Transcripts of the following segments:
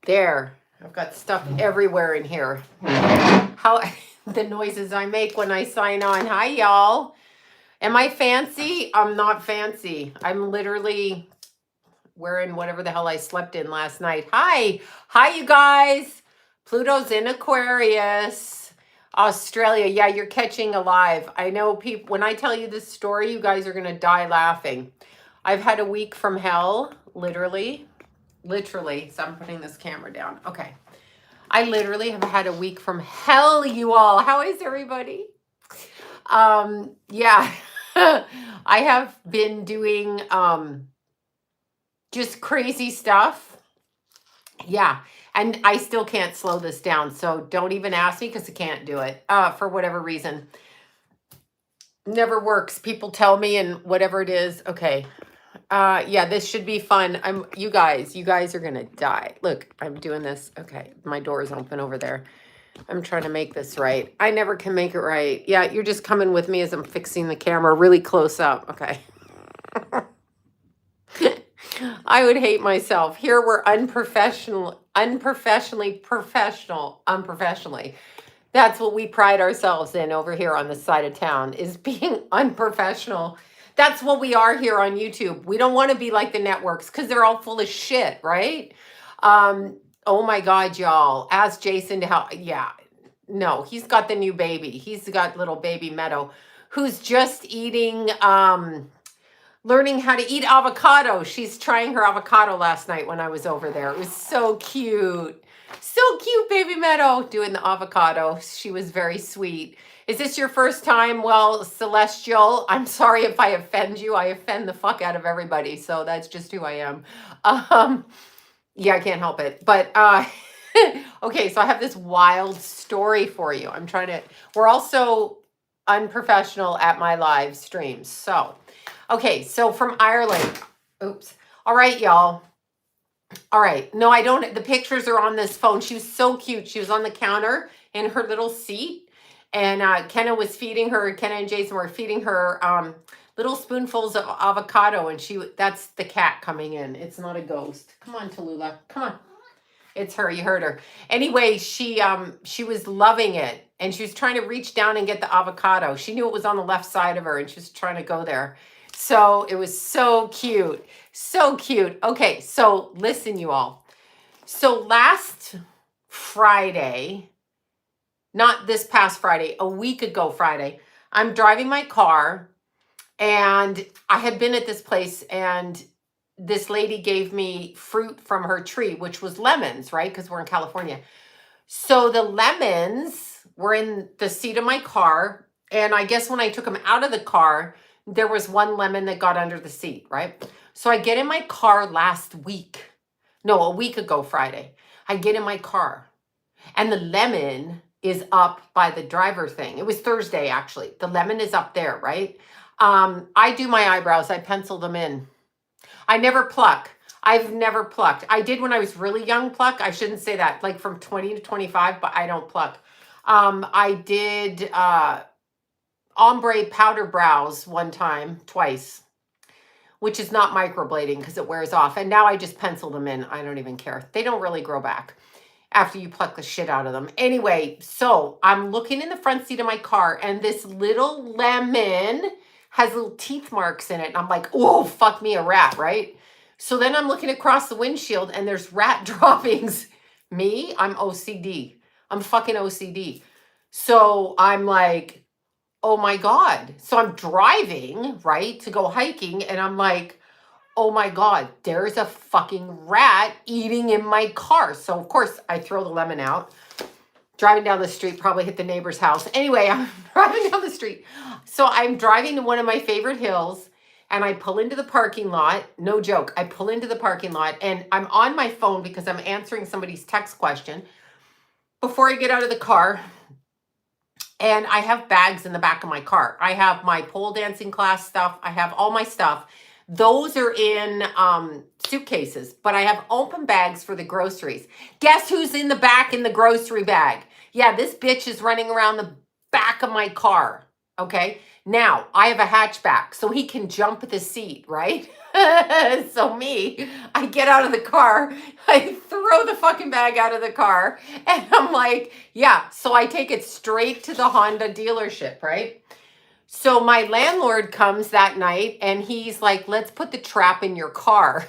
There. I've got stuff everywhere in here. How the noises I make when I sign on. Hi, y'all. Am I fancy? I'm not fancy. I'm literally wearing whatever the hell I slept in last night. Hi. Hi, you guys. Pluto's in Aquarius. Australia. Yeah, you're catching alive. I know people, when I tell you this story, you guys are going to die laughing. I've had a week from hell, literally. So I'm putting this camera down. Okay. I literally have had a week from hell, you all. How is everybody? Yeah. I have been doing just crazy stuff. Yeah. And I still can't slow this down. So don't even ask me because I can't do it for whatever reason. Never works. People tell me and whatever it is. Okay. Yeah, this should be fun. You guys are gonna die. Look, I'm doing this. Okay, my door is open over there. I'm trying to make this right. I never can make it right. Yeah, you're just coming with me as I'm fixing the camera really close up. Okay. I would hate myself. Here we're unprofessionally. That's what we pride ourselves in over here on this side of town, is being unprofessional. That's what we are here on YouTube. We don't want to be like the networks because they're all full of shit, right? Oh my God, y'all. Ask Jason to help. Yeah, no, he's got the new baby. He's got little baby Meadow who's just eating, learning how to eat avocado. She's trying her avocado last night when I was over there. It was so cute. So cute, baby Meadow, doing the avocado. She was very sweet. Is this your first time? Well, Celestial, I'm sorry if I offend you. I offend the fuck out of everybody. So that's just who I am. Yeah, I can't help it. But okay, so I have this wild story for you. We're also unprofessional at my live streams. So, okay, so from Ireland. Oops. All right, y'all. All right. No, I don't. The pictures are on this phone. She was so cute. She was on the counter in her little seat. And Kenna and Jason were feeding her little spoonfuls of avocado. And that's the cat coming in. It's not a ghost. Come on, Tallulah. Come on. It's her. You heard her. Anyway, she was loving it. And she was trying to reach down and get the avocado. She knew it was on the left side of her. And she was trying to go there. So it was so cute. So cute. Okay, so listen, you all. So last Friday, not this past Friday, a week ago Friday, I'm driving my car and I had been at this place and this lady gave me fruit from her tree, which was lemons, right? Because we're in California. So the lemons were in the seat of my car. And I guess when I took them out of the car, there was one lemon that got under the seat, right? So I get in my car a week ago Friday. I get in my car and the lemon is up by the driver thing. It was Thursday, actually. The lemon is up there, right? I do my eyebrows. I pencil them in. I never pluck. I've never plucked. I did when I was really young pluck. I shouldn't say that, like from 20 to 25, but I don't pluck. I did ombre powder brows twice, which is not microblading because it wears off. And now I just pencil them in. I don't even care. They don't really grow back after you pluck the shit out of them. Anyway, so I'm looking in the front seat of my car and this little lemon has little teeth marks in it. And I'm like, oh, fuck me, a rat, right? So then I'm looking across the windshield and there's rat droppings. Me, I'm OCD. I'm fucking OCD. So I'm like, oh my God. So I'm driving, right, to go hiking. And I'm like, oh my God, there's a fucking rat eating in my car. So of course I throw the lemon out. Driving down the street, probably hit the neighbor's house. Anyway, I'm driving down the street. So I'm driving to one of my favorite hills and I pull into the parking lot. No joke. I pull into the parking lot and I'm on my phone because I'm answering somebody's text question before I get out of the car. And I have bags in the back of my car. I have my pole dancing class stuff. I have all my stuff. Those are in suitcases, but I have open bags for the groceries. Guess who's in the back in the grocery bag? Yeah, this bitch is running around the back of my car. Okay. Now I have a hatchback, so he can jump the seat, right? So me, I get out of the car, I throw the fucking bag out of the car, and I'm like, yeah. So I take it straight to the Honda dealership, right? So my landlord comes that night and he's like, let's put the trap in your car.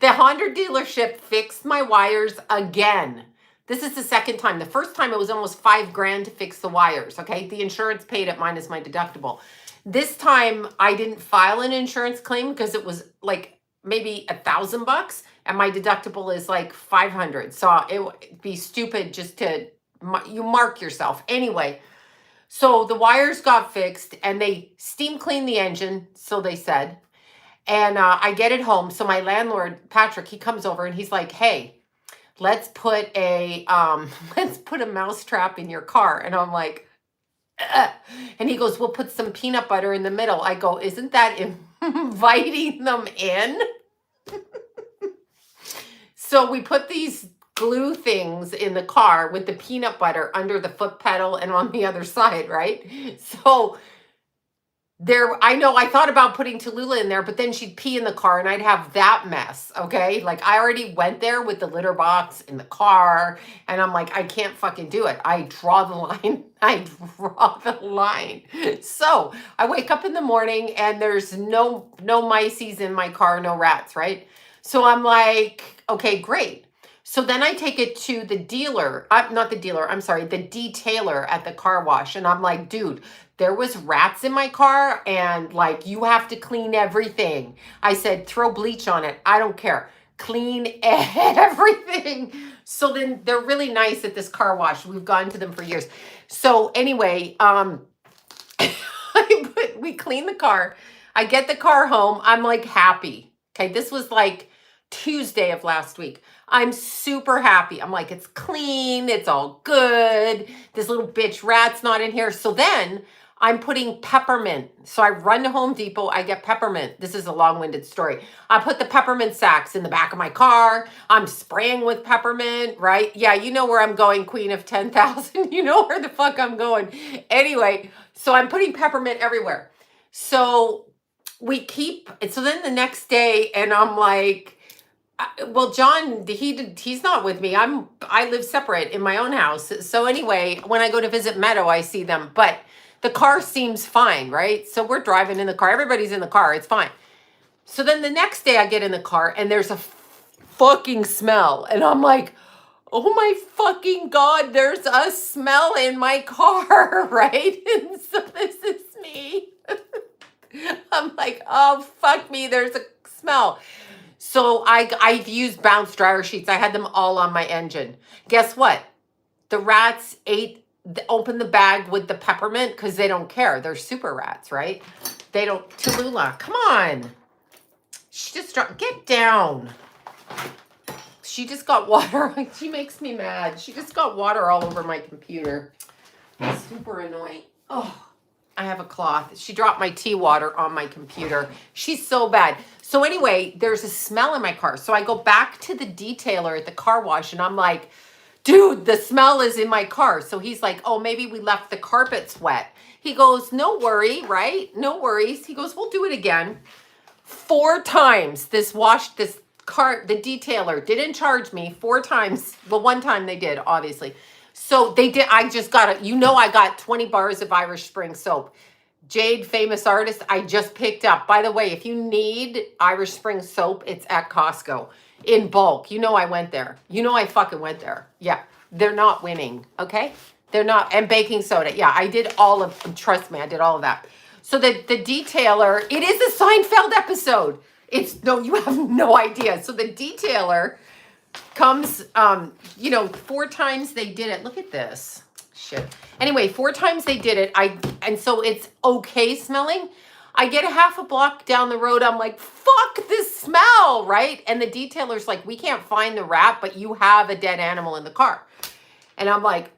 The Honda dealership fixed my wires again. This is the second time. The first time it was almost $5,000 to fix the wires. Okay. The insurance paid it minus my deductible. This time I didn't file an insurance claim because it was like maybe $1,000 and my deductible is like 500. So it would be stupid just to, you mark yourself. Anyway, so the wires got fixed and they steam cleaned the engine. So they said, and I get it home. So my landlord, Patrick, he comes over and he's like, hey, let's put a let's put a mouse trap in your car. And I'm like, "Ugh." And he goes, we'll put some peanut butter in the middle. I go, isn't that inviting them in? So we put these glue things in the car with the peanut butter under the foot pedal and on the other side, right? So there, I know I thought about putting Tallulah in there, but then she'd pee in the car and I'd have that mess. Okay. Like I already went there with the litter box in the car and I'm like, I can't fucking do it. I draw the line. I draw the line. So I wake up in the morning and there's no mices in my car, no rats. Right. So I'm like, okay, great. So then I take it to the dealer, not the dealer, I'm sorry, the detailer at the car wash. And I'm like, dude, there was rats in my car and like, you have to clean everything. I said, throw bleach on it. I don't care. Clean everything. So then they're really nice at this car wash. We've gone to them for years. So anyway, we clean the car. I get the car home. I'm like happy. Okay. This was like Tuesday of last week. I'm super happy. I'm like, it's clean. It's all good. This little bitch rat's not in here. So then I'm putting peppermint. So I run to Home Depot. I get peppermint. This is a long-winded story. I put the peppermint sacks in the back of my car. I'm spraying with peppermint, right? Yeah, you know where I'm going, Queen of 10,000. You know where the fuck I'm going. Anyway, so I'm putting peppermint everywhere. So so then the next day, and I'm like, well, John, he's not with me. I live separate in my own house. So anyway, when I go to visit Meadow, I see them, but the car seems fine, right? So we're driving in the car. Everybody's in the car. It's fine. So then the next day I get in the car and there's a fucking smell. And I'm like, oh my fucking God, there's a smell in my car, right? And so this is me. I'm like, oh, fuck me. There's a smell. So I've used bounce dryer sheets. I had them all on my engine. Guess what? The rats opened the bag with the peppermint because they don't care. They're super rats, right? They don't. Tallulah, come on. She just get down. She just got water. She makes me mad. She just got water all over my computer. It's super annoying. Oh, I have a cloth. She dropped my tea water on my computer. She's so bad. So anyway, there's a smell in my car. So I go back to the detailer at the car wash and I'm like, dude, the smell is in my car. So he's like, oh, maybe we left the carpets wet. He goes, no worry, right? No worries. He goes, we'll do it again. 4 times the detailer didn't charge me 4 times. Well, 1 time they did, obviously. So they did. I just got I got 20 bars of Irish Spring soap. Jade, famous artist, I just picked up. By the way, if you need Irish Spring soap, it's at Costco in bulk. You know I went there. You know I fucking went there. Yeah, they're not winning, okay? They're not. And baking soda. Yeah, I did all of them. Trust me, I did all of that. So the detailer, it is a Seinfeld episode. You have no idea. So the detailer comes, 4 times they did it. Look at this. Shit. Anyway, 4 times they did it. And so it's okay smelling. I get a half a block down the road. I'm like, fuck this smell, right? And the detailer's like, we can't find the rat, but you have a dead animal in the car. And I'm like,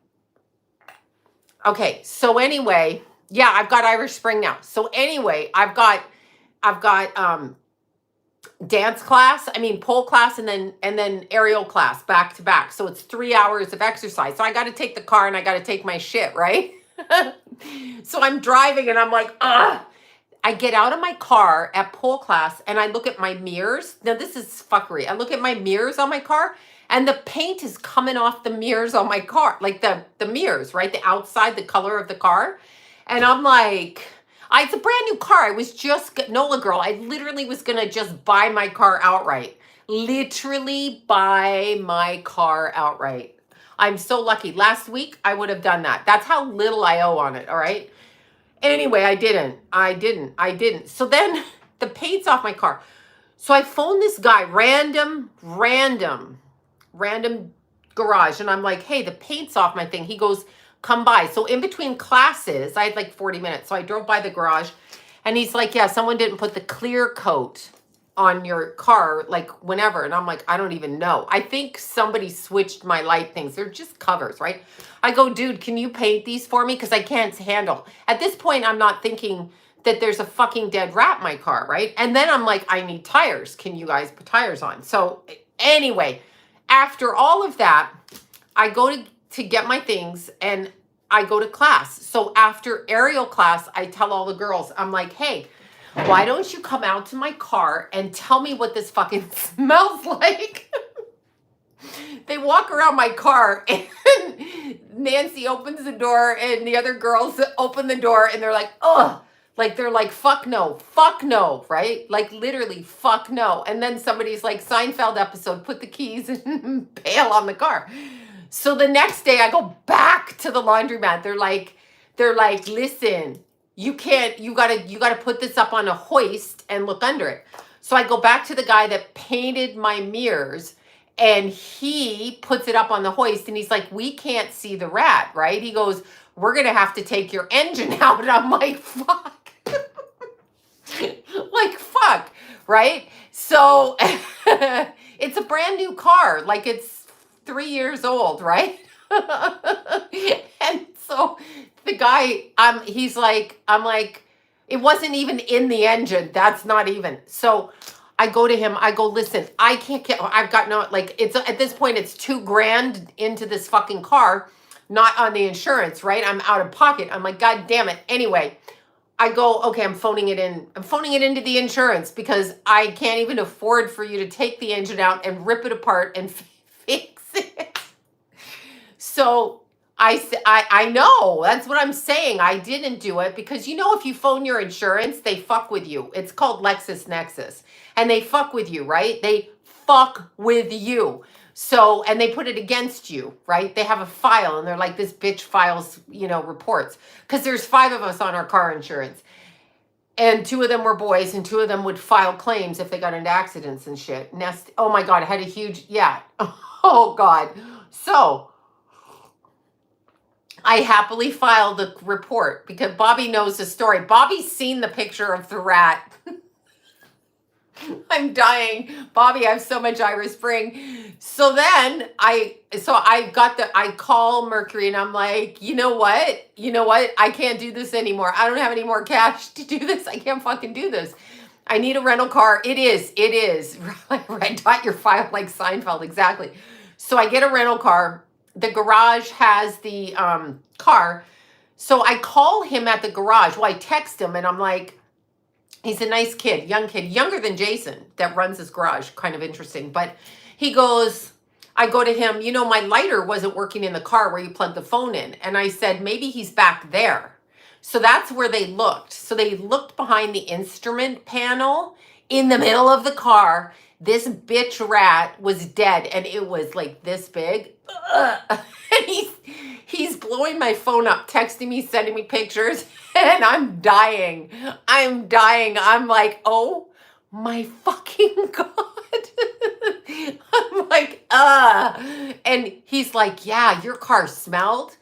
okay. So anyway, yeah, I've got Irish Spring now. So anyway, I've got dance class, pole class, and then aerial class back to back. So it's 3 hours of exercise. So I got to take the car and I got to take my shit, right? So I'm driving and I'm like, ugh. I get out of my car at pole class and I look at my mirrors. Now this is fuckery. I look at my mirrors on my car and the paint is coming off the mirrors on my car, like the mirrors, right? The outside, the color of the car. And I'm like, it's a brand new car. I was just Nola girl. I literally was gonna just buy my car outright. Literally buy my car outright. I'm so lucky. Last week I would have done that. That's how little I owe on it. All right. Anyway, I didn't. So then the paint's off my car. So I phoned this guy, random garage. And I'm like, hey, the paint's off my thing. He goes, come by. So in between classes, I had like 40 minutes. So I drove by the garage and he's like, yeah, someone didn't put the clear coat on your car, like whenever. And I'm like, I don't even know. I think somebody switched my light things. They're just covers, right? I go, dude, can you paint these for me? Because I can't handle. At this point, I'm not thinking that there's a fucking dead rat in my car, right? And then I'm like, I need tires. Can you guys put tires on? So anyway, after all of that, I go to get my things and I go to class. So after aerial class, I tell all the girls, I'm like, hey, why don't you come out to my car and tell me what this fucking smells like? They walk around my car and Nancy opens the door and the other girls open the door and they're like, ugh. Like they're like, fuck no, right? Like literally, fuck no. And then somebody's like, Seinfeld episode, put the keys and bail on the car. So the next day I go back to the laundromat. They're like, listen, you gotta put this up on a hoist and look under it. So I go back to the guy that painted my mirrors and he puts it up on the hoist and he's like, we can't see the rat, right? He goes, we're gonna have to take your engine out. And I'm like, fuck. Like, fuck, right? So it's a brand new car. Like it's 3 years old, right? And so the guy, he's like, I'm like, it wasn't even in the engine. That's not even. So I go to him. I go, listen, I can't get, I've got no, like, it's at this point, it's $2,000 into this fucking car, not on the insurance, right? I'm out of pocket. I'm like, God damn it. Anyway, I go, okay, I'm phoning it in. I'm phoning it into the insurance because I can't even afford for you to take the engine out and rip it apart and fix it. So I know, that's what I'm saying. I didn't do it because, you know, if you phone your insurance, they fuck with you. It's called LexisNexis. And they fuck with you, right? They fuck with you. So, and they put it against you, right? They have a file and they're like, this bitch files, you know, reports. Because there's 5 of us on our car insurance. And 2 of them were boys and 2 of them would file claims if they got into accidents and shit. Oh my God, I had a huge, yeah. Oh God. So I happily filed the report because Bobby knows the story. Bobby's seen the picture of the rat. I'm dying. Bobby, I have so much Irish Spring. So then I call Mercury and I'm like, you know what? I can't do this anymore. I don't have any more cash to do this. I can't fucking do this. I need a rental car. It is. Right, dot your file like Seinfeld, exactly. So I get a rental car. The garage has the car. So I call him at the garage. Well, I text him and I'm like, he's a nice kid, younger than Jason that runs his garage. Kind of interesting. But he goes, I go to him, you know, my lighter wasn't working in the car where you plug the phone in. And I said, maybe he's back there. So that's where they looked. So they looked behind the instrument panel in the middle of the car. This bitch rat was dead and it was like this big. And he's blowing my phone up, texting me, sending me pictures, and I'm dying. I'm like, oh my fucking God. I'm like, and he's like, yeah, your car smelled,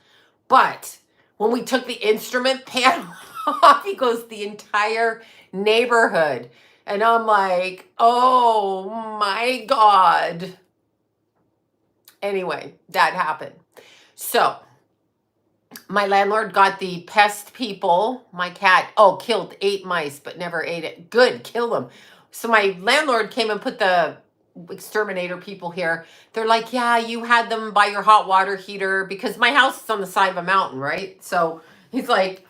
but when we took the instrument panel off, he goes, the entire neighborhood. And I'm like, oh my God. Anyway, that happened. So my landlord got the pest people. My cat, killed 8 mice, but never ate it. Good, kill them. So my landlord came and put the exterminator people here. They're like, yeah, you had them by your hot water heater because my house is on the side of a mountain, right? So He's like,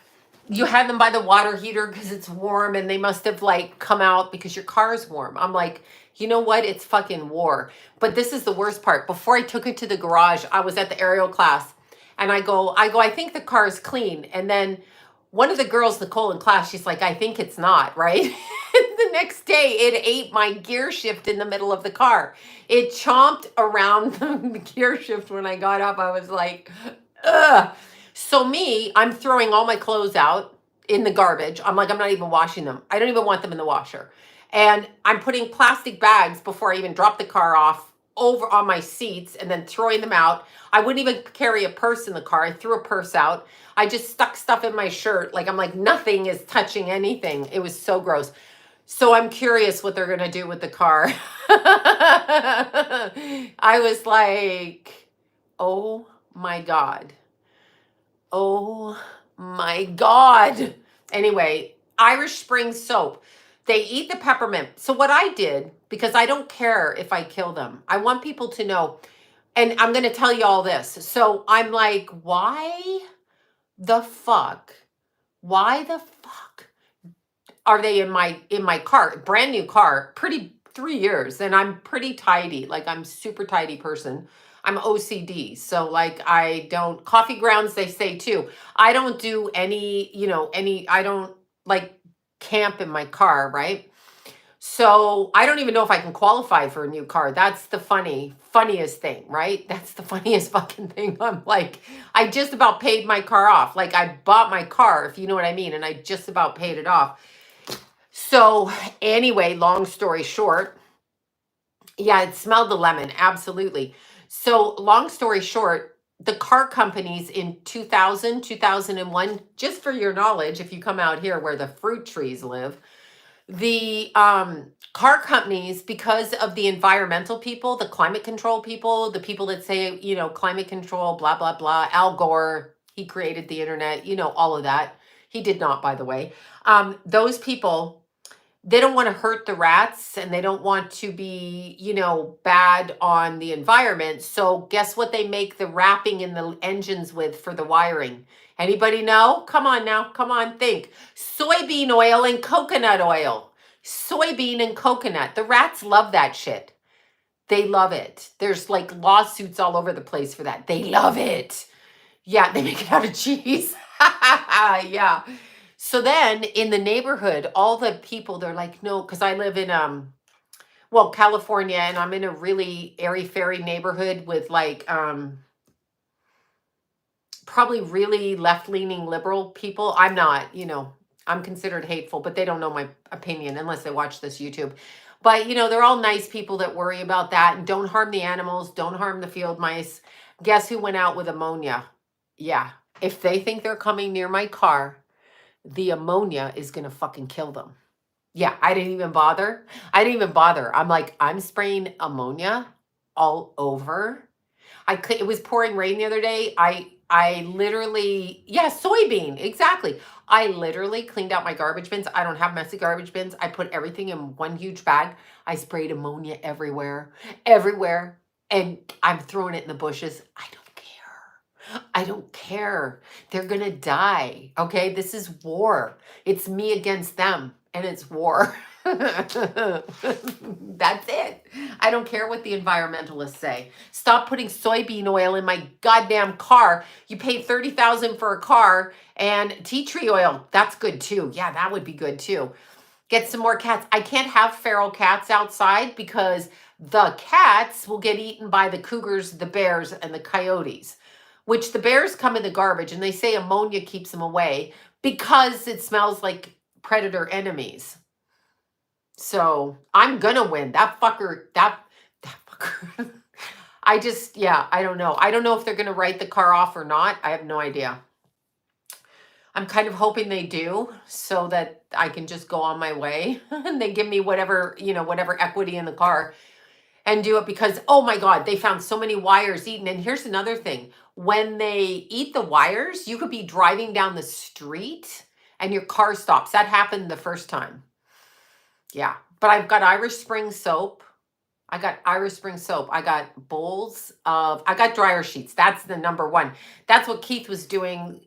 you had them by the water heater because it's warm and they must have like come out because your car's warm. I'm like, you know what? It's fucking war. But this is the worst part. Before I took it to the garage, I was at the aerial class and I think the car is clean. And then one of the girls, Nicole in class, she's like, I think it's not, right? The next day it ate my gear shift in the middle of the car. It chomped around the gear shift when I got up. I was like, ugh. So me, I'm throwing all my clothes out in the garbage. I'm like, I'm not even washing them. I don't even want them in the washer. And I'm putting plastic bags before I even drop the car off over on my seats and then throwing them out. I wouldn't even carry a purse in the car. I threw a purse out. I just stuck stuff in my shirt. Like, I'm like, nothing is touching anything. It was so gross. So I'm curious what they're going to do with the car. I was like, oh my God. Oh my God. Anyway, Irish Spring soap. They eat the peppermint. So what I did, because I don't care if I kill them, I want people to know, and I'm going to tell you all this. So I'm like, why the fuck? Why the fuck are they in my car? Brand new car, pretty 3 years, and I'm pretty tidy. Like, I'm super tidy person. I'm OCD. So like, I don't, coffee grounds, they say too. I don't do any, I don't like camp in my car, right? So I don't even know if I can qualify for a new car. That's the funniest thing, right? That's the funniest fucking thing. I'm like, I just about paid my car off. Like, I bought my car, if you know what I mean, and I just about paid it off. So anyway, long story short, yeah, it smelled the lemon, absolutely. So long story short, the car companies in 2000, 2001, just for your knowledge, if you come out here where the fruit trees live, the car companies, because of the environmental people, the climate control people, the people that say, climate control, blah, blah, blah, Al Gore, he created the internet, all of that. He did not, by the way. Those people, they don't want to hurt the rats and they don't want to be, bad on the environment. So guess what they make the wrapping in the engines with for the wiring? Anybody know? Come on now. Come on, think. Soybean oil and coconut oil. Soybean and coconut. The rats love that shit. They love it. There's like lawsuits all over the place for that. They love it. Yeah, they make it out of cheese. Yeah. So then in the neighborhood, all the people, they're like, no, because I live in California, and I'm in a really airy-fairy neighborhood with like probably really left-leaning liberal people. I'm not, I'm considered hateful, but they don't know my opinion unless they watch this YouTube. But they're all nice people that worry about that and don't harm the animals, don't harm the field mice. Guess who went out with ammonia? Yeah. If they think they're coming near my car, the ammonia is going to fucking kill them. Yeah, I didn't even bother. I'm like, I'm spraying ammonia all over. It was pouring rain the other day. I literally, yeah, soybean, exactly. I literally cleaned out my garbage bins. I don't have messy garbage bins. I put everything in one huge bag. I sprayed ammonia everywhere, everywhere. And I'm throwing it in the bushes. I don't care. They're going to die. Okay. This is war. It's me against them and it's war. That's it. I don't care what the environmentalists say. Stop putting soybean oil in my goddamn car. You paid $30,000 for a car, and tea tree oil. That's good too. Yeah, that would be good too. Get some more cats. I can't have feral cats outside because the cats will get eaten by the cougars, the bears, and the coyotes, which the bears come in the garbage, and they say ammonia keeps them away because it smells like predator enemies. So I'm gonna win. That fucker. I don't know. I don't know if they're gonna write the car off or not. I have no idea. I'm kind of hoping they do so that I can just go on my way and they give me whatever equity in the car and do it, because, oh my God, they found so many wires eaten. And here's another thing. When they eat the wires, you could be driving down the street and your car stops. That happened the first time. Yeah. But I've got Irish Spring soap. I got Irish Spring soap. I got bowls of, I got dryer sheets. That's the number one. That's what Keith was doing.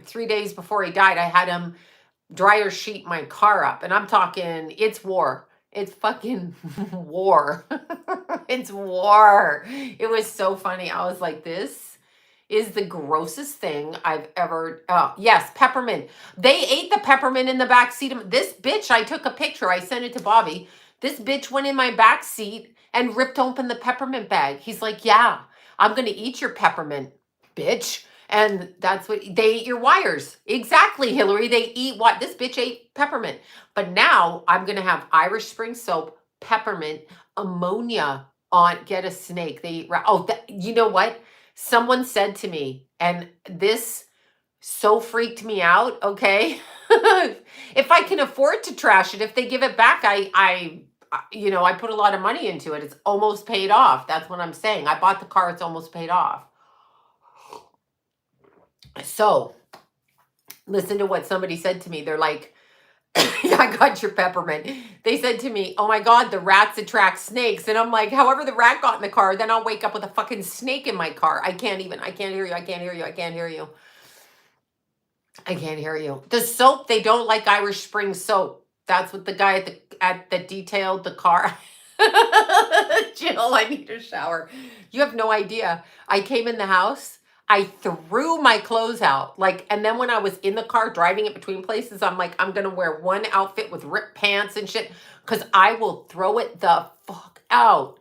3 days before he died, I had him dryer sheet my car up. And I'm talking, it's war. It's fucking war. It's war. It was so funny. I was like, this is the grossest thing I've ever. Yes, peppermint. They ate the peppermint in the back seat of this bitch. I took a picture. I sent it to Bobby. This bitch went in my back seat and ripped open the peppermint bag. He's like, yeah, I'm gonna eat your peppermint, bitch. And that's what they eat, your wires. Exactly, Hillary. They eat what? This bitch ate peppermint. But now I'm gonna have Irish Spring soap, peppermint, ammonia on. Get a snake. They eat. You know what? Someone said to me, and this so freaked me out. Okay, if I can afford to trash it, if they give it back, I put a lot of money into it. It's almost paid off. That's what I'm saying. I bought the car. It's almost paid off. So listen to what somebody said to me. They're like, yeah, I got your peppermint. They said to me, oh my God, the rats attract snakes. And I'm like, however the rat got in the car, then I'll wake up with a fucking snake in my car. I can't hear you. I can't hear you. I can't hear you. I can't hear you. The soap, they don't like Irish Spring soap. That's what the guy at the detailed the car. Jill, I need a shower. You have no idea. I came in the house. I threw my clothes out. And then when I was in the car driving it between places, I'm like, I'm going to wear one outfit with ripped pants and shit because I will throw it the fuck out.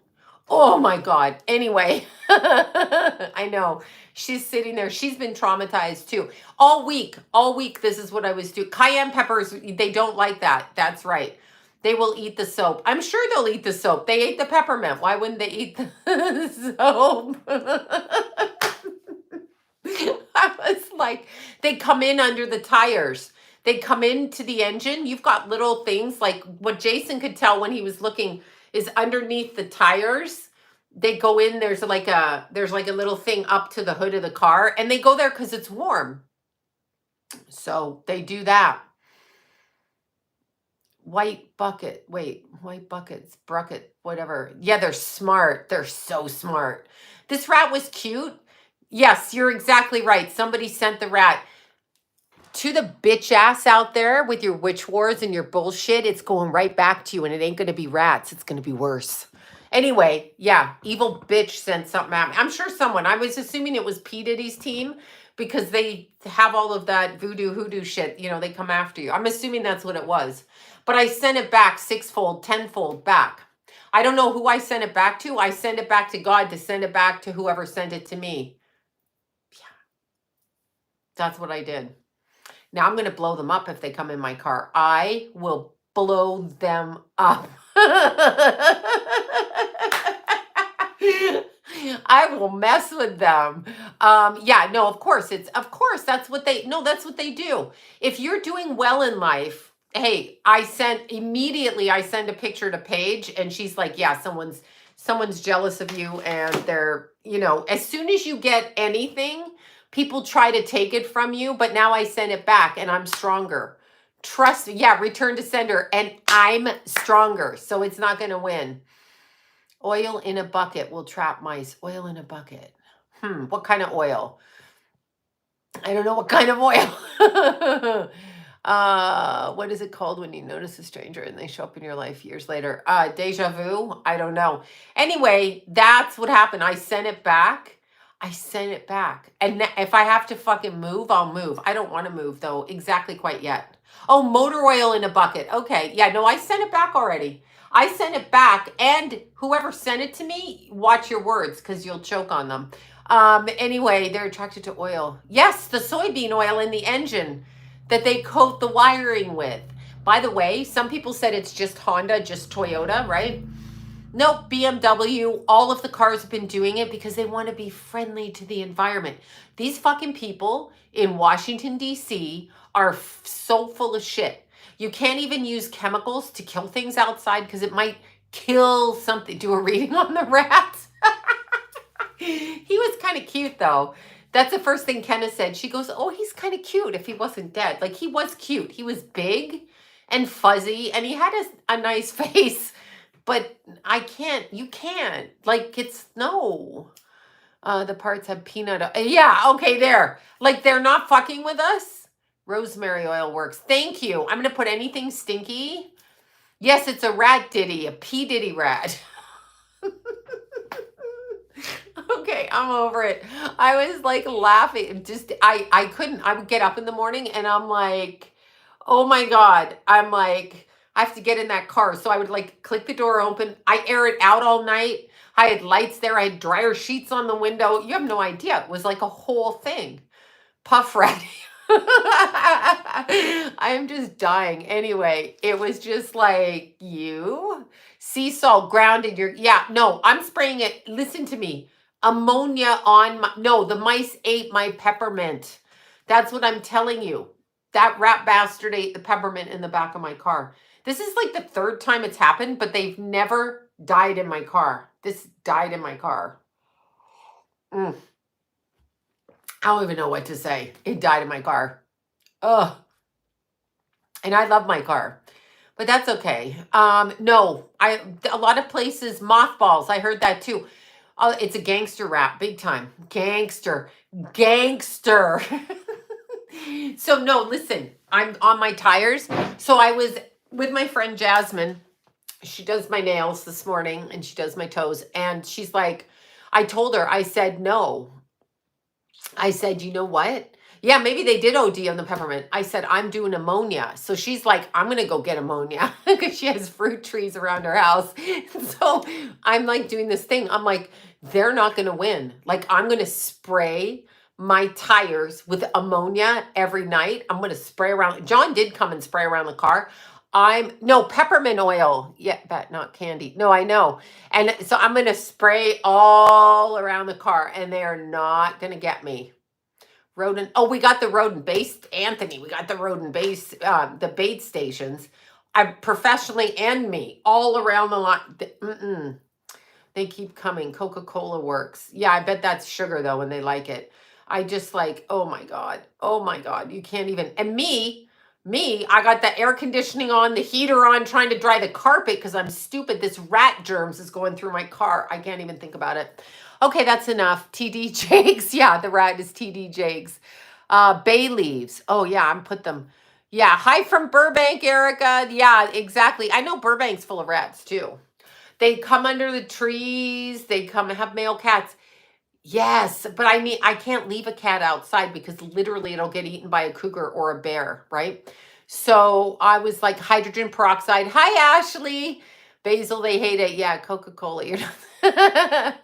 Oh my God. Anyway, I know. She's sitting there. She's been traumatized too. All week, this is what I was doing. Cayenne peppers, they don't like that. That's right. They will eat the soap. I'm sure they'll eat the soap. They ate the peppermint. Why wouldn't they eat the soap? I was like, they come in under the tires. They come into the engine. You've got little things like what Jason could tell when he was looking is underneath the tires. They go in, there's like a little thing up to the hood of the car, and they go there because it's warm. So they do that. White buckets, bucket, whatever. Yeah, they're smart. They're so smart. This rat was cute. Yes, you're exactly right. Somebody sent the rat to the bitch ass out there with your witch wars and your bullshit. It's going right back to you, and it ain't going to be rats. It's going to be worse. Anyway, yeah, evil bitch sent something at me. I'm sure someone, I was assuming it was P. Diddy's team because they have all of that voodoo hoodoo shit. They come after you. I'm assuming that's what it was. But I sent it back 6-fold, 10-fold back. I don't know who I sent it back to. I sent it back to God to send it back to whoever sent it to me. Yeah, that's what I did. Now I'm going to blow them up if they come in my car. I will blow them up. I will mess with them. Yeah, no, of course that's what they do. If you're doing well in life, hey, I send a picture to Paige and she's like, yeah, someone's jealous of you and they're, as soon as you get anything, people try to take it from you, but now I send it back and I'm stronger. Trust me. Yeah, return to sender and I'm stronger. So it's not going to win. Oil in a bucket will trap mice. Oil in a bucket. What kind of oil? I don't know what kind of oil. What is it called when you notice a stranger and they show up in your life years later? Deja vu? I don't know. Anyway, that's what happened. I sent it back. And if I have to fucking move, I'll move. I don't want to move though exactly quite yet. Oh, motor oil in a bucket. Okay. Yeah, no, I sent it back already. I sent it back, and whoever sent it to me, watch your words because you'll choke on them. Anyway, they're attracted to oil. Yes, the soybean oil in the engine that they coat the wiring with. By the way, some people said it's just Honda, just Toyota, right? Nope, BMW, all of the cars have been doing it because they want to be friendly to the environment. These fucking people in Washington, D.C. are so full of shit. You can't even use chemicals to kill things outside because it might kill something. Do a reading on the rats. He was kind of cute though. That's the first thing Kenna said. She goes, oh, he's kind of cute if he wasn't dead. Like he was cute. He was big and fuzzy and he had a nice face. But I can't, you can't. Like, it's no. The parts have peanut. Yeah, okay, there. Like, they're not fucking with us. Rosemary oil works. Thank you. I'm going to put anything stinky. Yes, it's a rat ditty, a P. Diddy rat. Okay, I'm over it. I was like laughing. Just I couldn't. I would get up in the morning and I'm like, oh my God. I'm like, I have to get in that car. So I would like click the door open. I air it out all night. I had lights there. I had dryer sheets on the window. You have no idea. It was like a whole thing. Puff rat. I am just dying. Anyway, it was just like you sea salt grounded your, yeah, no, I'm spraying it. Listen to me. Ammonia on my, no, the mice ate my peppermint. That's what I'm telling you. That rat bastard ate the peppermint in the back of my car. This is like the third time it's happened, but they've never died in my car. This died in my car. I don't even know what to say. It died in my car. Ugh. And I love my car, but that's okay. No, a lot of places mothballs. I heard that too. It's a gangster rap, big time. Gangster. So no, listen, I'm on my tires. So I was with my friend Jasmine. She does my nails this morning and she does my toes. And she's like, I told her, I said, no. I said, you know what? Yeah, maybe they did OD on the peppermint. I said, I'm doing ammonia. So she's like, I'm going to go get ammonia because she has fruit trees around her house. So I'm like doing this thing. I'm like, they're not going to win. Like, I'm going to spray my tires with ammonia every night. I'm going to spray around. John did come and spray around the car. No, peppermint oil. Yeah, that not candy. No, I know. And so I'm going to spray all around the car and they are not going to get me. Rodent. Oh, we got the rodent based, Anthony. We got the rodent based, the bait stations. I professionally and me all around the line. They keep coming. Coca-Cola works. Yeah, I bet that's sugar though when they like it. I just like, oh my God. Oh my God. You can't even. And me, I got the air conditioning on, the heater on, trying to dry the carpet because I'm stupid. This rat germs is going through my car. I can't even think about it. Okay, that's enough. TD Jakes. Yeah, the rat is TD Jakes. Bay leaves. Oh yeah, I'm put them. Yeah, hi from Burbank, Erica. Yeah, exactly. I know Burbank's full of rats too. They come under the trees. They come and have male cats. Yes, but I can't leave a cat outside because literally it'll get eaten by a cougar or a bear, right? So I was like hydrogen peroxide. Hi, Ashley. Basil, they hate it. Yeah, Coca-Cola. You're not. I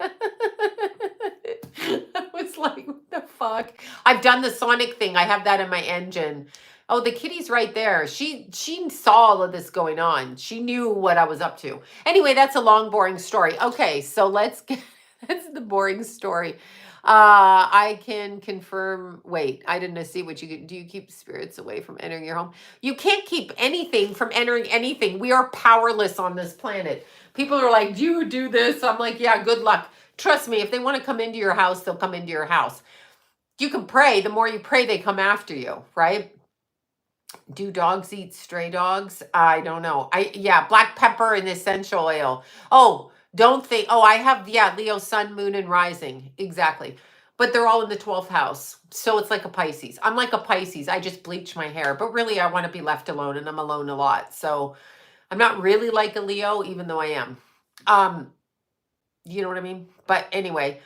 was like, what the fuck? I've done the Sonic thing. I have that in my engine. Oh, the kitty's right there. She saw all of this going on. She knew what I was up to. Anyway, that's a long, boring story. Okay, so let's get that's the boring story. I can confirm. Wait, I didn't see what you do. You keep spirits away from entering your home? You can't keep anything from entering anything. We are powerless on this planet. People are like, do you do this? I'm like, yeah, good luck. Trust me, if they want to come into your house, they'll come into your house. You can pray. The more you pray, they come after you, right? Do dogs eat stray dogs? I don't know. Yeah, black pepper and essential oil. Oh, don't think. Oh, I have, yeah, Leo, sun, moon, and rising. Exactly. But they're all in the 12th house. So it's like a Pisces. I'm like a Pisces. I just bleach my hair. But really, I want to be left alone, and I'm alone a lot. So I'm not really like a Leo, even though I am. You know what I mean? But anyway,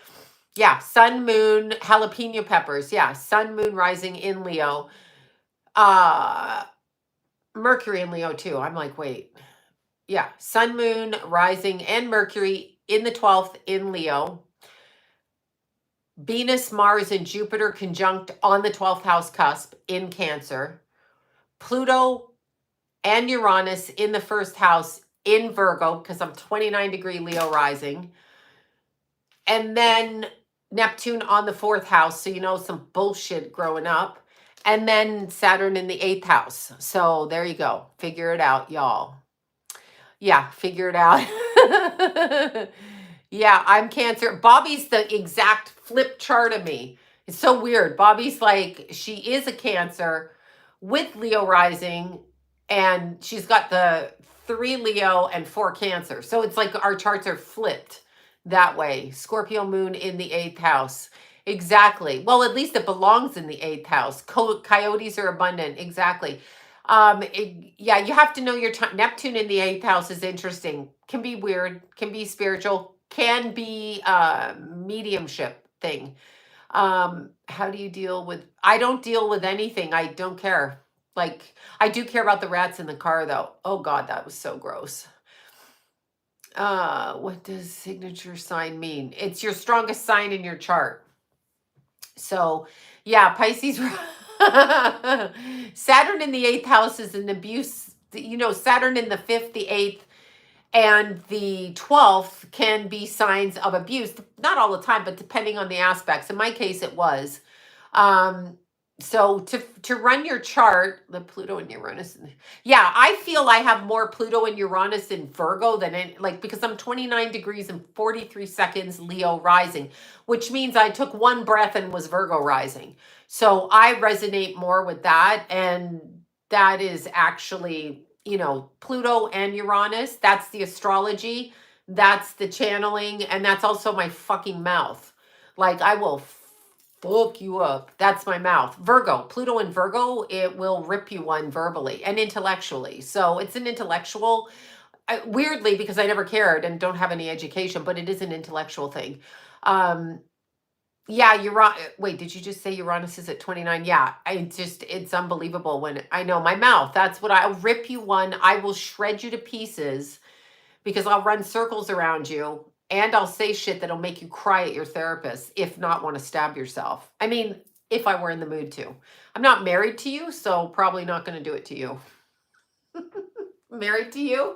yeah, sun, moon, jalapeno peppers. Yeah, sun, moon, rising in Leo. Mercury in Leo too. I'm like, wait. Yeah, sun, moon, rising, and Mercury in the 12th in Leo. Venus, Mars, and Jupiter conjunct on the 12th house cusp in Cancer. Pluto and Uranus in the first house in Virgo, because I'm 29-degree Leo rising. And then Neptune on the 4th house, so you know some bullshit growing up. And then Saturn in the 8th house. So there you go. Figure it out, y'all. Yeah, figure it out. Yeah, I'm Cancer. Bobby's the exact flip chart of me. It's so weird. Bobby's like, she is a Cancer with Leo rising, and she's got the 3 Leo, and 4 Cancer. So it's like our charts are flipped that way. Scorpio moon in the 8th house. Exactly. Well, at least it belongs in the 8th house. Coyotes are abundant. Exactly. Yeah, you have to know your time. Neptune in the 8th house is interesting. Can be weird, can be spiritual, can be mediumship thing. How do you deal with, I don't deal with anything. I don't care. Like, I do care about the rats in the car though. Oh God, that was so gross. What does signature sign mean? It's your strongest sign in your chart. So, yeah, Pisces. Saturn in the 8th house is an abuse. Saturn in the 5th, the 8th, and the 12th can be signs of abuse. Not all the time, but depending on the aspects. In my case, it was. Um, so to run your chart, the Pluto and Uranus. Yeah, I feel I have more Pluto and Uranus in Virgo than because I'm 29 degrees and 43 seconds Leo rising, which means I took one breath and was Virgo rising. So I resonate more with that. And that is actually, Pluto and Uranus. That's the astrology. That's the channeling. And that's also my fucking mouth. Like, I will fuck you up. That's my mouth. Virgo, Pluto and Virgo, it will rip you one verbally and intellectually. So it's an intellectual, weirdly, because I never cared and don't have any education, but it is an intellectual thing. Yeah, wait, did you just say Uranus is at 29? Yeah, it's unbelievable when I know my mouth. That's what I'll rip you one. I will shred you to pieces because I'll run circles around you and I'll say shit that'll make you cry at your therapist, if not want to stab yourself. I mean, if I were in the mood to. I'm not married to you, so probably not going to do it to you. Married to you?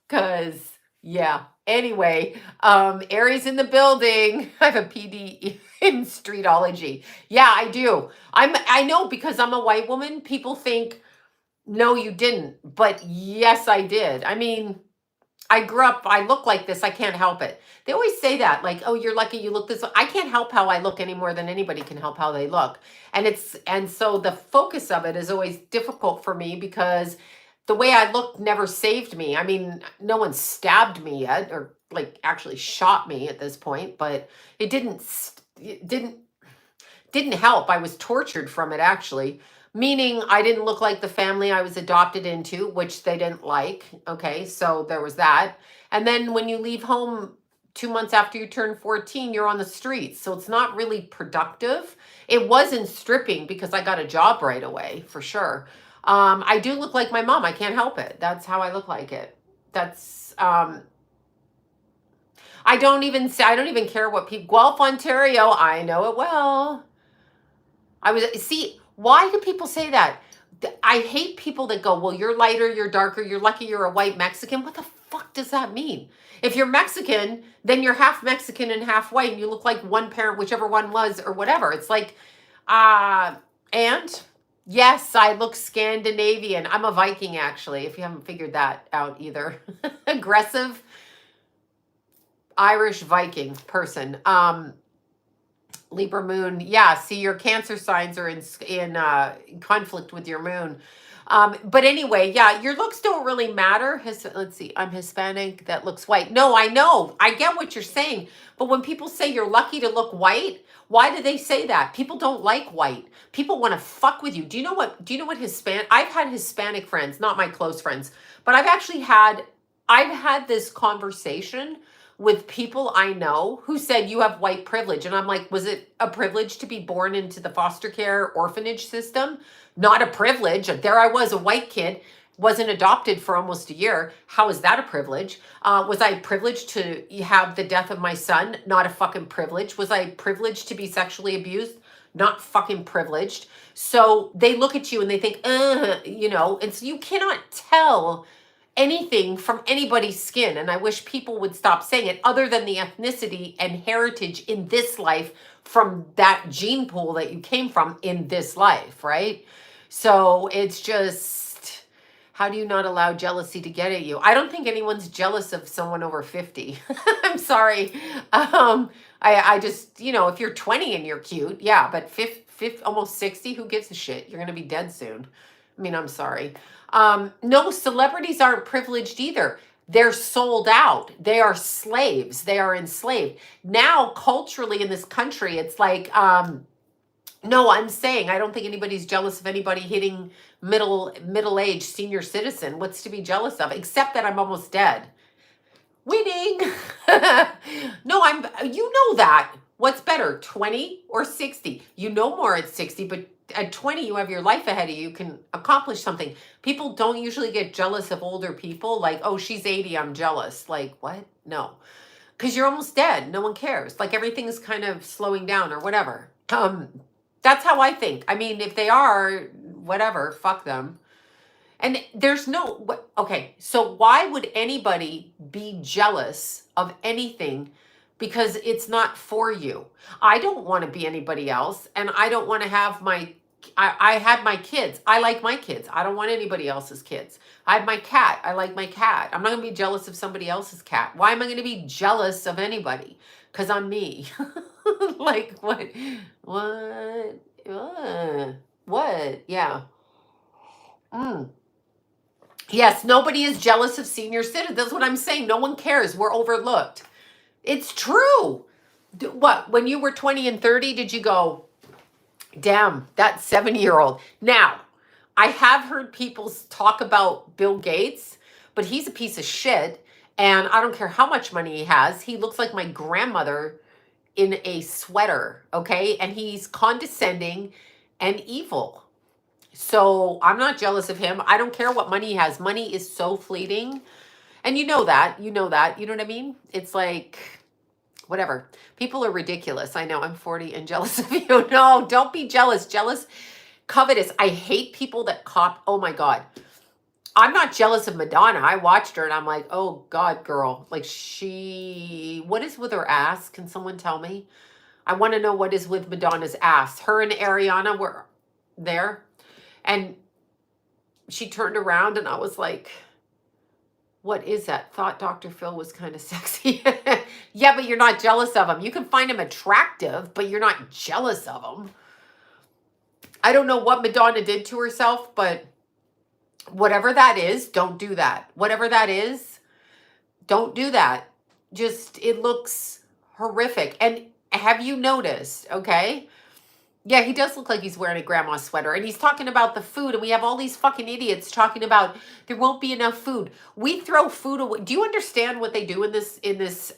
Because, yeah. Anyway, Aries in the building. I have a PD in streetology. Yeah, I do. I know because I'm a white woman, people think, no, you didn't. But yes, I did. I mean, I grew up, I look like this. I can't help it. They always say that, like, oh, you're lucky you look this way. I can't help how I look any more than anybody can help how they look. And so the focus of it is always difficult for me because the way I look never saved me. I mean, no one stabbed me yet or like actually shot me at this point, but it didn't help. I was tortured from it actually. Meaning I didn't look like the family I was adopted into, which they didn't like. Okay, so there was that. And then when you leave home 2 months after you turn 14, you're on the streets. So it's not really productive. It wasn't stripping because I got a job right away, for sure. I do look like my mom. I can't help it. That's how I look like it. I don't even care what people, Guelph, Ontario, I know it well. Why do people say that? I hate people that go, well, you're lighter, you're darker, you're lucky you're a white Mexican. What the fuck does that mean? If you're Mexican, then you're half Mexican and half white, and you look like one parent, whichever one was, or whatever. It's like, and yes, I look Scandinavian. I'm a Viking, actually, if you haven't figured that out either. Aggressive Irish Viking person. Libra moon. Yeah, see, your Cancer signs are in conflict with your moon. But anyway, yeah, your looks don't really matter. Let's see, I'm Hispanic that looks white. No, I know. I get what you're saying. But when people say you're lucky to look white, why do they say that? People don't like white. People want to fuck with you. Do you know what I've had Hispanic friends, not my close friends, but I've had this conversation with people I know who said you have white privilege. And I'm like, was it a privilege to be born into the foster care orphanage system? Not a privilege. There I was, a white kid, wasn't adopted for almost a year. How is that a privilege? Was I privileged to have the death of my son? Not a fucking privilege. Was I privileged to be sexually abused? Not fucking privileged. So they look at you and they think, and so you cannot tell anything from anybody's skin. And I wish people would stop saying it, other than the ethnicity and heritage in this life from that gene pool that you came from in this life, right? So it's just, how do you not allow jealousy to get at you? I don't think anyone's jealous of someone over 50. I'm sorry. I just, if you're 20 and you're cute, yeah, but 50, almost 60, who gives a shit? You're going to be dead soon. I mean, I'm sorry. No, celebrities aren't privileged either. They're sold out. They are slaves. They are enslaved. Now, culturally in this country, it's like, no, I'm saying I don't think anybody's jealous of anybody hitting middle age senior citizen. What's to be jealous of? Except that I'm almost dead. Winning. No, you know that. What's better, 20 or 60? You know more at 60, but at 20, you have your life ahead of you. You can accomplish something. People don't usually get jealous of older people. Like, oh, she's 80, I'm jealous. Like, what? No. Because you're almost dead. No one cares. Like, everything's kind of slowing down or whatever. That's how I think. I mean, if they are, whatever, fuck them. And there's no, okay, so why would anybody be jealous of anything because it's not for you? I don't want to be anybody else, and I don't want to have I had my kids. I like my kids. I don't want anybody else's kids. I have my cat. I like my cat. I'm not going to be jealous of somebody else's cat. Why am I going to be jealous of anybody? Because I'm me. Like, what? What? What? Yeah. Mm. Yes, nobody is jealous of senior citizens. That's what I'm saying. No one cares. We're overlooked. It's true. What? When you were 20 and 30, did you go, damn, that 70-year-old? Now, I have heard people talk about Bill Gates, but he's a piece of shit. And I don't care how much money he has. He looks like my grandmother in a sweater, okay? And he's condescending and evil. So I'm not jealous of him. I don't care what money he has. Money is so fleeting. And you know that. You know that. You know what I mean? It's like, whatever. People are ridiculous. I know. I'm 40 and jealous of you. No, don't be jealous. Jealous, covetous. I hate people that cop. Oh my God. I'm not jealous of Madonna. I watched her and I'm like, oh God, girl. Like what is with her ass? Can someone tell me? I want to know what is with Madonna's ass. Her and Ariana were there. And she turned around and I was like, what is that? Thought Dr. Phil was kind of sexy. Yeah, but you're not jealous of him. You can find him attractive, but you're not jealous of him. I don't know what Madonna did to herself, but whatever that is, don't do that. Whatever that is, don't do that. Just, it looks horrific. And have you noticed, okay? Yeah, he does look like he's wearing a grandma sweater. And he's talking about the food. And we have all these fucking idiots talking about there won't be enough food. We throw food away. Do you understand what they do in this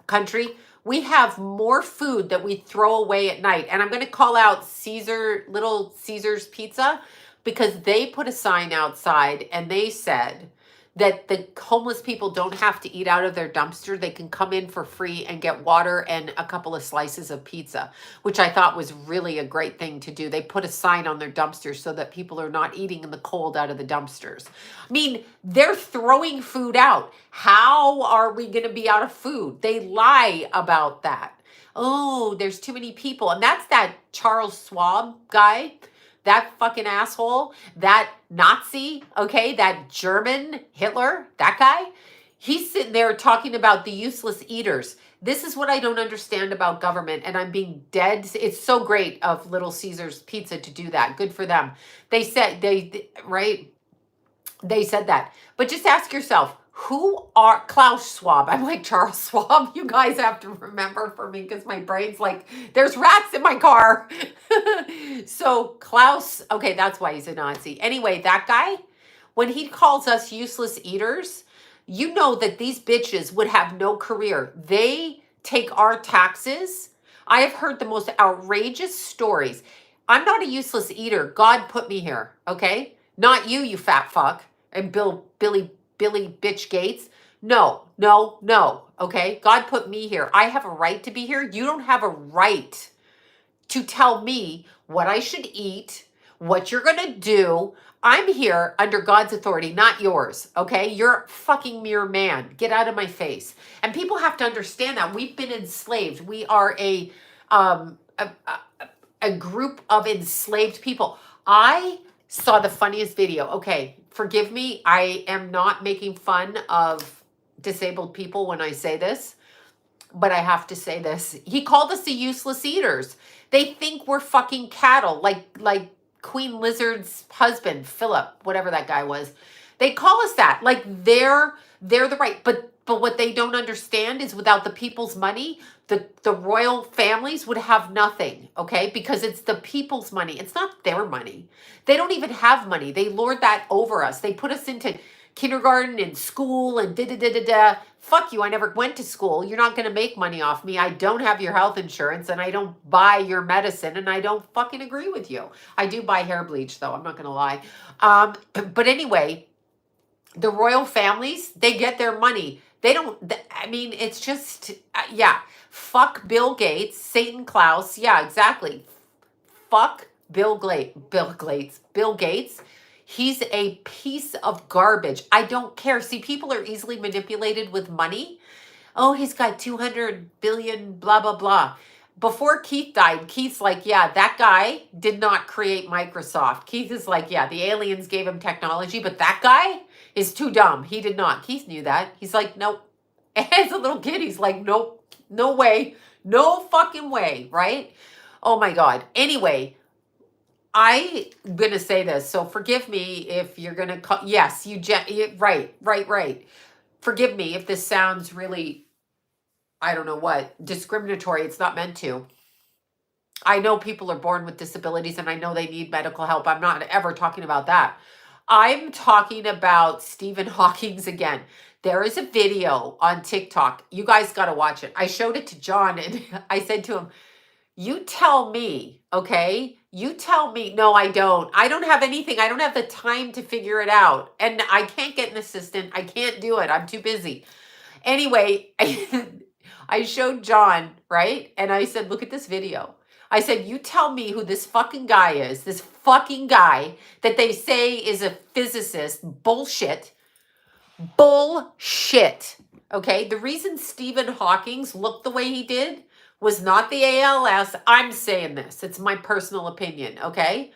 country? We have more food that we throw away at night. And I'm going to call out Little Caesar's Pizza, because they put a sign outside and they said that the homeless people don't have to eat out of their dumpster. They can come in for free and get water and a couple of slices of pizza, which I thought was really a great thing to do. They put a sign on their dumpsters so that people are not eating in the cold out of the dumpsters. I mean, they're throwing food out. How are we going to be out of food? They lie about that. Oh, there's too many people. And that's that Charles Schwab guy. That fucking asshole, that Nazi, okay, that German Hitler, that guy, he's sitting there talking about the useless eaters. This is what I don't understand about government, and I'm being dead. It's so great of Little Caesar's Pizza to do that. Good for them. They said, right? They said that. But just ask yourself, who are Klaus Schwab? I'm like Charles Schwab. You guys have to remember for me because my brain's like, there's rats in my car. So Klaus, okay, that's why he's a Nazi. Anyway, that guy, when he calls us useless eaters, you know that these bitches would have no career. They take our taxes. I have heard the most outrageous stories. I'm not a useless eater. God put me here, okay? Not you, you fat fuck. And Billy bitch Gates. No, okay? God put me here. I have a right to be here. You don't have a right to tell me what I should eat, what you're going to do. I'm here under God's authority, not yours, okay? You're a fucking mere man. Get out of my face. And people have to understand that. We've been enslaved. We are a group of enslaved people. I saw the funniest video. Okay, forgive me. I am not making fun of disabled people when I say this, but I have to say this. He called us the useless eaters. They think we're fucking cattle, like Queen Lizard's husband, Philip, whatever that guy was. They call us that. Like they're the right. But what they don't understand is without the people's money, the royal families would have nothing, okay? Because it's the people's money. It's not their money. They don't even have money. They lord that over us. They put us into kindergarten and school and da da da da da. Fuck you. I never went to school. You're not going to make money off me. I don't have your health insurance and I don't buy your medicine and I don't fucking agree with you. I do buy hair bleach though. I'm not going to lie. But anyway, the royal families, they get their money. They don't, I mean, it's just, yeah. Fuck Bill Gates, Satan Klaus. Yeah, exactly. Fuck Bill Gates. He's a piece of garbage. I don't care. See, people are easily manipulated with money. Oh, he's got 200 billion, blah, blah, blah. Before Keith died, Keith's like, yeah, that guy did not create Microsoft. Keith is like, yeah, the aliens gave him technology, but that guy is too dumb. He did not. Keith knew that. He's like, nope. As a little kid, he's like, nope, no way, no fucking way, right? Oh my God. Anyway, I'm going to say this, so forgive me if you're going to call, yes, right. Forgive me if this sounds really, I don't know what, discriminatory. It's not meant to. I know people are born with disabilities and I know they need medical help. I'm not ever talking about that. I'm talking about Stephen Hawking's again. There is a video on TikTok. You guys got to watch it. I showed it to John and I said to him, you tell me, okay? You tell me. No, I don't. I don't have anything. I don't have the time to figure it out. And I can't get an assistant. I can't do it. I'm too busy. Anyway, I showed John, right? And I said, look at this video. I said, you tell me who this fucking guy is, this fucking guy that they say is a physicist. Bullshit. Bullshit. Okay? The reason Stephen Hawking's looked the way he did was not the ALS. I'm saying this. It's my personal opinion, okay?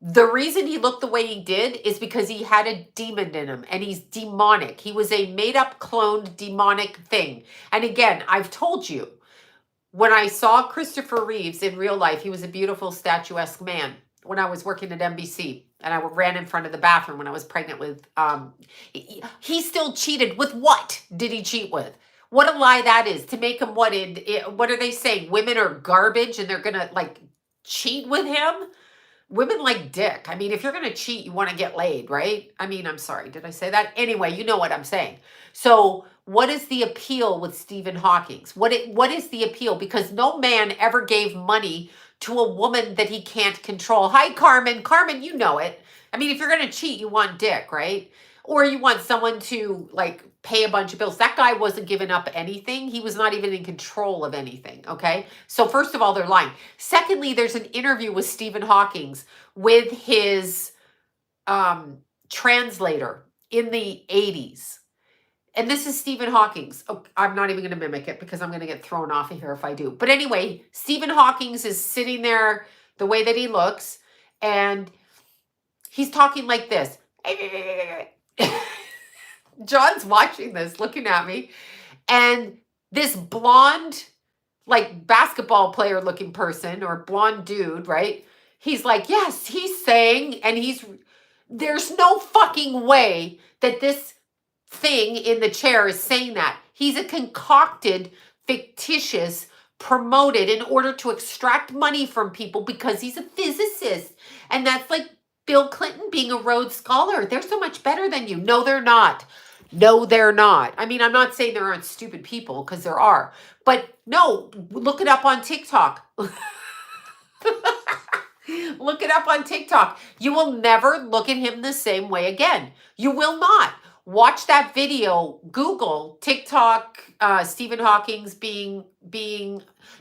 The reason he looked the way he did is because he had a demon in him and he's demonic. He was a made-up, cloned, demonic thing. And again, I've told you, when I saw Christopher Reeves in real life, he was a beautiful, statuesque man when I was working at NBC. And I ran in front of the bathroom when I was pregnant with, he still cheated. With what did he cheat with? What a lie that is, to make him what are they saying? Women are garbage and they're going to like cheat with him? Women like dick. I mean, if you're going to cheat, you want to get laid, right? I mean, I'm sorry. Did I say that? Anyway, you know what I'm saying. So what is the appeal with Stephen Hawking's? What is the appeal? Because no man ever gave money to a woman that he can't control. Hi, Carmen. Carmen, you know it. I mean, if you're going to cheat, you want dick, right? Or you want someone to like pay a bunch of bills. That guy wasn't giving up anything. He was not even in control of anything, okay? So first of all, they're lying. Secondly, there's an interview with Stephen Hawking's with his translator in the 80s. And this is Stephen Hawking's. Oh, I'm not even going to mimic it because I'm going to get thrown off of here if I do. But anyway, Stephen Hawking's is sitting there the way that he looks, and he's talking like this. John's watching this, looking at me, and this blonde, like basketball player looking person or blonde dude, right? He's like, yes, he's saying, and there's no fucking way that this thing in the chair is saying that. He's a concocted, fictitious, promoted in order to extract money from people because he's a physicist. And that's like Bill Clinton being a Rhodes Scholar. They're so much better than you. No, they're not. No, they're not. I mean, I'm not saying there aren't stupid people, because there are. But no, look it up on TikTok. Look it up on TikTok. You will never look at him the same way again. You will not. Watch that video. Google TikTok, Stephen Hawking's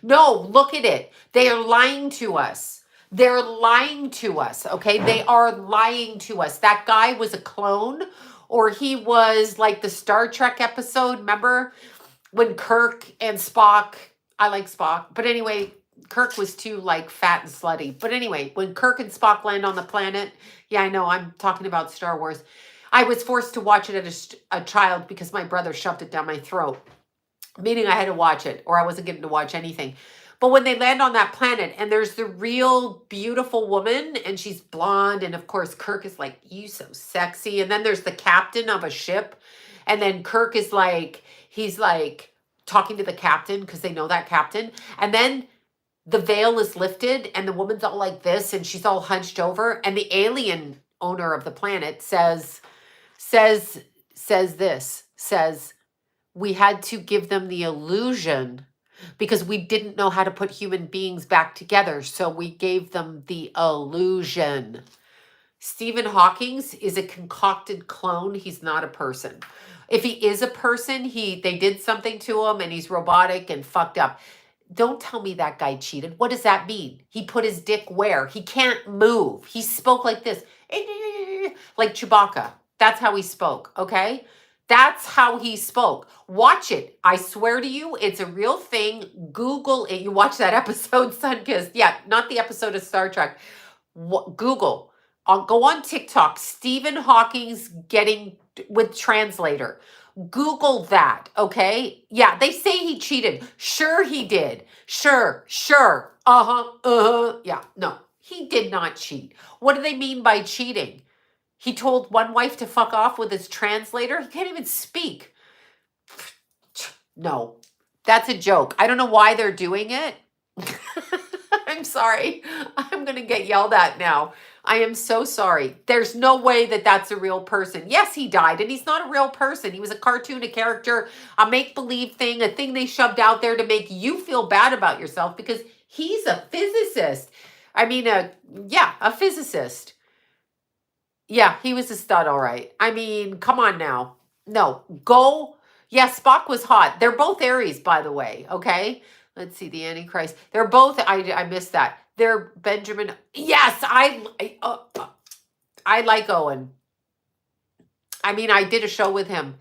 no, look at it. They are lying to us. They're lying to us, okay? They are lying to us. That guy was a clone, or he was like the Star Trek episode. Remember when Kirk and Spock, I like Spock, but anyway, Kirk was too like fat and slutty. But anyway, when Kirk and Spock land on the planet, yeah, I know, I'm talking about Star Wars. I was forced to watch it as a child because my brother shoved it down my throat. meaning I had to watch it or I wasn't getting to watch anything. But when they land on that planet and there's the real beautiful woman and she's blonde, and of course Kirk is like, you so sexy. And then there's the captain of a ship. And then Kirk is like, he's like talking to the captain because they know that captain. And then the veil is lifted and the woman's all like this and she's all hunched over. And the alien owner of the planet says, says, we had to give them the illusion because we didn't know how to put human beings back together. So we gave them the illusion. Stephen Hawking's is a concocted clone. He's not a person. If he is a person, they did something to him and he's robotic and fucked up. Don't tell me that guy cheated. What does that mean? He put his dick where? He can't move. He spoke like this, like Chewbacca. That's how he spoke, okay? That's how he spoke. Watch it. I swear to you, it's a real thing. Google it. You watch that episode, Sunkissed. Yeah, not the episode of Star Trek. Google. Go on TikTok. Stephen Hawking's getting with translator. Google that, okay? Yeah, they say he cheated. Sure he did. Sure. Yeah, no. He did not cheat. What do they mean by cheating? He told one wife to fuck off with his translator. He can't even speak. No, that's a joke. I don't know why they're doing it. I'm sorry. I'm going to get yelled at now. I am so sorry. There's no way that that's a real person. Yes, he died, and he's not a real person. He was a cartoon, a character, a make-believe thing, a thing they shoved out there to make you feel bad about yourself because he's a physicist. I mean, a physicist. Yeah, he was a stud, all right. I mean, come on now. No, go. Yeah, Spock was hot. They're both Aries, by the way, okay? Let's see, the Antichrist. They're both, I missed that. They're Benjamin. Yes, I like Owen. I mean, I did a show with him.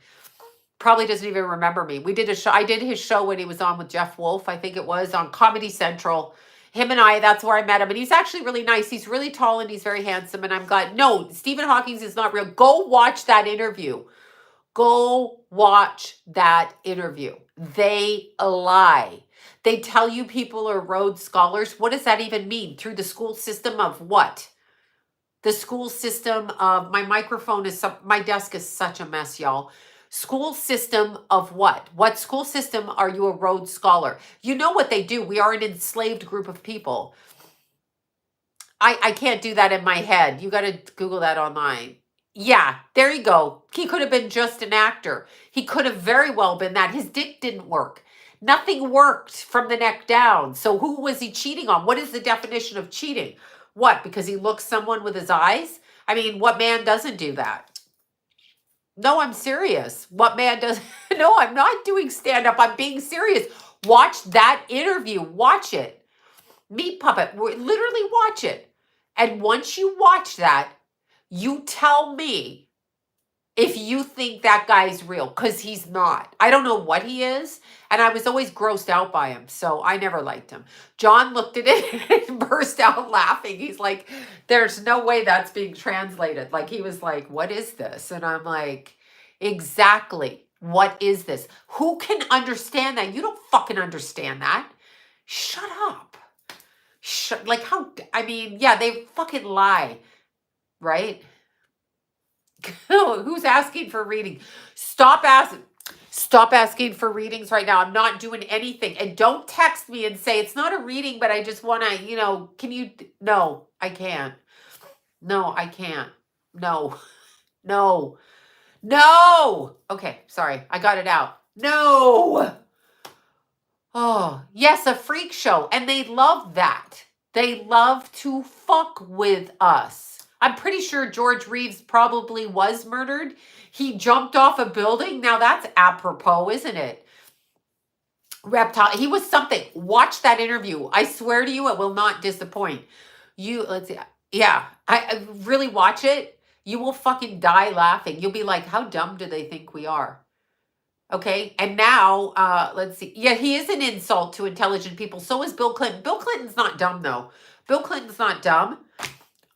Probably doesn't even remember me. We did a show. I did his show when he was on with Jeff Wolf, I think it was, on Comedy Central. Him and I, that's where I met him. And he's actually really nice. He's really tall and he's very handsome. And I'm glad. No, Stephen Hawking's is not real. Go watch that interview. Go watch that interview. They lie. They tell you people are Rhodes Scholars. What does that even mean? Through the school system of what? The school system of, my microphone is, my desk is such a mess, y'all. School system of what? What school system are you a Rhodes Scholar? You know what they do. We are an enslaved group of people. I can't do that in my head. You got to Google that online. Yeah, there you go. He could have been just an actor. He could have very well been that. His dick didn't work. Nothing worked from the neck down. So who was he cheating on? What is the definition of cheating? What? Because he looks someone with his eyes? I mean, what man doesn't do that? No, I'm serious. What man does? No, I'm not doing stand-up. I'm being serious. Watch that interview. Watch it. Meat Puppet. Literally watch it. And once you watch that, you tell me if you think that guy's real, because he's not. I don't know what he is, and I was always grossed out by him, so I never liked him. John looked at it and burst out laughing. He's like, there's no way that's being translated. Like, he was like, what is this? And I'm like, exactly, what is this? Who can understand that? You don't fucking understand that. Shut up. Like, how, I mean, yeah, they fucking lie, right? Who's asking for reading? Stop asking for readings right now. I'm not doing anything. And don't text me and say it's not a reading, but I just want to, can you? No, I can't. No, I can't. No. Okay, sorry. I got it out. No. Oh, yes, a freak show. And they love that. They love to fuck with us. I'm pretty sure George Reeves probably was murdered. He jumped off a building. Now that's apropos, isn't it? Reptile. He was something. Watch that interview. I swear to you, it will not disappoint. Let's see. Yeah, I really watch it. You will fucking die laughing. You'll be like, how dumb do they think we are? Okay, and now, let's see. Yeah, he is an insult to intelligent people. So is Bill Clinton. Bill Clinton's not dumb, though. Bill Clinton's not dumb.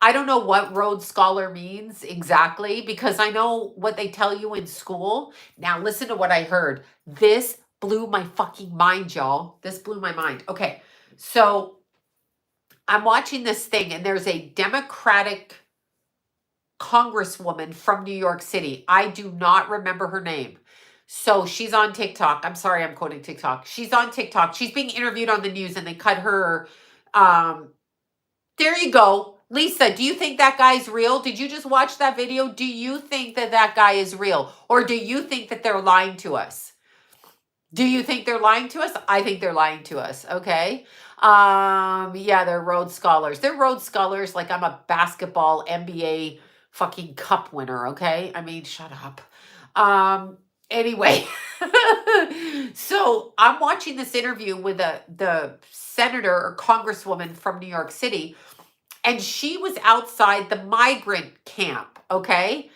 I don't know what Rhodes Scholar means exactly, because I know what they tell you in school. Now, listen to what I heard. This blew my fucking mind, y'all. This blew my mind. Okay, so I'm watching this thing, and there's a Democratic congresswoman from New York City. I do not remember her name. So she's on TikTok. I'm sorry, I'm quoting TikTok. She's on TikTok. She's being interviewed on the news, and they cut her. There you go. Lisa, do you think that guy's real? Did you just watch that video? Do you think that that guy is real? Or do you think that they're lying to us? Do you think they're lying to us? I think they're lying to us. Okay. Yeah, they're Rhodes Scholars. They're Rhodes Scholars like I'm a basketball NBA fucking cup winner. Okay. I mean, shut up. Anyway, so I'm watching this interview with the senator or congresswoman from New York City, and she was outside the migrant camp. Okay.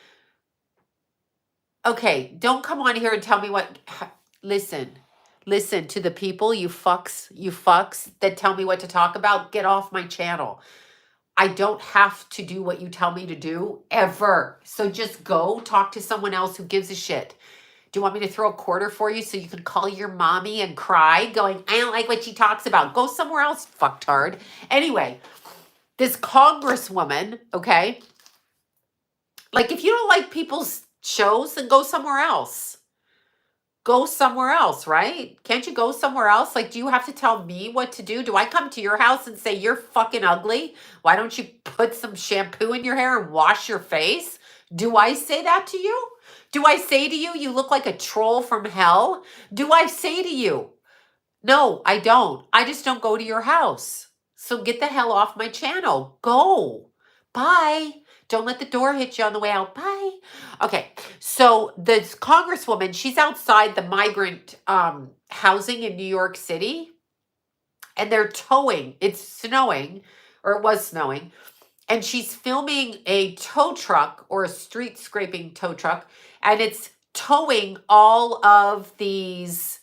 Okay. Don't come on here and tell me what. Listen, listen to the people, you fucks that tell me what to talk about. Get off my channel. I don't have to do what you tell me to do ever. So just go talk to someone else who gives a shit. Do you want me to throw a quarter for you so you can call your mommy and cry going, I don't like what she talks about. Go somewhere else, fucktard. Anyway, this congresswoman, okay? Like if you don't like people's shows, then go somewhere else. Go somewhere else, right? Can't you go somewhere else? Like, do you have to tell me what to do? Do I come to your house and say, you're fucking ugly? Why don't you put some shampoo in your hair and wash your face? Do I say that to you? Do I say to you, you look like a troll from hell? Do I say to you? No, I don't. I just don't go to your house. So get the hell off my channel. Go. Bye. Don't let the door hit you on the way out. Bye. Okay. So this congresswoman, she's outside the migrant housing in New York City, and they're towing. It's snowing, or it was snowing, and she's filming a tow truck or a street scraping tow truck, and it's towing all of these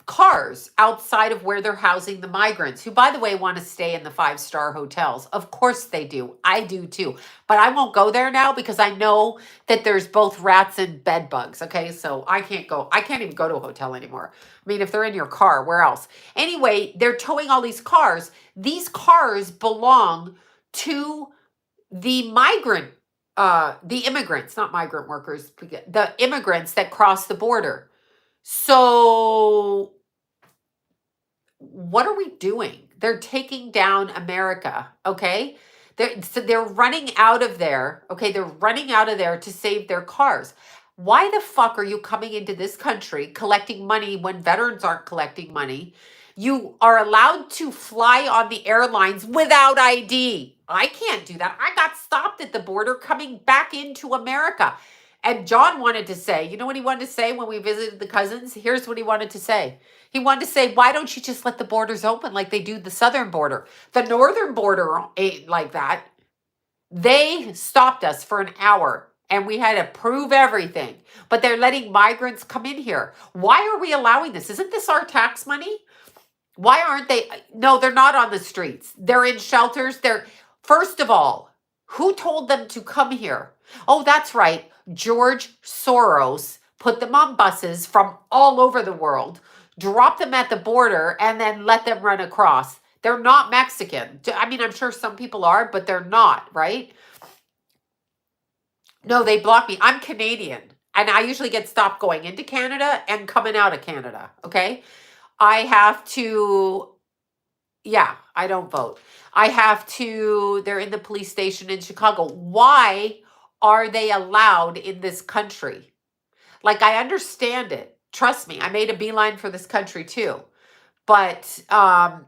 cars outside of where they're housing the migrants, who, by the way, want to stay in the 5-star hotels. Of course they do. I do too. But I won't go there now because I know that there's both rats and bed bugs. Okay. So I can't go. I can't even go to a hotel anymore. I mean, if they're in your car, where else? Anyway, they're towing all these cars. These cars belong to the the immigrants, not migrant workers, the immigrants that cross the border. So what are we doing? They're taking down America, okay? They're running out of there, okay? They're running out of there to save their cars. Why the fuck are you coming into this country collecting money when veterans aren't collecting money? You are allowed to fly on the airlines without ID. I can't do that. I got stopped at the border coming back into America. And John wanted to say, you know what he wanted to say when we visited the cousins? Here's what he wanted to say. He wanted to say, why don't you just let the borders open like they do the southern border? The northern border ain't like that. They stopped us for an hour and we had to prove everything. But they're letting migrants come in here. Why are we allowing this? Isn't this our tax money? Why aren't they? No, they're not on the streets. They're in shelters. First of all, who told them to come here? Oh, that's right. George Soros put them on buses from all over the world, drop them at the border, and then let them run across. They're not Mexican. I mean, I'm sure some people are, but they're not, right? No, they block me. I'm Canadian, and I usually get stopped going into Canada and coming out of Canada, okay? I have to, yeah, I don't vote. They're in the police station in Chicago. Why are they allowed in this country? Like, I understand it. Trust me, I made a beeline for this country too. But why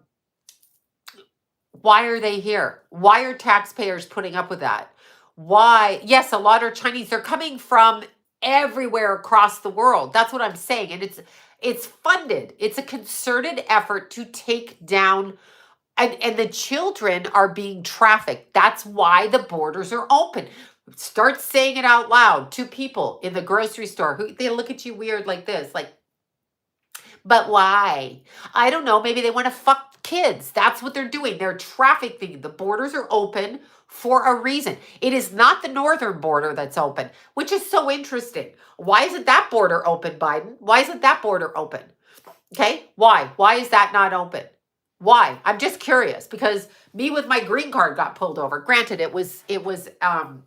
are they here? Why are taxpayers putting up with that? Why? Yes, a lot are Chinese. They're coming from everywhere across the world. That's what I'm saying. And it's funded. It's a concerted effort to take down, and the children are being trafficked. That's why the borders are open. Start saying it out loud to people in the grocery store who they look at you weird like this, like, But why? I don't know. Maybe they want to fuck kids. That's what they're doing. They're trafficking. The borders are open for a reason. It is not the northern border that's open, which is so interesting. Why isn't that border open, Biden? Why isn't that border open? Okay. Why? Why is that not open? Why? I'm just curious because me with my green card got pulled over. Granted, it was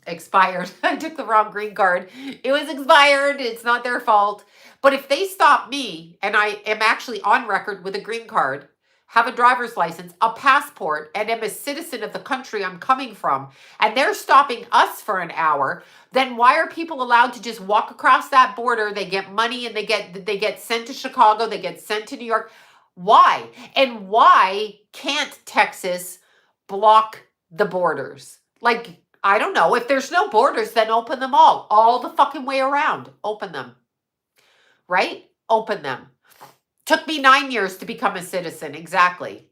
expired. I took the wrong green card. It was expired. It's not their fault. But if they stop me and I am actually on record with a green card, have a driver's license, a passport, and am a citizen of the country I'm coming from, and they're stopping us for an hour, then why are people allowed to just walk across that border? They get money and they get sent to Chicago, they get sent to New York. Why? And why can't Texas block the borders? Like, I don't know. If there's no borders, then open them all the fucking way around. Open them, right? Open them. Took me 9 years to become a citizen. Exactly.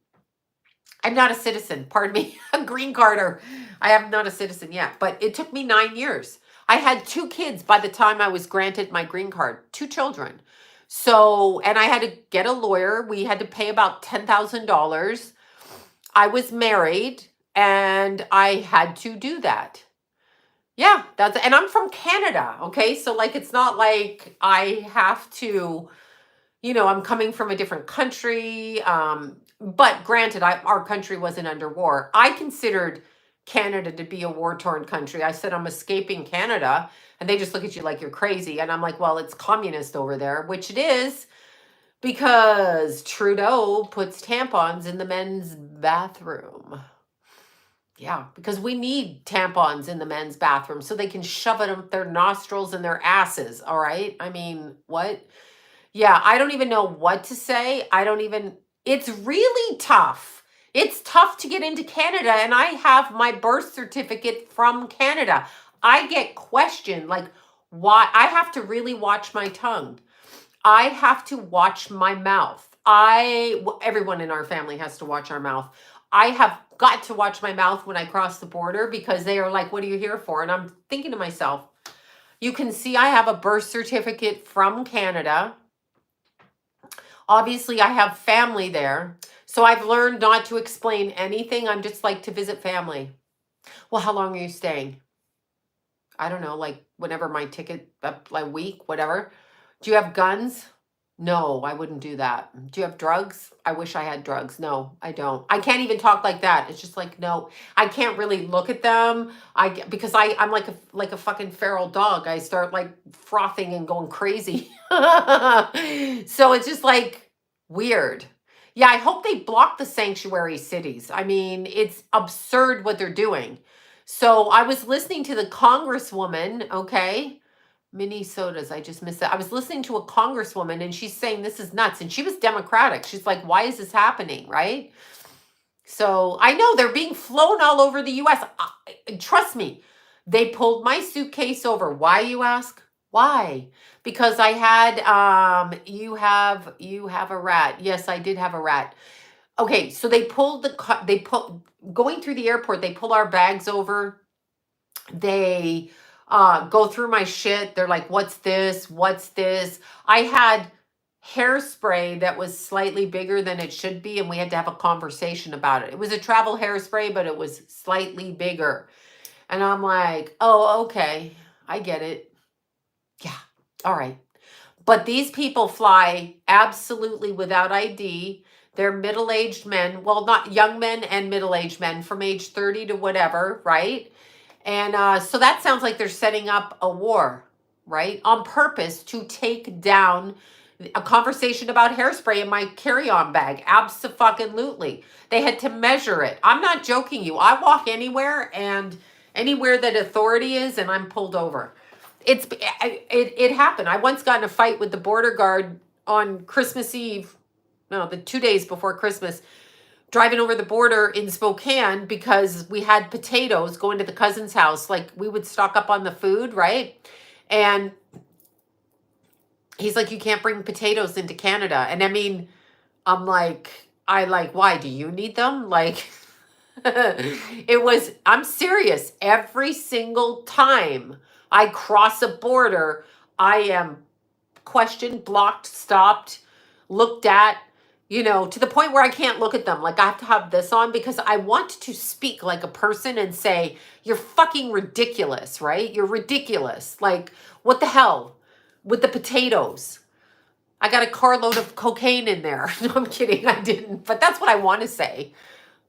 I'm not a citizen. Pardon me. A green carder. I am not a citizen yet, but it took me 9 years. I had 2 kids by the time I was granted my green card. 2 children. So, and I had to get a lawyer. We had to pay about $10,000. I was married and I had to do that. Yeah, and I'm from Canada, okay? So like it's not like I have to, I'm coming from a different country. But granted, our country wasn't under war. I considered Canada to be a war-torn country. I said I'm escaping Canada, and they just look at you like you're crazy. And I'm like, well, it's communist over there, which it is, because Trudeau puts tampons in the men's bathroom. Yeah, because we need tampons in the men's bathroom so they can shove it up their nostrils and their asses. All right. I mean, what? Yeah, I don't even know what to say. It's really tough. It's tough to get into Canada, and I have my birth certificate from Canada. I get questioned, like, why? I have to really watch my tongue. I have to watch my mouth. Everyone in our family has to watch our mouth. I have got to watch my mouth when I cross the border because they are like, what are you here for? And I'm thinking to myself, you can see I have a birth certificate from Canada. Obviously, I have family there. So I've learned not to explain anything. I'm just like to visit family. Well, how long are you staying? I don't know, like whenever my ticket, like a week, whatever. Do you have guns? No, I wouldn't do that. Do you have drugs? I wish I had drugs. No, I don't. I can't even talk like that. It's just like, no, I can't really look at them. Because I'm like a fucking feral dog. I start like frothing and going crazy. So it's just like weird. Yeah, I hope they block the sanctuary cities. I mean, it's absurd what they're doing. So I was listening to the congresswoman, okay? Minnesota's, I just missed that. I was listening to a congresswoman and she's saying this is nuts. And she was Democratic. She's like, why is this happening? Right? So I know they're being flown all over the US. Trust me, they pulled my suitcase over. Why, you ask? Why? Because I had, you have a rat. Yes, I did have a rat. Okay, so they pulled going through the airport, they pull our bags over. They go through my shit. They're like, what's this? What's this? I had hairspray that was slightly bigger than it should be, and we had to have a conversation about it. It was a travel hairspray, but it was slightly bigger. And I'm like, oh, okay, I get it. Yeah, all right. But these people fly absolutely without ID. They're middle-aged men. Well, not young men and middle-aged men from age 30 to whatever, right? And so that sounds like they're setting up a war, right? On purpose to take down a conversation about hairspray in my carry-on bag. Abso-fucking-lutely. They had to measure it. I'm not joking you. I walk anywhere and anywhere that authority is and I'm pulled over. It happened. I once got in a fight with the border guard on Christmas Eve. No, the 2 days before Christmas, driving over the border in Spokane because we had potatoes going to the cousin's house. Like we would stock up on the food, right? And he's like, you can't bring potatoes into Canada. And I mean, I'm like, why do you need them? Like, I'm serious. Every single time I cross a border, I am questioned, blocked, stopped. looked at, to the point where I can't look at them. Like I have to have this on because I want to speak like a person and say, you're fucking ridiculous, right? You're ridiculous. Like, what the hell with the potatoes? I got a carload of cocaine in there. No, I'm kidding. I didn't. But that's what I want to say.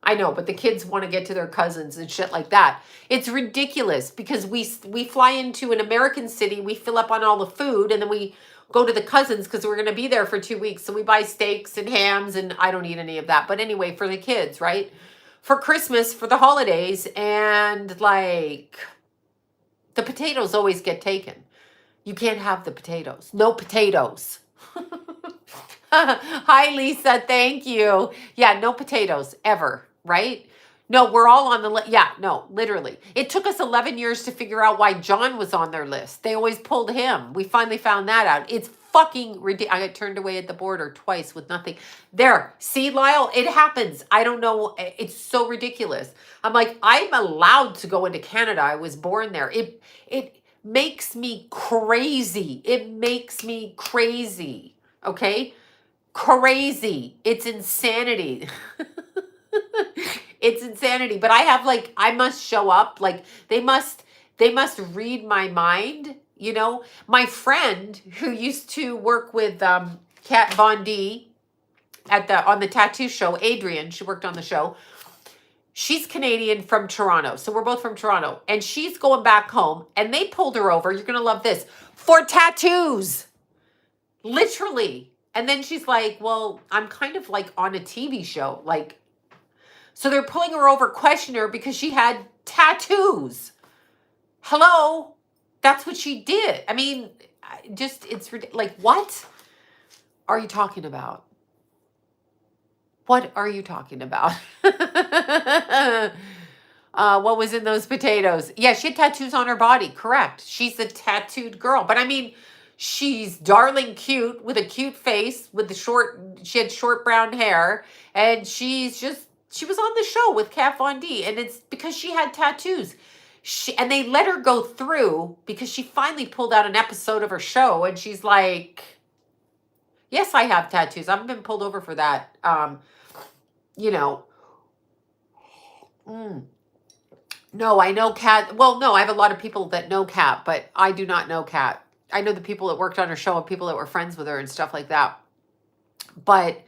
I know, but the kids want to get to their cousins and shit like that. It's ridiculous because we fly into an American city, we fill up on all the food, and then we go to the cousins because we're going to be there for 2 weeks. So we buy steaks and hams, and I don't eat any of that. But anyway, for the kids, right? For Christmas, for the holidays, and like the potatoes always get taken. You can't have the potatoes. No potatoes. Hi, Lisa. Thank you. Yeah, no potatoes ever, right? No, we're all on the list. Yeah, no, literally. It took us 11 years to figure out why John was on their list. They always pulled him. We finally found that out. It's fucking ridiculous. I got turned away at the border twice with nothing. There. See, Lyle, it happens. I don't know. It's so ridiculous. I'm like, I'm allowed to go into Canada. I was born there. It makes me crazy. It makes me crazy. Okay? Crazy. It's insanity. It's insanity. But I have I must show up. Like they must read my mind. My friend who used to work with Kat Von D on the tattoo show, Adrian, she worked on the show. She's Canadian from Toronto. So we're both from Toronto. And she's going back home. And they pulled her over. You're going to love this. For tattoos. Literally. And then she's like, well, I'm kind of like on a TV show. So they're pulling her over, questioning her because she had tattoos. Hello? That's what she did. I mean, it's like, what are you talking about? What are you talking about? What was in those potatoes? Yeah, she had tattoos on her body. Correct. She's a tattooed girl. But I mean, she's darling cute with a cute face with she had short brown hair. And she was on the show with Kat Von D. And it's because she had tattoos. And they let her go through because she finally pulled out an episode of her show. And she's like, yes, I have tattoos. I've been pulled over for that. No, I know Kat. Well, no, I have a lot of people that know Kat, but I do not know Kat. I know the people that worked on her show and people that were friends with her and stuff like that. But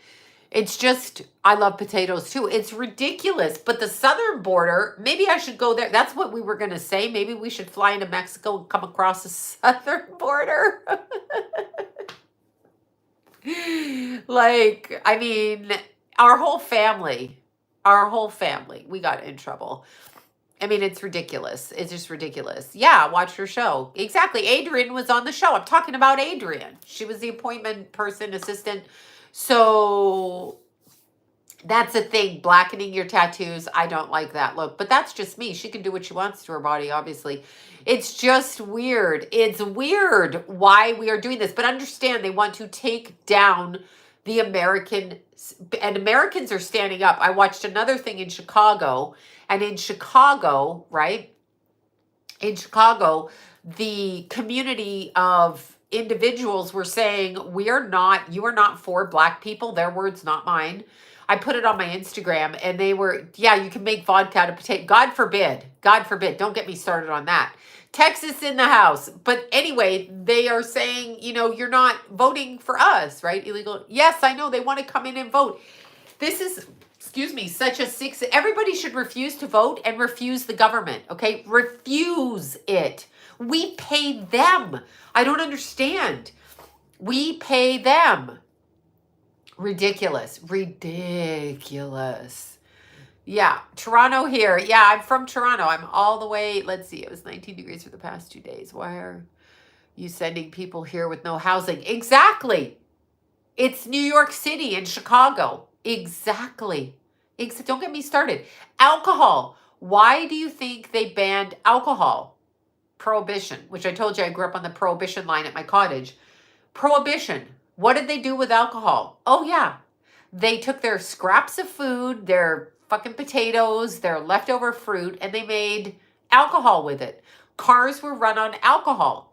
it's just, I love potatoes too. It's ridiculous. But the southern border, maybe I should go there. That's what we were going to say. Maybe we should fly into Mexico and come across the southern border. I mean, our whole family, we got in trouble. I mean, it's ridiculous. It's just ridiculous. Yeah, watch her show. Exactly. Adrian was on the show. I'm talking about Adrian. She was the appointment person, assistant. So that's a thing. Blackening your tattoos. I don't like that look. But that's just me. She can do what she wants to her body, obviously. It's just weird. It's weird why we are doing this. But understand, they want to take down the and Americans are standing up. I watched another thing in Chicago. And in Chicago, right? In Chicago, the community of individuals were saying, you are not for Black people. Their words, not mine. I put it on my Instagram and they were, yeah, you can make vodka out of potato. God forbid. God forbid. Don't get me started on that. Texas in the house. But anyway, they are saying, you're not voting for us, right? Illegal. Yes, I know. They want to come in and vote. This is, such a everybody should refuse to vote and refuse the government, okay? Refuse it. We pay them. I don't understand. We pay them. Ridiculous. Yeah, Toronto here. Yeah, I'm from Toronto. I'm all the way, let's see, it was 19 degrees for the past 2 days. Why are you sending people here with no housing? Exactly. It's New York City and Chicago. Exactly. Don't get me started. Alcohol. Why do you think they banned alcohol? Prohibition, which I told you I grew up on the prohibition line at my cottage. Prohibition. What did they do with alcohol? Oh, yeah. They took their scraps of food, their fucking potatoes, their leftover fruit, and they made alcohol with it. Cars were run on alcohol.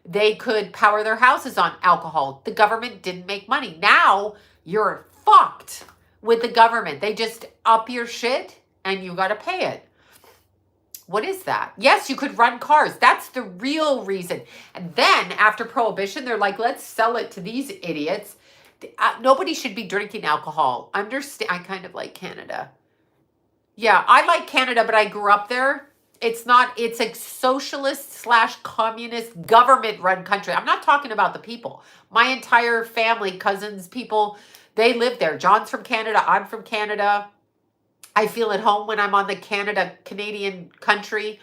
They could power their houses on alcohol. The government didn't make money. Now you're fucked with the government. They just up your shit and you got to pay it. What is that? Yes, you could run cars. That's the real reason. And then after prohibition, they're like, let's sell it to these idiots. Nobody should be drinking alcohol. Understand? I kind of like Canada. Yeah, I like Canada, but I grew up there. It's a socialist slash communist government run country. I'm not talking about the people. My entire family, cousins, people, they live there. John's from Canada. I'm from Canada. I feel at home when I'm on the Canadian country.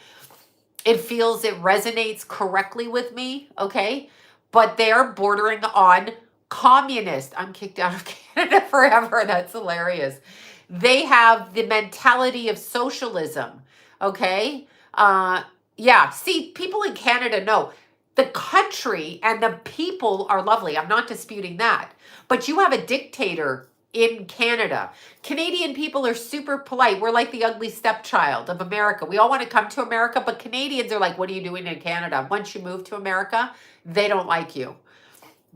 It resonates correctly with me, okay? But they are bordering on communist. I'm kicked out of Canada forever. That's hilarious. They have the mentality of socialism, okay? Yeah, see, people in Canada know the country and the people are lovely. I'm not disputing that. But you have a dictator in Canada. Canadian people are super polite. We're like the ugly stepchild of America. We all want to come to America, but Canadians are like, what are you doing in Canada? Once you move to America, they don't like you.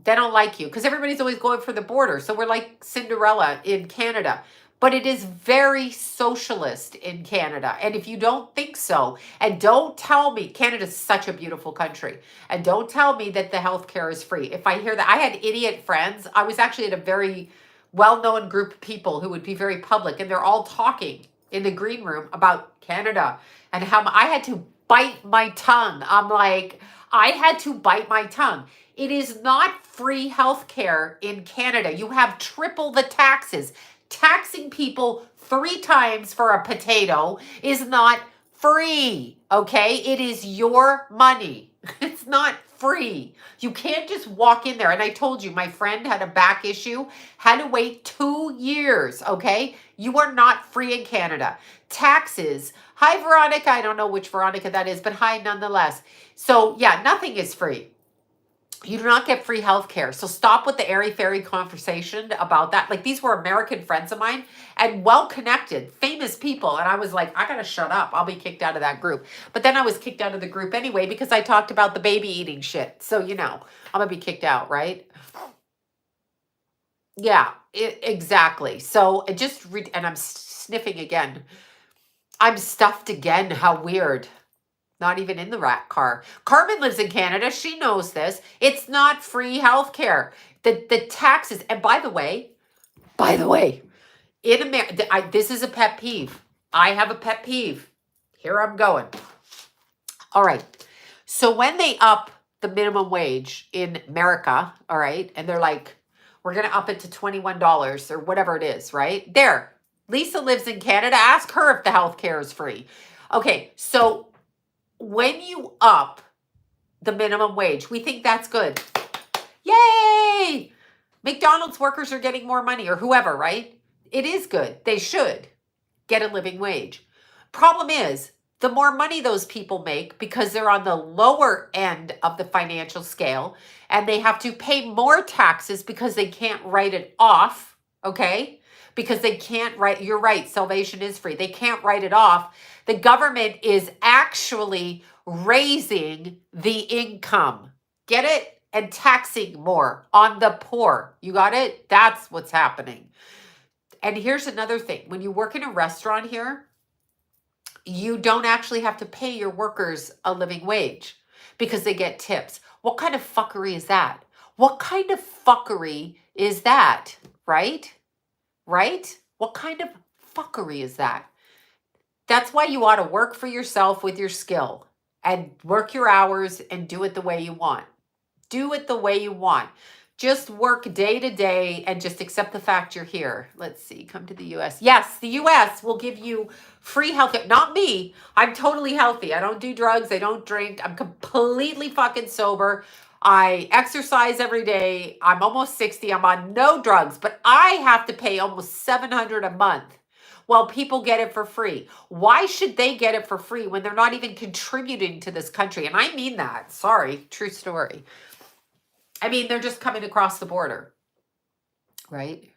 They don't like you because everybody's always going for the border. So we're like Cinderella in Canada. But it is very socialist in Canada. And if you don't think so, and don't tell me, Canada's such a beautiful country, and don't tell me that the healthcare is free. If I hear that, I had idiot friends. I was actually at a very well-known group of people who would be very public, and they're all talking in the green room about Canada and how I had to bite my tongue. I'm like, I had to bite my tongue. It is not free healthcare in Canada. You have triple the taxes. Taxing people 3 times for a potato is not free, okay? It is your money. It's not free. You can't just walk in there. And I told you, my friend had a back issue, had to wait 2 years, okay? You are not free in Canada. Taxes. Hi, Veronica. I don't know which Veronica that is, but hi nonetheless. So yeah, nothing is free. You do not get free health care. So stop with the airy-fairy conversation about that. Like, these were American friends of mine and well-connected, famous people. And I was like, I got to shut up. I'll be kicked out of that group. But then I was kicked out of the group anyway because I talked about the baby eating shit. So, you know, I'm going to be kicked out, right? Yeah, exactly. So and I'm sniffing again. I'm stuffed again. How weird. Not even in the rat car. Carmen lives in Canada. She knows this. It's not free healthcare. The taxes. And by the way, in America, this is a pet peeve. I have a pet peeve. Here I'm going. All right. So when they up the minimum wage in America, all right, and they're like, we're going to up it to $21 or whatever it is, right? There. Lisa lives in Canada. Ask her if the healthcare is free. Okay. So when you up the minimum wage, we think that's good. Yay! McDonald's workers are getting more money or whoever, right? It is good. They should get a living wage. Problem is, the more money those people make because they're on the lower end of the financial scale and they have to pay more taxes because they can't write it off, okay? Because they can't write, you're right, salvation is free. They can't write it off. The government is actually raising the income. Get it? And taxing more on the poor. You got it? That's what's happening. And here's another thing. When you work in a restaurant here, you don't actually have to pay your workers a living wage because they get tips. What kind of fuckery is that? What kind of fuckery is that? Right? Right? What kind of fuckery is that? That's why you ought to work for yourself with your skill and work your hours and do it the way you want. Do it the way you want. Just work day to day and just accept the fact you're here. Let's see, come to the US. Yes, the US will give you free health care. Not me. I'm totally healthy. I don't do drugs. I don't drink. I'm completely fucking sober. I exercise every day. I'm almost 60. I'm on no drugs, but I have to pay almost $700 a month. Well, people get it for free. Why should they get it for free when they're not even contributing to this country? And I mean that. Sorry, true story. I mean, they're just coming across the border, right?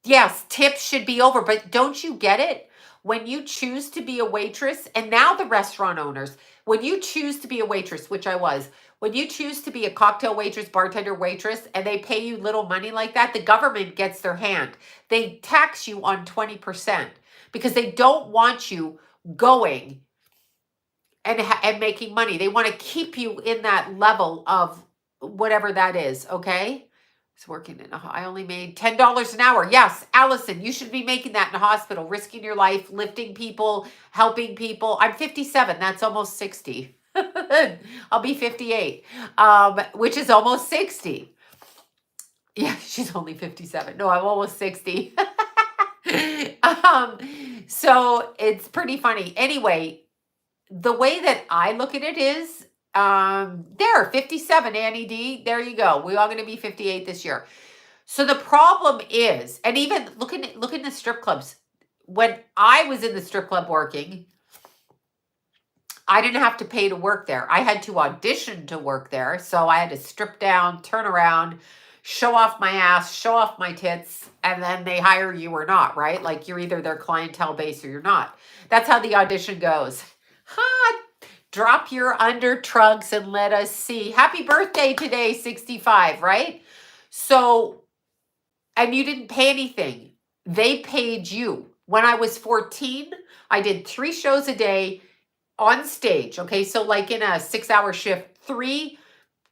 Yes, tips should be over, but don't you get it? when you choose to be a waitress, and now the restaurant owners, when you choose to be a waitress, which I was, when you choose to be a cocktail waitress, bartender waitress, and they pay you little money like that, the government gets their hand. They tax you on 20% because they don't want you going and making money. They want to keep you in that level of whatever that is, okay? It's working in I only made $10 an hour. Yes, Allison, you should be making that in a hospital, risking your life, lifting people, helping people. I'm 57. That's almost 60. I'll be 58, which is almost 60. Yeah, she's only 57. No, I'm almost 60. So it's pretty funny. Anyway, the way that I look at it is, there, 57, Annie D. There you go. We're all going to be 58 this year. So the problem is, and even look in the strip clubs. When I was in the strip club working, I didn't have to pay to work there. I had to audition to work there. So I had to strip down, turn around, show off my ass, show off my tits, and then they hire you or not, right? Like you're either their clientele base or you're not. That's how the audition goes. Ha! Drop your under trunks and let us see. Happy birthday today, 65, right? So, and you didn't pay anything. They paid you. When I was 14, I did 3 shows a day on stage. Okay, so like in a 6-hour shift, 3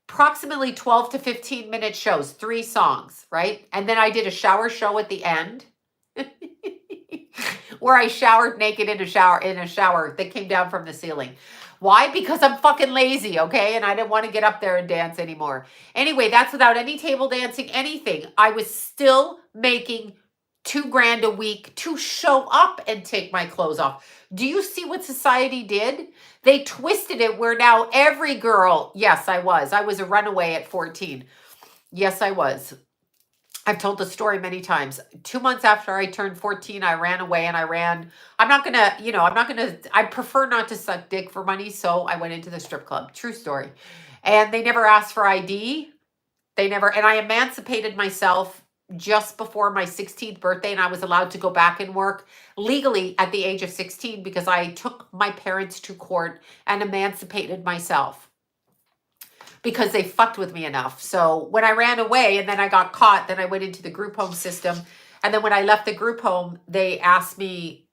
approximately 12 to 15 minute shows, 3 songs, right? And then I did a shower show at the end where I showered naked in a shower that came down from the ceiling. Why? Because I'm fucking lazy, okay? And I didn't want to get up there and dance anymore. Anyway, that's without any table dancing, anything. I was still making $2,000 a week to show up and take my clothes off. Do you see what society did? They twisted it where now every girl, yes, I was a runaway at 14. Yes, I was. I've told the story many times. 2 months after I turned 14, I ran away and I prefer not to suck dick for money. So I went into the strip club. True story. And they never asked for ID. And I emancipated myself just before my 16th birthday, and I was allowed to go back and work legally at the age of 16 because I took my parents to court and emancipated myself because they fucked with me enough. So when I ran away and then I got caught, then I went into the group home system. And then when I left the group home, they asked me,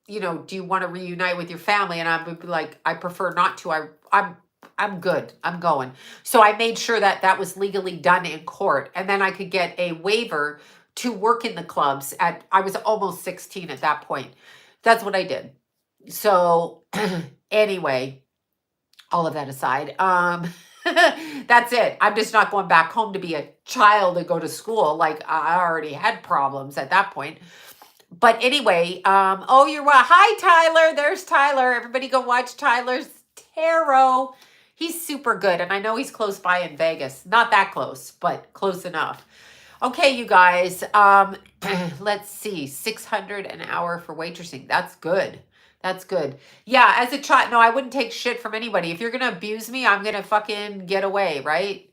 do you want to reunite with your family? And I would be like, I prefer not to. I'm good. I'm going. So I made sure that was legally done in court. And then I could get a waiver to work in the clubs I was almost 16 at that point. That's what I did. So anyway, all of that aside, that's it. I'm just not going back home to be a child and go to school. Like I already had problems at that point. But anyway, you're well. Hi, Tyler. There's Tyler. Everybody go watch Tyler's tarot. He's super good. And I know he's close by in Vegas. Not that close, but close enough. Okay, you guys. Let's see. 600 an hour for waitressing. That's good. That's good. Yeah, as a child, no, I wouldn't take shit from anybody. If you're going to abuse me, I'm going to fucking get away, right?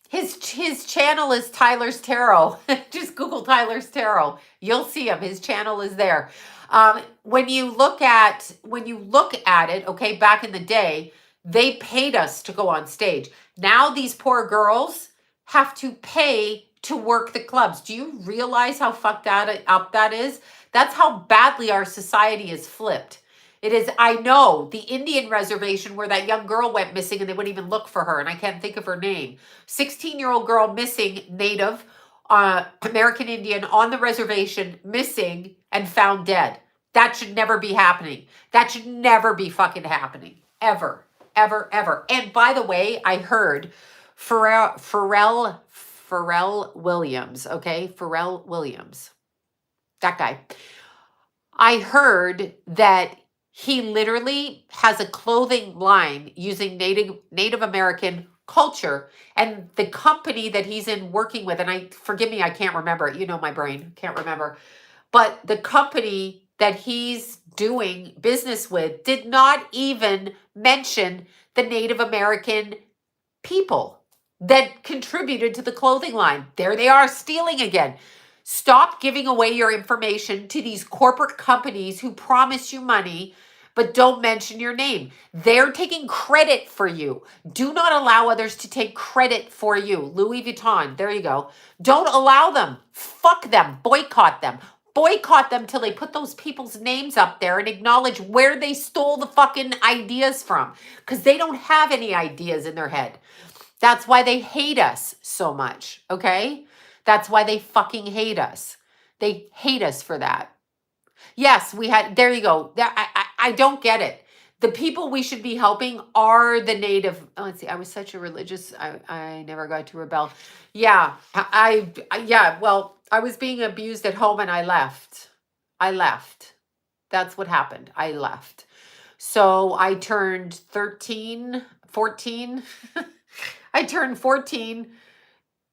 His channel is Tyler's Tarot. Just Google Tyler's Tarot. You'll see him. His channel is there. When you look at it, okay, back in the day, they paid us to go on stage. Now these poor girls have to pay to work the clubs. Do you realize how fucked up that is? That's how badly our society is flipped. It is, I know, the Indian reservation where that young girl went missing and they wouldn't even look for her, and I can't think of her name. 16-year-old girl missing, Native, American Indian, on the reservation, missing and found dead. That should never be happening. That should never be fucking happening. Ever, ever, ever. And by the way, I heard Pharrell Williams, okay? Pharrell Williams. That guy. I heard that he literally has a clothing line using Native American culture, and the company that he's in working with, and forgive me, I can't remember. You know my brain, can't remember. But the company that he's doing business with did not even mention the Native American people that contributed to the clothing line. There they are stealing again. Stop giving away your information to these corporate companies who promise you money but don't mention your name. They're taking credit for you. Do not allow others to take credit for you. Louis Vuitton, there you go. Don't allow them. Fuck them. Boycott them. Boycott them till they put those people's names up there and acknowledge where they stole the fucking ideas from. Because they don't have any ideas in their head. That's why they hate us so much, okay? That's why they fucking hate us. They hate us for that. Yes, we had, there you go. I don't get it. The people we should be helping are the native. Oh, let's see. I was such a religious, I never got to rebel. Yeah, yeah, well, I was being abused at home and I left. I left. That's what happened. I left. So I turned 13, 14. I turned 14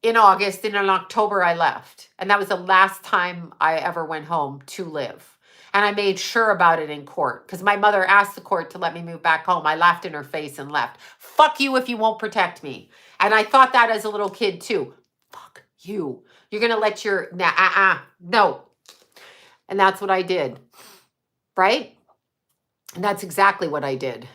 in August, and in October I left. And that was the last time I ever went home to live. And I made sure about it in court because my mother asked the court to let me move back home. I laughed in her face and left. Fuck you if you won't protect me. And I thought that as a little kid too. Fuck you. You're going to let your, no. And that's what I did. Right? And that's exactly what I did.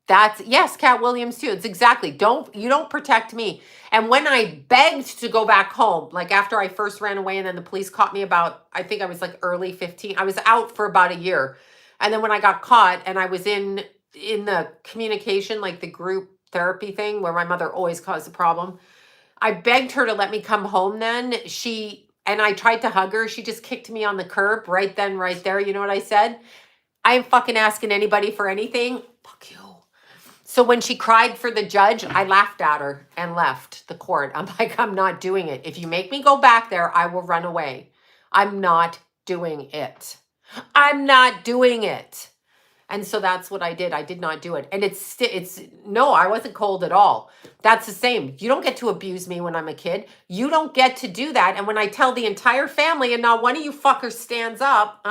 That's, yes, Cat Williams too. It's exactly, you don't protect me. And when I begged to go back home, like after I first ran away and then the police caught me about, I think I was like early 15. I was out for about a year. And then when I got caught and I was in the communication, like the group therapy thing where my mother always caused a problem, I begged her to let me come home then. And I tried to hug her. She just kicked me on the curb right then, right there. You know what I said? I ain't fucking asking anybody for anything. Fuck you. So when she cried for the judge, I laughed at her and left the court. I'm like, I'm not doing it. If you make me go back there, I will run away. I'm not doing it. I'm not doing it. And so that's what I did. I did not do it. And no, I wasn't cold at all. That's the same. You don't get to abuse me when I'm a kid. You don't get to do that. And when I tell the entire family and not one of you fuckers stands up,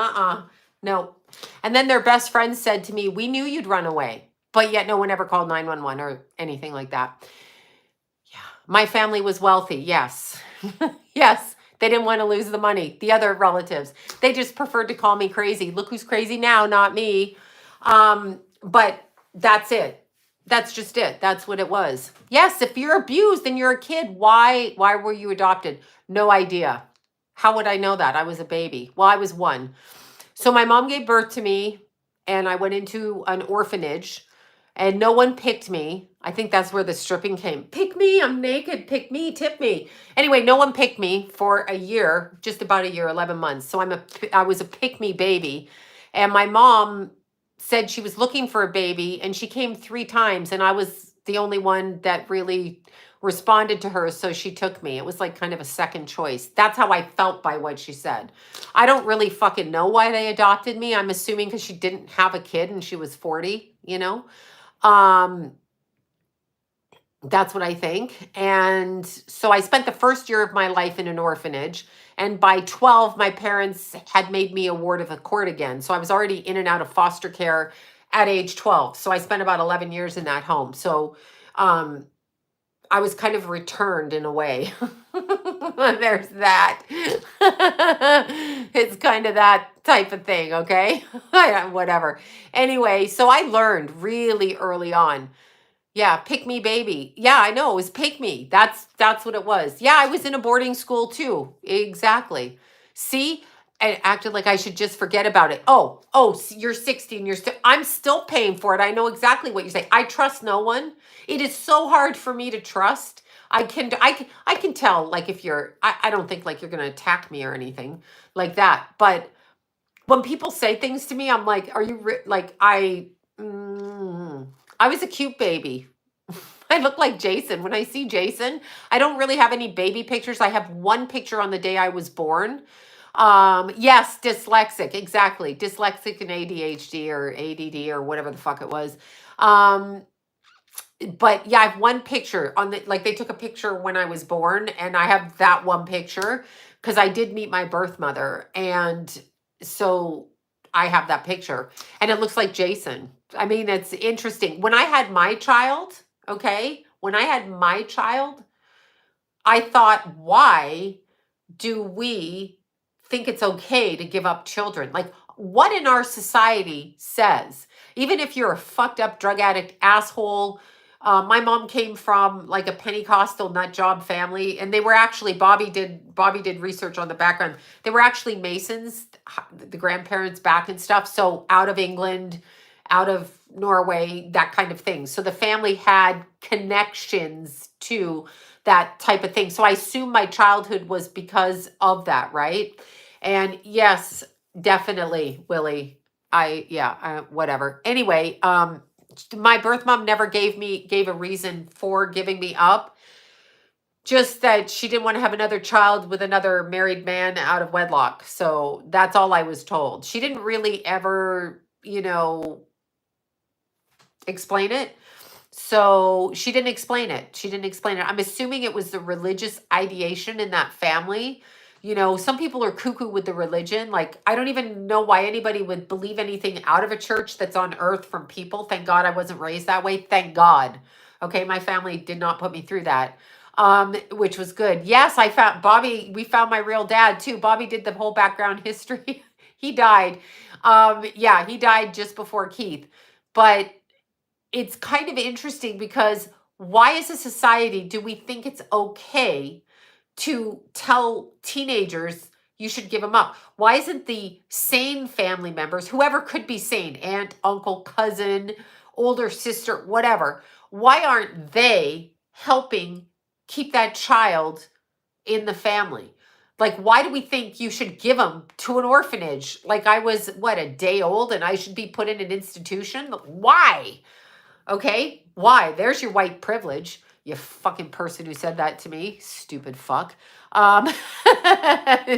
no. And then their best friend said to me, we knew you'd run away. But yet no one ever called 911 or anything like that. Yeah. My family was wealthy. Yes. Yes. They didn't want to lose the money. The other relatives, they just preferred to call me crazy. Look who's crazy now, not me. But that's it. That's just it. That's what it was. Yes. If you're abused and you're a kid, why were you adopted? No idea. How would I know that? I was a baby. Well, I was one. So my mom gave birth to me and I went into an orphanage. And no one picked me. I think that's where the stripping came. Pick me, I'm naked. Pick me, tip me. Anyway, no one picked me for a year, just about a year, 11 months. So I was a pick me baby. And my mom said she was looking for a baby and she came 3 times and I was the only one that really responded to her. So she took me. It was like kind of a second choice. That's how I felt by what she said. I don't really fucking know why they adopted me. I'm assuming because she didn't have a kid and she was 40, you know? That's what I think. And so I spent the first year of my life in an orphanage. And by 12, my parents had made me a ward of the court again. So I was already in and out of foster care at age 12. So I spent about 11 years in that home. So, I was kind of returned in a way. There's that. It's kind of that type of thing, okay? Whatever. Anyway, so I learned really early on. Yeah, pick me baby. Yeah, I know, it was pick me. That's what it was. Yeah, I was in a boarding school too. Exactly. See? I acted like I should just forget about it. Oh, you're 16. I'm still paying for it. I know exactly what you say. I trust no one. It is so hard for me to trust. I can tell like if I don't think like you're going to attack me or anything like that. But when people say things to me, I'm like, are you like I was a cute baby. I look like Jason. When I see Jason, I don't really have any baby pictures. I have one picture on the day I was born. Yes, dyslexic, exactly. Dyslexic and ADHD or ADD or whatever the fuck it was. But yeah, I have one picture on like they took a picture when I was born and I have that one picture because I did meet my birth mother. And so I have that picture and it looks like Jason. I mean, it's interesting. When I had my child, okay, I thought, why do we think it's okay to give up children? Like, what in our society says, even if you're a fucked up drug addict asshole? My mom came from like a Pentecostal nut job family, and they were actually Bobby did research on the background. They were actually Masons, the grandparents back and stuff. So out of England, out of Norway, that kind of thing. So the family had connections to that type of thing. So I assume my childhood was because of that, right? And yes, definitely, Willie. Whatever. Anyway, my birth mom never gave a reason for giving me up. Just that she didn't want to have another child with another married man out of wedlock. So that's all I was told. She didn't really ever, explain it. So she didn't explain it. She didn't explain it. I'm assuming it was the religious ideation in that family. Some people are cuckoo with the religion. Like, I don't even know why anybody would believe anything out of a church that's on earth from people. Thank God I wasn't raised that way. Thank God. Okay, my family did not put me through that. Which was good. Yes, I found Bobby. We found my real dad too. Bobby did the whole background history. He died. Yeah, he died just before Keith. But it's kind of interesting because why as a society do we think it's okay to tell teenagers you should give them up? Why isn't the sane family members, whoever could be sane, aunt, uncle, cousin, older sister, whatever, why aren't they helping keep that child in the family? Like, why do we think you should give them to an orphanage? Like, I was, what, a day old and I should be put in an institution? Why? Okay, why? There's your white privilege, you fucking person who said that to me. Stupid fuck.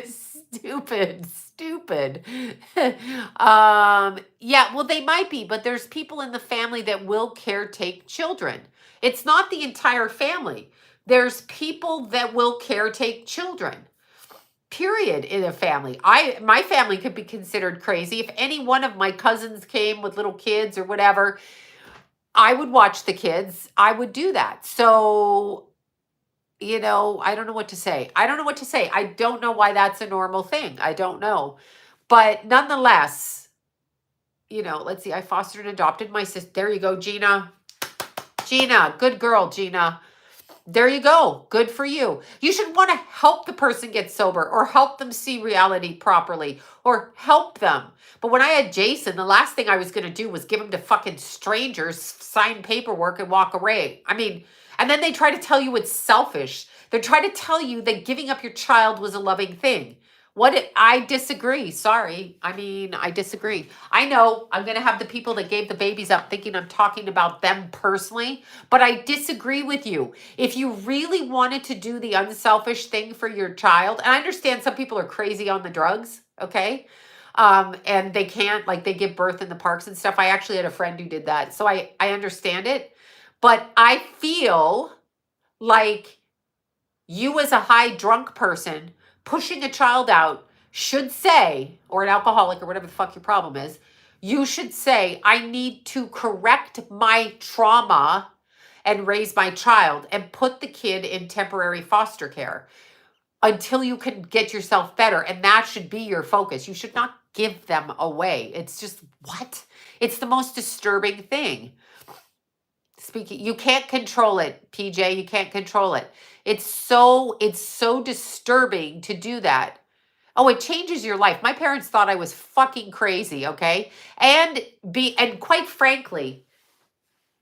Stupid. Yeah, well, they might be, but there's people in the family that will caretake children. It's not the entire family. There's people that will caretake children. Period. In a family. My family could be considered crazy. If any one of my cousins came with little kids or whatever, I would watch the kids. I would do that. So, I don't know what to say. I don't know why that's a normal thing. I don't know. But nonetheless, let's see. I fostered and adopted my sister. There you go, Gina. Gina, good girl, Gina. There you go. Good for you. You should want to help the person get sober or help them see reality properly or help them. But when I had Jason, the last thing I was going to do was give him to fucking strangers, sign paperwork and walk away. I mean, and then they try to tell you it's selfish. They try to tell you that giving up your child was a loving thing. I disagree. Sorry. I disagree. I know I'm going to have the people that gave the babies up thinking I'm talking about them personally, but I disagree with you. If you really wanted to do the unselfish thing for your child, and I understand some people are crazy on the drugs, okay? And they can't, like, they give birth in the parks and stuff. I actually had a friend who did that. So I understand it, but I feel like you as a high drunk person pushing a child out should say, or an alcoholic or whatever the fuck your problem is, you should say, I need to correct my trauma and raise my child and put the kid in temporary foster care until you can get yourself better. And that should be your focus. You should not give them away. It's just, what? It's the most disturbing thing. Speaking, you can't control it, PJ. You can't control it. It's so disturbing to do that. Oh, it changes your life. My parents thought I was fucking crazy, okay? And quite frankly,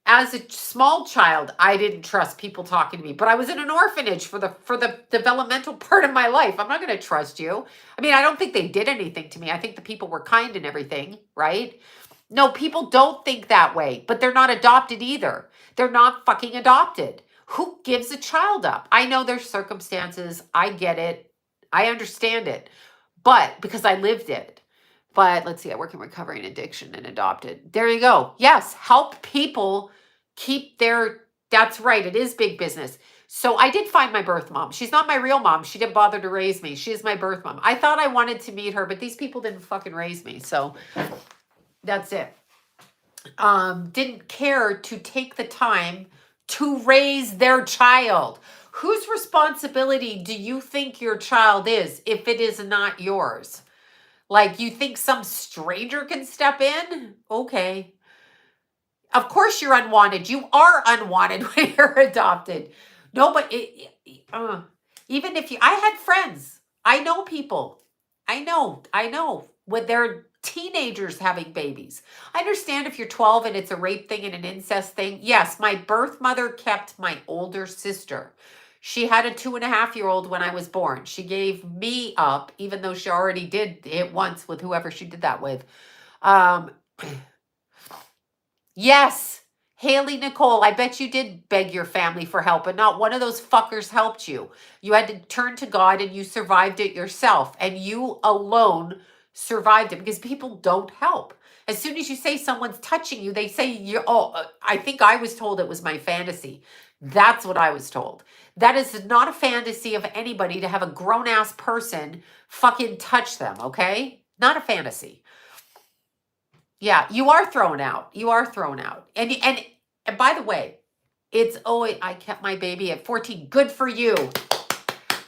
as a small child, I didn't trust people talking to me, but I was in an orphanage for the developmental part of my life. I'm not going to trust you. I don't think they did anything to me. I think the people were kind and everything, right? No, people don't think that way, but they're not adopted either. They're not fucking adopted. Who gives a child up? I know there's circumstances. I get it. I understand it. But because I lived it. But let's see, I work in recovery and addiction and adopted. There you go. Yes, help people keep that's right. It is big business. So I did find my birth mom. She's not my real mom. She didn't bother to raise me. She is my birth mom. I thought I wanted to meet her, but these people didn't fucking raise me. So that's it. Didn't care to take the time to raise their child. Whose responsibility do you think your child is if it is not yours? Like, you think some stranger can step in? Okay. Of course you're unwanted. You are unwanted when you're adopted. No, but even if you, I had friends. I know people. I know. When they're teenagers having babies. I understand if you're 12 and it's a rape thing and an incest thing. Yes, my birth mother kept my older sister. She had a 2.5-year-old when I was born. She gave me up, even though she already did it once with whoever she did that with. Um, Yes, Haley Nicole, I bet you did beg your family for help, and not one of those fuckers helped you. You had to turn to God and you survived it yourself, and you alone survived it because people don't help. As soon as you say someone's touching you, they say, I think I was told it was my fantasy. That's what I was told. That is not a fantasy of anybody to have a grown ass person fucking touch them, okay? Not a fantasy. Yeah, you are thrown out. You are thrown out. And by the way, it's I kept my baby at 14. Good for you.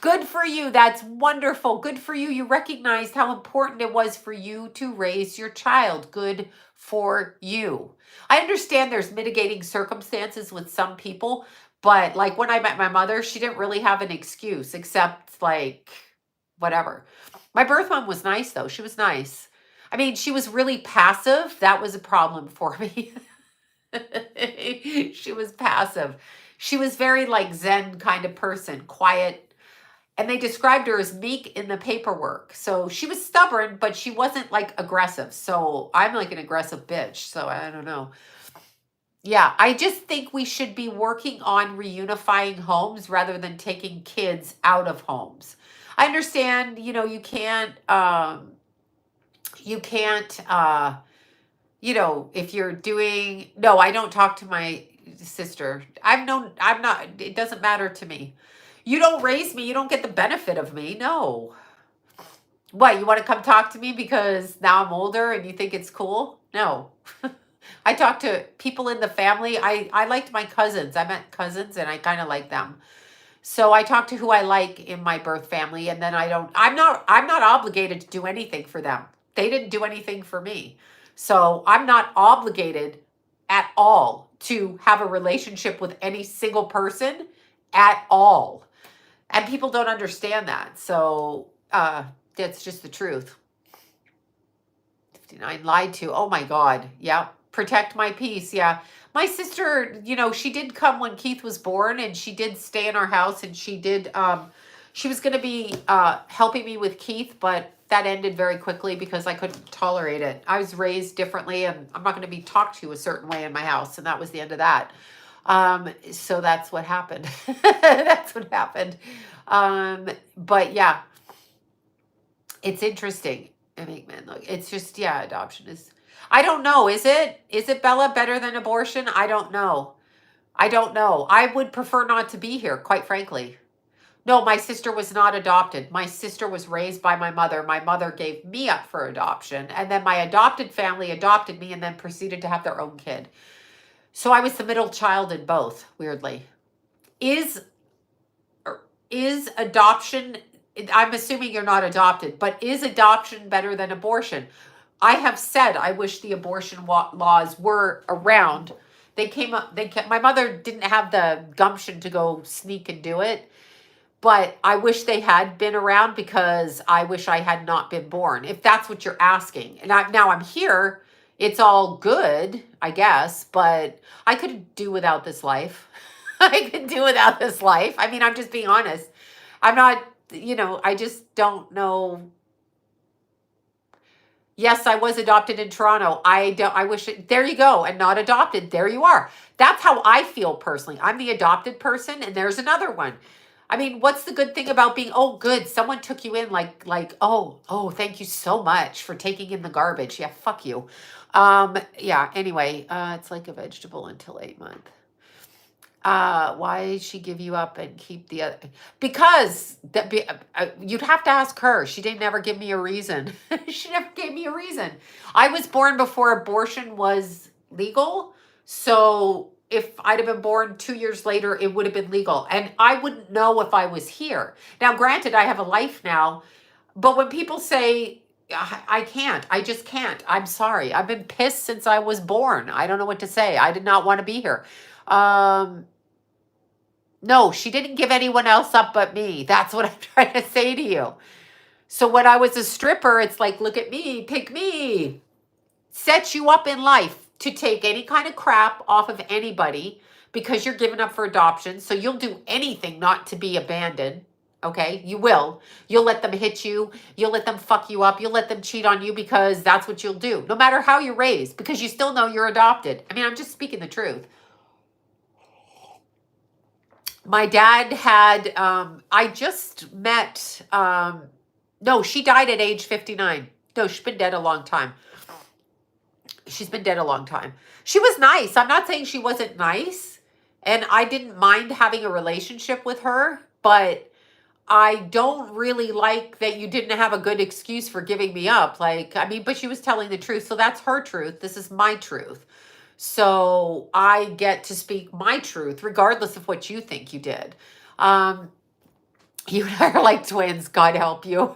Good for you. That's wonderful. Good for you. You recognized how important it was for you to raise your child. Good for you. I understand there's mitigating circumstances with some people, but like when I met my mother, she didn't really have an excuse except like whatever. My birth mom was nice though. She was nice. I mean, she was really passive. That was a problem for me. She was passive. She was very like Zen kind of person, quiet. And they described her as meek in the paperwork. So she was stubborn, but she wasn't like aggressive. So I'm like an aggressive bitch. So I don't know. Yeah, I just think we should be working on reunifying homes rather than taking kids out of homes. I understand, you can't if you're doing no, I don't talk to my sister. I'm not, it doesn't matter to me. You don't raise me, you don't get the benefit of me. No. What, you want to come talk to me because now I'm older and you think it's cool? No. I talk to people in the family. I liked my cousins. I met cousins and I kind of like them. So I talk to who I like in my birth family, and then I'm not obligated to do anything for them. They didn't do anything for me. So I'm not obligated at all to have a relationship with any single person at all. And people don't understand that. So that's just the truth. 59 lied to. Oh my God. Yeah. Protect my peace. Yeah. My sister, she did come when Keith was born, and she did stay in our house, and she was going to be helping me with Keith, but that ended very quickly because I couldn't tolerate it. I was raised differently, and I'm not going to be talked to a certain way in my house. And that was the end of that. So that's what happened. That's what happened. But yeah, it's interesting. I mean, man, look, it's just, yeah, adoption is, I don't know. Is it Bella better than abortion? I don't know. I would prefer not to be here, quite frankly. No, my sister was not adopted. My sister was raised by my mother. My mother gave me up for adoption. And then my adopted family adopted me and then proceeded to have their own kid. So I was the middle child in both, weirdly. Is adoption, I'm assuming you're not adopted, but is adoption better than abortion? I have said I wish the abortion laws were around. My mother didn't have the gumption to go sneak and do it. But I wish they had been around because I wish I had not been born, if that's what you're asking. And now I'm here. It's all good, I guess, but I could do without this life. I could do without this life. I mean, I'm just being honest. I'm not, I just don't know. Yes, I was adopted in Toronto. I wish there you go. And not adopted. There you are. That's how I feel personally. I'm the adopted person, and there's another one. I mean, what's the good thing about being, oh, good, someone took you in oh, thank you so much for taking in the garbage. Yeah, fuck you. Yeah, anyway, it's like a vegetable until 8 months. Why did she give you up and keep the other? Because you'd have to ask her. She didn't ever give me a reason. She never gave me a reason. I was born before abortion was legal. So if I'd have been born 2 years later, it would have been legal. And I wouldn't know if I was here. Now, granted, I have a life now, but when people say, I can't, I just can't. I'm sorry. I've been pissed since I was born. I don't know what to say. I did not want to be here. Um, no, she didn't give anyone else up but me. That's what I'm trying to say to you. So when I was a stripper, it's like, look at me, pick me. Sets you up in life to take any kind of crap off of anybody because you're given up for adoption. So you'll do anything not to be abandoned. Okay, you will. You'll let them hit you. You'll let them fuck you up. You'll let them cheat on you because that's what you'll do. No matter how you're raised, because you still know you're adopted. I mean, I'm just speaking the truth. My dad had, I just met, no, she died at age 59. No, she's been dead a long time. She's been dead a long time. She was nice. I'm not saying she wasn't nice. And I didn't mind having a relationship with her, but I don't really like that you didn't have a good excuse for giving me up. Like, I mean, but she was telling the truth. So that's her truth. This is my truth. So I get to speak my truth, regardless of what you think you did. You and I are like twins, God help you.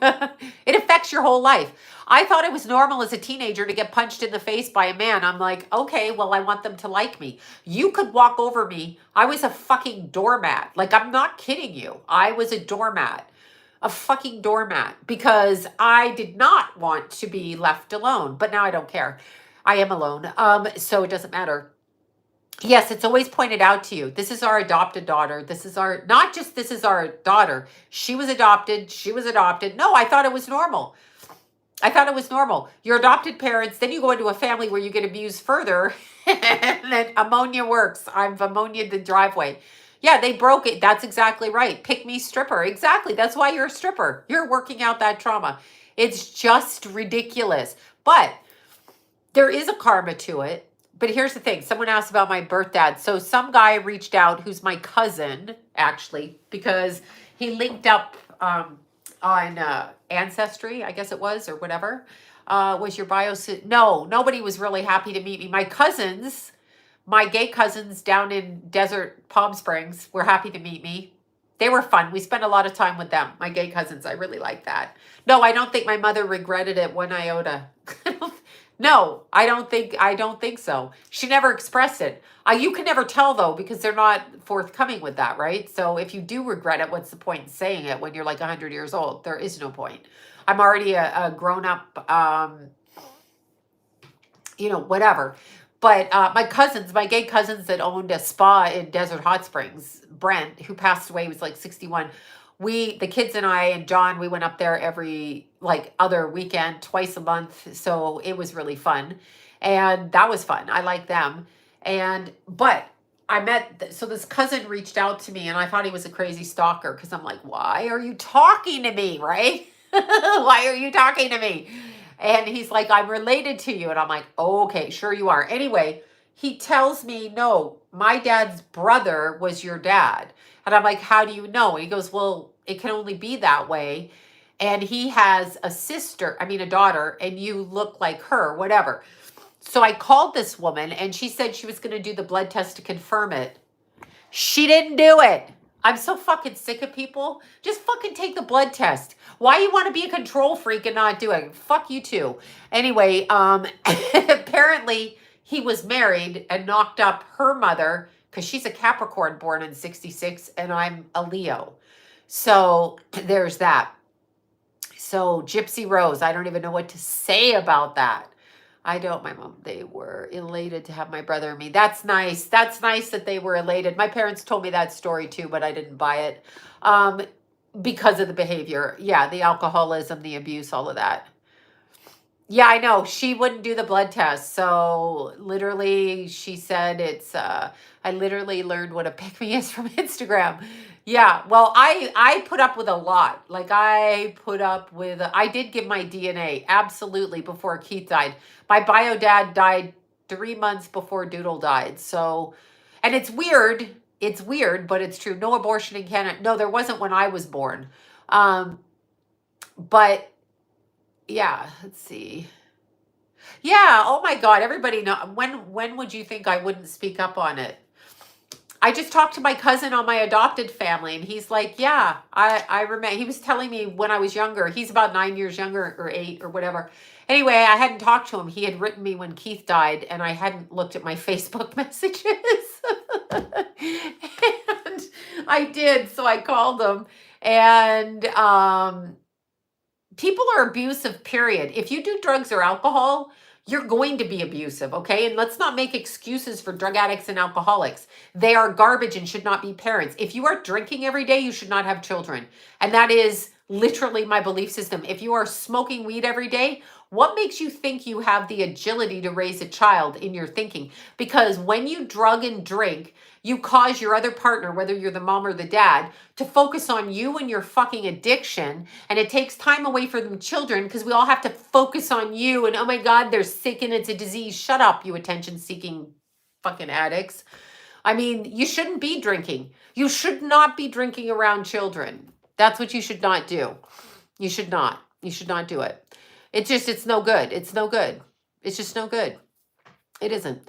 It affects your whole life. I thought it was normal as a teenager to get punched in the face by a man. I'm like, okay, well, I want them to like me. You could walk over me. I was a fucking doormat. Like, I'm not kidding you. I was a doormat, a fucking doormat, because I did not want to be left alone. But now I don't care. I am alone. So it doesn't matter. Yes, it's always pointed out to you. This is our adopted daughter. This is our, not just this is our daughter. She was adopted. She was adopted. No, I thought it was normal. I thought it was normal. Your adopted parents, then you go into a family where you get abused further. And then ammonia works. I've ammonia'd the driveway. Yeah, they broke it. That's exactly right. Pick me stripper. Exactly. That's why you're a stripper. You're working out that trauma. It's just ridiculous. But there is a karma to it. But here's the thing. Someone asked about my birth dad. So some guy reached out who's my cousin, actually, because he linked up on Ancestry, I guess it was, or whatever. Was your bio... No, nobody was really happy to meet me. My cousins, my gay cousins down in Desert Palm Springs were happy to meet me. They were fun. We spent a lot of time with them. My gay cousins, I really like that. No, I don't think my mother regretted it one iota. No, I don't think so. She never expressed it. You can never tell though, because they're not forthcoming with that, right? So if you do regret it, what's the point in saying it when you're like 100 years old? There is no point. I'm already a grown up, whatever. But my cousins, my gay cousins that owned a spa in Desert Hot Springs, Brent, who passed away, was like 61. The kids and I and John, we went up there every other weekend, twice a month. So it was really fun. And that was fun. I like them. But I met, so this cousin reached out to me and I thought he was a crazy stalker because I'm like, why are you talking to me, right? Why are you talking to me? And he's like, I'm related to you. And I'm like, oh, okay, sure you are. Anyway, he tells me, no, my dad's brother was your dad. And I'm like, how do you know? And he goes, well, it can only be that way. And he has a daughter, and you look like her, whatever. So I called this woman and she said she was going to do the blood test to confirm it. She didn't do it. I'm so fucking sick of people. Just fucking take the blood test. Why you want to be a control freak and not do it? Fuck you too. Anyway, apparently he was married and knocked up her mother because she's a Capricorn born in 66 and I'm a Leo. So there's that. So Gypsy Rose, I don't even know what to say about that. My mom, they were elated to have my brother and me. That's nice. That's nice that they were elated. My parents told me that story too, but I didn't buy it because of the behavior. Yeah, the alcoholism, the abuse, all of that. Yeah, I know. She wouldn't do the blood test. So literally, she said I literally learned what a pick-me is from Instagram. Yeah, well, I put up with a lot. I did give my DNA, absolutely, before Keith died. My bio dad died 3 months before Doodle died. So, and it's weird, but it's true. No abortion in Canada. No, there wasn't when I was born. But yeah, let's see. Yeah, oh my God, everybody know. When would you think I wouldn't speak up on it? I just talked to my cousin on my adopted family, and he's like, yeah, I remember. He was telling me when I was younger. He's about 9 years younger, or 8, or whatever. Anyway, I hadn't talked to him. He had written me when Keith died, and I hadn't looked at my Facebook messages. And I did, so I called him. And people are abusive, period. If you do drugs or alcohol, you're going to be abusive, okay? And let's not make excuses for drug addicts and alcoholics. They are garbage and should not be parents. If you are drinking every day, you should not have children. And that is literally my belief system. If you are smoking weed every day, what makes you think you have the agility to raise a child in your thinking? Because when you drug and drink, you cause your other partner, whether you're the mom or the dad, to focus on you and your fucking addiction. And it takes time away from them children, because we all have to focus on you. And oh my God, they're sick and it's a disease. Shut up, you attention seeking fucking addicts. I mean, you shouldn't be drinking. You should not be drinking around children. That's what you should not do. You should not. You should not do it. It's no good. It's no good. It's just no good. It isn't.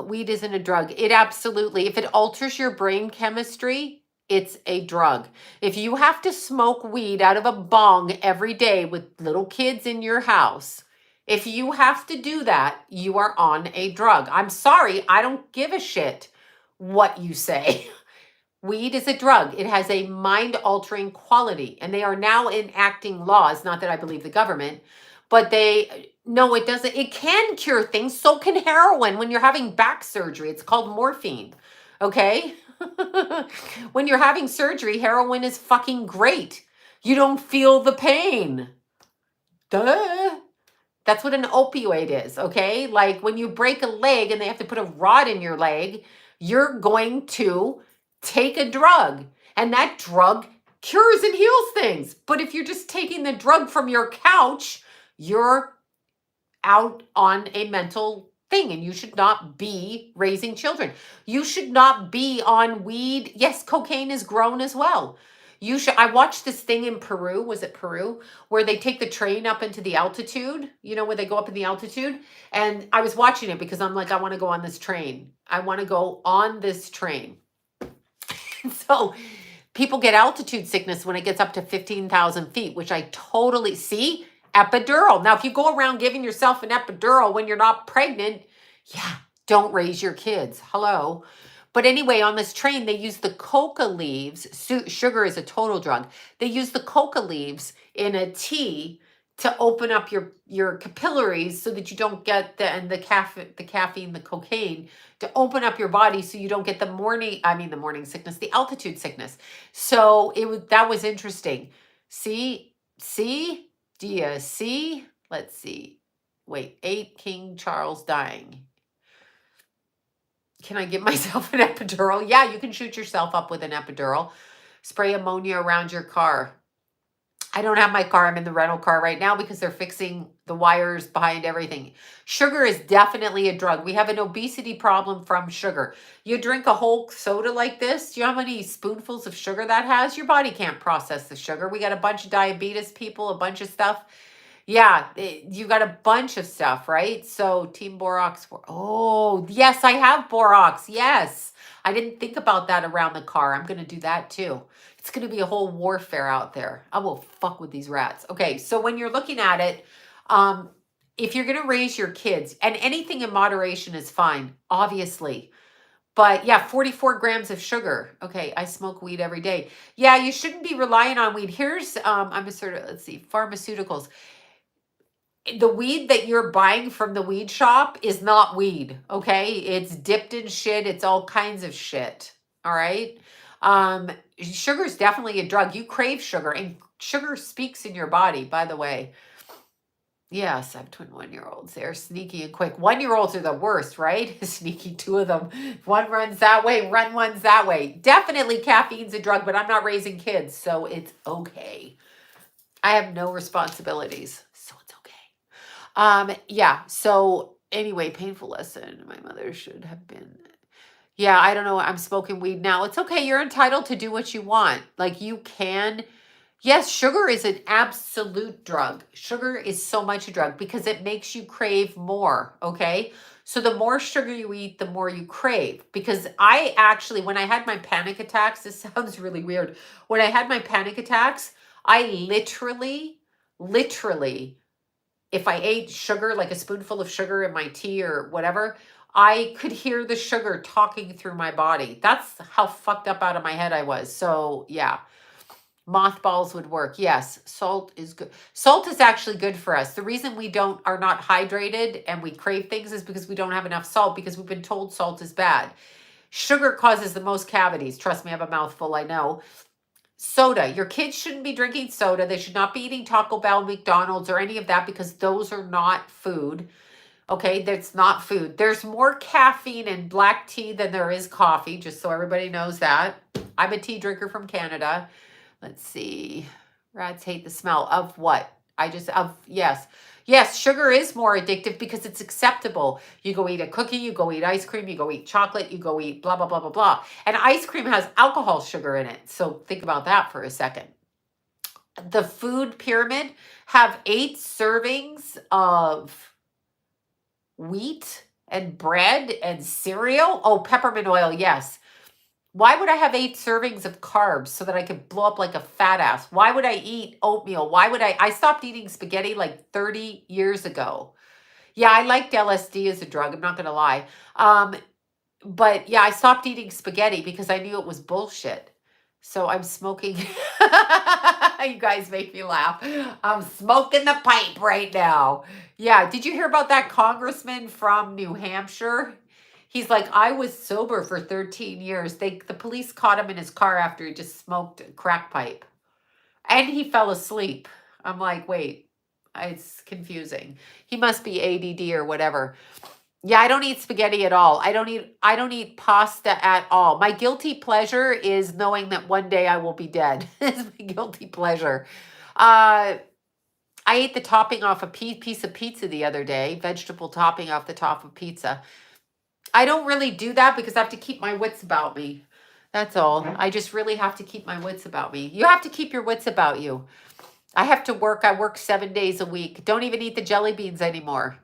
Weed isn't a drug. It absolutely, if it alters your brain chemistry, it's a drug. If you have to smoke weed out of a bong every day with little kids in your house, if you have to do that, you are on a drug. I'm sorry, I don't give a shit what you say. Weed is a drug. It has a mind-altering quality, and they are now enacting laws, not that I believe the government, but no, it doesn't. It can cure things. So can heroin when you're having back surgery. It's called morphine, okay? When you're having surgery, heroin is fucking great. You don't feel the pain. Duh. That's what an opioid is, okay? Like when you break a leg and they have to put a rod in your leg, you're going to take a drug, and that drug cures and heals things. But if you're just taking the drug from your couch, you're out on a mental thing, and you should not be raising children. You should not be on weed. Yes, cocaine is grown as well. I watched this thing in Peru, was it Peru, where they take the train up into the altitude, where they go up in the altitude. And I was watching it because I'm like, I want to go on this train. I want to go on this train. So people get altitude sickness when it gets up to 15,000 feet, which I totally see. Epidural. Now, if you go around giving yourself an epidural when you're not pregnant, yeah, don't raise your kids. Hello. But anyway, on this train, they use the coca leaves. Sugar is a total drug. They use the coca leaves in a tea to open up your capillaries so that you don't get the caffeine, the cocaine, to open up your body so you don't get the morning sickness, the altitude sickness. So that was interesting. See, do you see? Let's see. Wait, 8, King Charles dying. Can I give myself an epidural? Yeah, you can shoot yourself up with an epidural. Spray ammonia around your car. I don't have my car. I'm in the rental car right now because they're fixing the wires behind everything. Sugar is definitely a drug. We have an obesity problem from sugar. You drink a whole soda like this, do you know how many spoonfuls of sugar that has? Your body can't process the sugar. We got a bunch of diabetes people, a bunch of stuff. Yeah, you got a bunch of stuff, right? So Team Borax. Oh, yes, I have Borax. Yes. I didn't think about that around the car. I'm going to do that too. It's going to be a whole warfare out there. I will fuck with these rats. Okay, so when you're looking at it, if you're going to raise your kids, and anything in moderation is fine, obviously. But yeah, 44 grams of sugar. Okay, I smoke weed every day. Yeah, you shouldn't be relying on weed. Here's, let's see, pharmaceuticals. The weed that you're buying from the weed shop is not weed, okay? It's dipped in shit. It's all kinds of shit, all right? Sugar is definitely a drug. You crave sugar, and sugar speaks in your body, by the way. Yes, I have twin 1-year-olds. They're sneaky and quick. 1-year-olds are the worst, right? Sneaky, 2 of them. One runs that way, one's that way. Definitely caffeine's a drug, but I'm not raising kids, so it's okay. I have no responsibilities, so it's okay. Yeah, so anyway, painful lesson. My mother should have been. Yeah, I don't know. I'm smoking weed now. It's okay. You're entitled to do what you want. Like, you can Yes, sugar is an absolute drug. Sugar is so much a drug because it makes you crave more. Okay. So the more sugar you eat, the more you crave. Because I actually, when I had my panic attacks, this sounds really weird. When I had my panic attacks, I literally, if I ate sugar, like a spoonful of sugar in my tea or whatever, I could hear the sugar talking through my body. That's how fucked up out of my head I was. So, yeah. Mothballs would work. Yes, salt is good. Salt is actually good for us. The reason we don't are not hydrated and we crave things is because we don't have enough salt because we've been told salt is bad. Sugar causes the most cavities. Trust me, I have a mouthful, I know. Soda. Your kids shouldn't be drinking soda. They should not be eating Taco Bell, McDonald's, or any of that because those are not food. Okay, that's not food. There's more caffeine in black tea than there is coffee, just so everybody knows that. I'm a tea drinker from Canada. Let's see. Rats hate the smell of what? Yes. Yes, sugar is more addictive because it's acceptable. You go eat a cookie, you go eat ice cream, you go eat chocolate, you go eat blah, blah, blah, blah, blah. And ice cream has alcohol sugar in it. So think about that for a second. The food pyramid have 8 servings of wheat and bread and cereal. Oh, peppermint oil, yes. Why would I have 8 servings of carbs so that I could blow up like a fat ass? Why would I eat oatmeal? Why would I stopped eating spaghetti like 30 years ago. Yeah, I liked LSD as a drug, I'm not gonna lie. But yeah, I stopped eating spaghetti because I knew it was bullshit. So I'm smoking. You guys make me laugh. I'm smoking the pipe right now. Yeah, did you hear about that congressman from New Hampshire? He's like, I was sober for 13 years. The police caught him in his car after he just smoked a crack pipe. And he fell asleep. I'm like, wait, it's confusing. He must be ADD or whatever. Yeah, I don't eat spaghetti at all. I don't eat pasta at all. My guilty pleasure is knowing that one day I will be dead. It's my guilty pleasure. Uh I ate the topping off a piece of pizza the other day, vegetable topping off the top of pizza. I don't really do that because I have to keep my wits about me. That's all. I just really have to keep my wits about me. You have to keep your wits about you. I have to work. I work 7 days a week. Don't even eat the jelly beans anymore.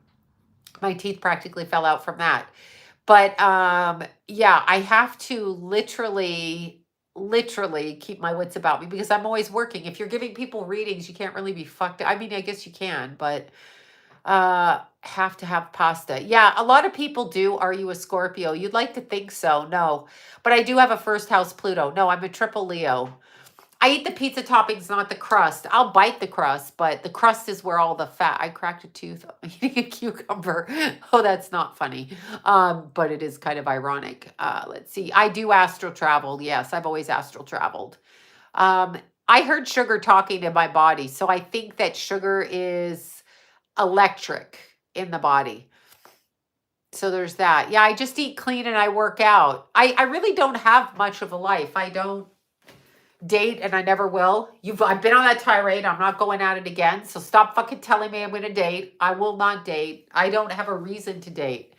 My teeth practically fell out from that. But yeah, I have to literally keep my wits about me because I'm always working. If you're giving people readings, you can't really be fucked. I mean, I guess you can, but have to have pasta. Yeah, a lot of people do. Are you a Scorpio? You'd like to think so. No. But I do have a first house Pluto. No, I'm a triple Leo. I eat the pizza toppings, not the crust. I'll bite the crust, but the crust is where all the fat. I cracked a tooth eating a cucumber. Oh, that's not funny. But it is kind of ironic. Let's see. I do astral travel. Yes, I've always astral traveled. Um, I heard sugar talking to my body, so I think that sugar is electric in the body. So there's that. Yeah, I just eat clean and I work out. I really don't have much of a life. I don't date and I never will. I've been on that tirade. I'm not going at it again. So stop fucking telling me I'm going to date. I will not date. I don't have a reason to date.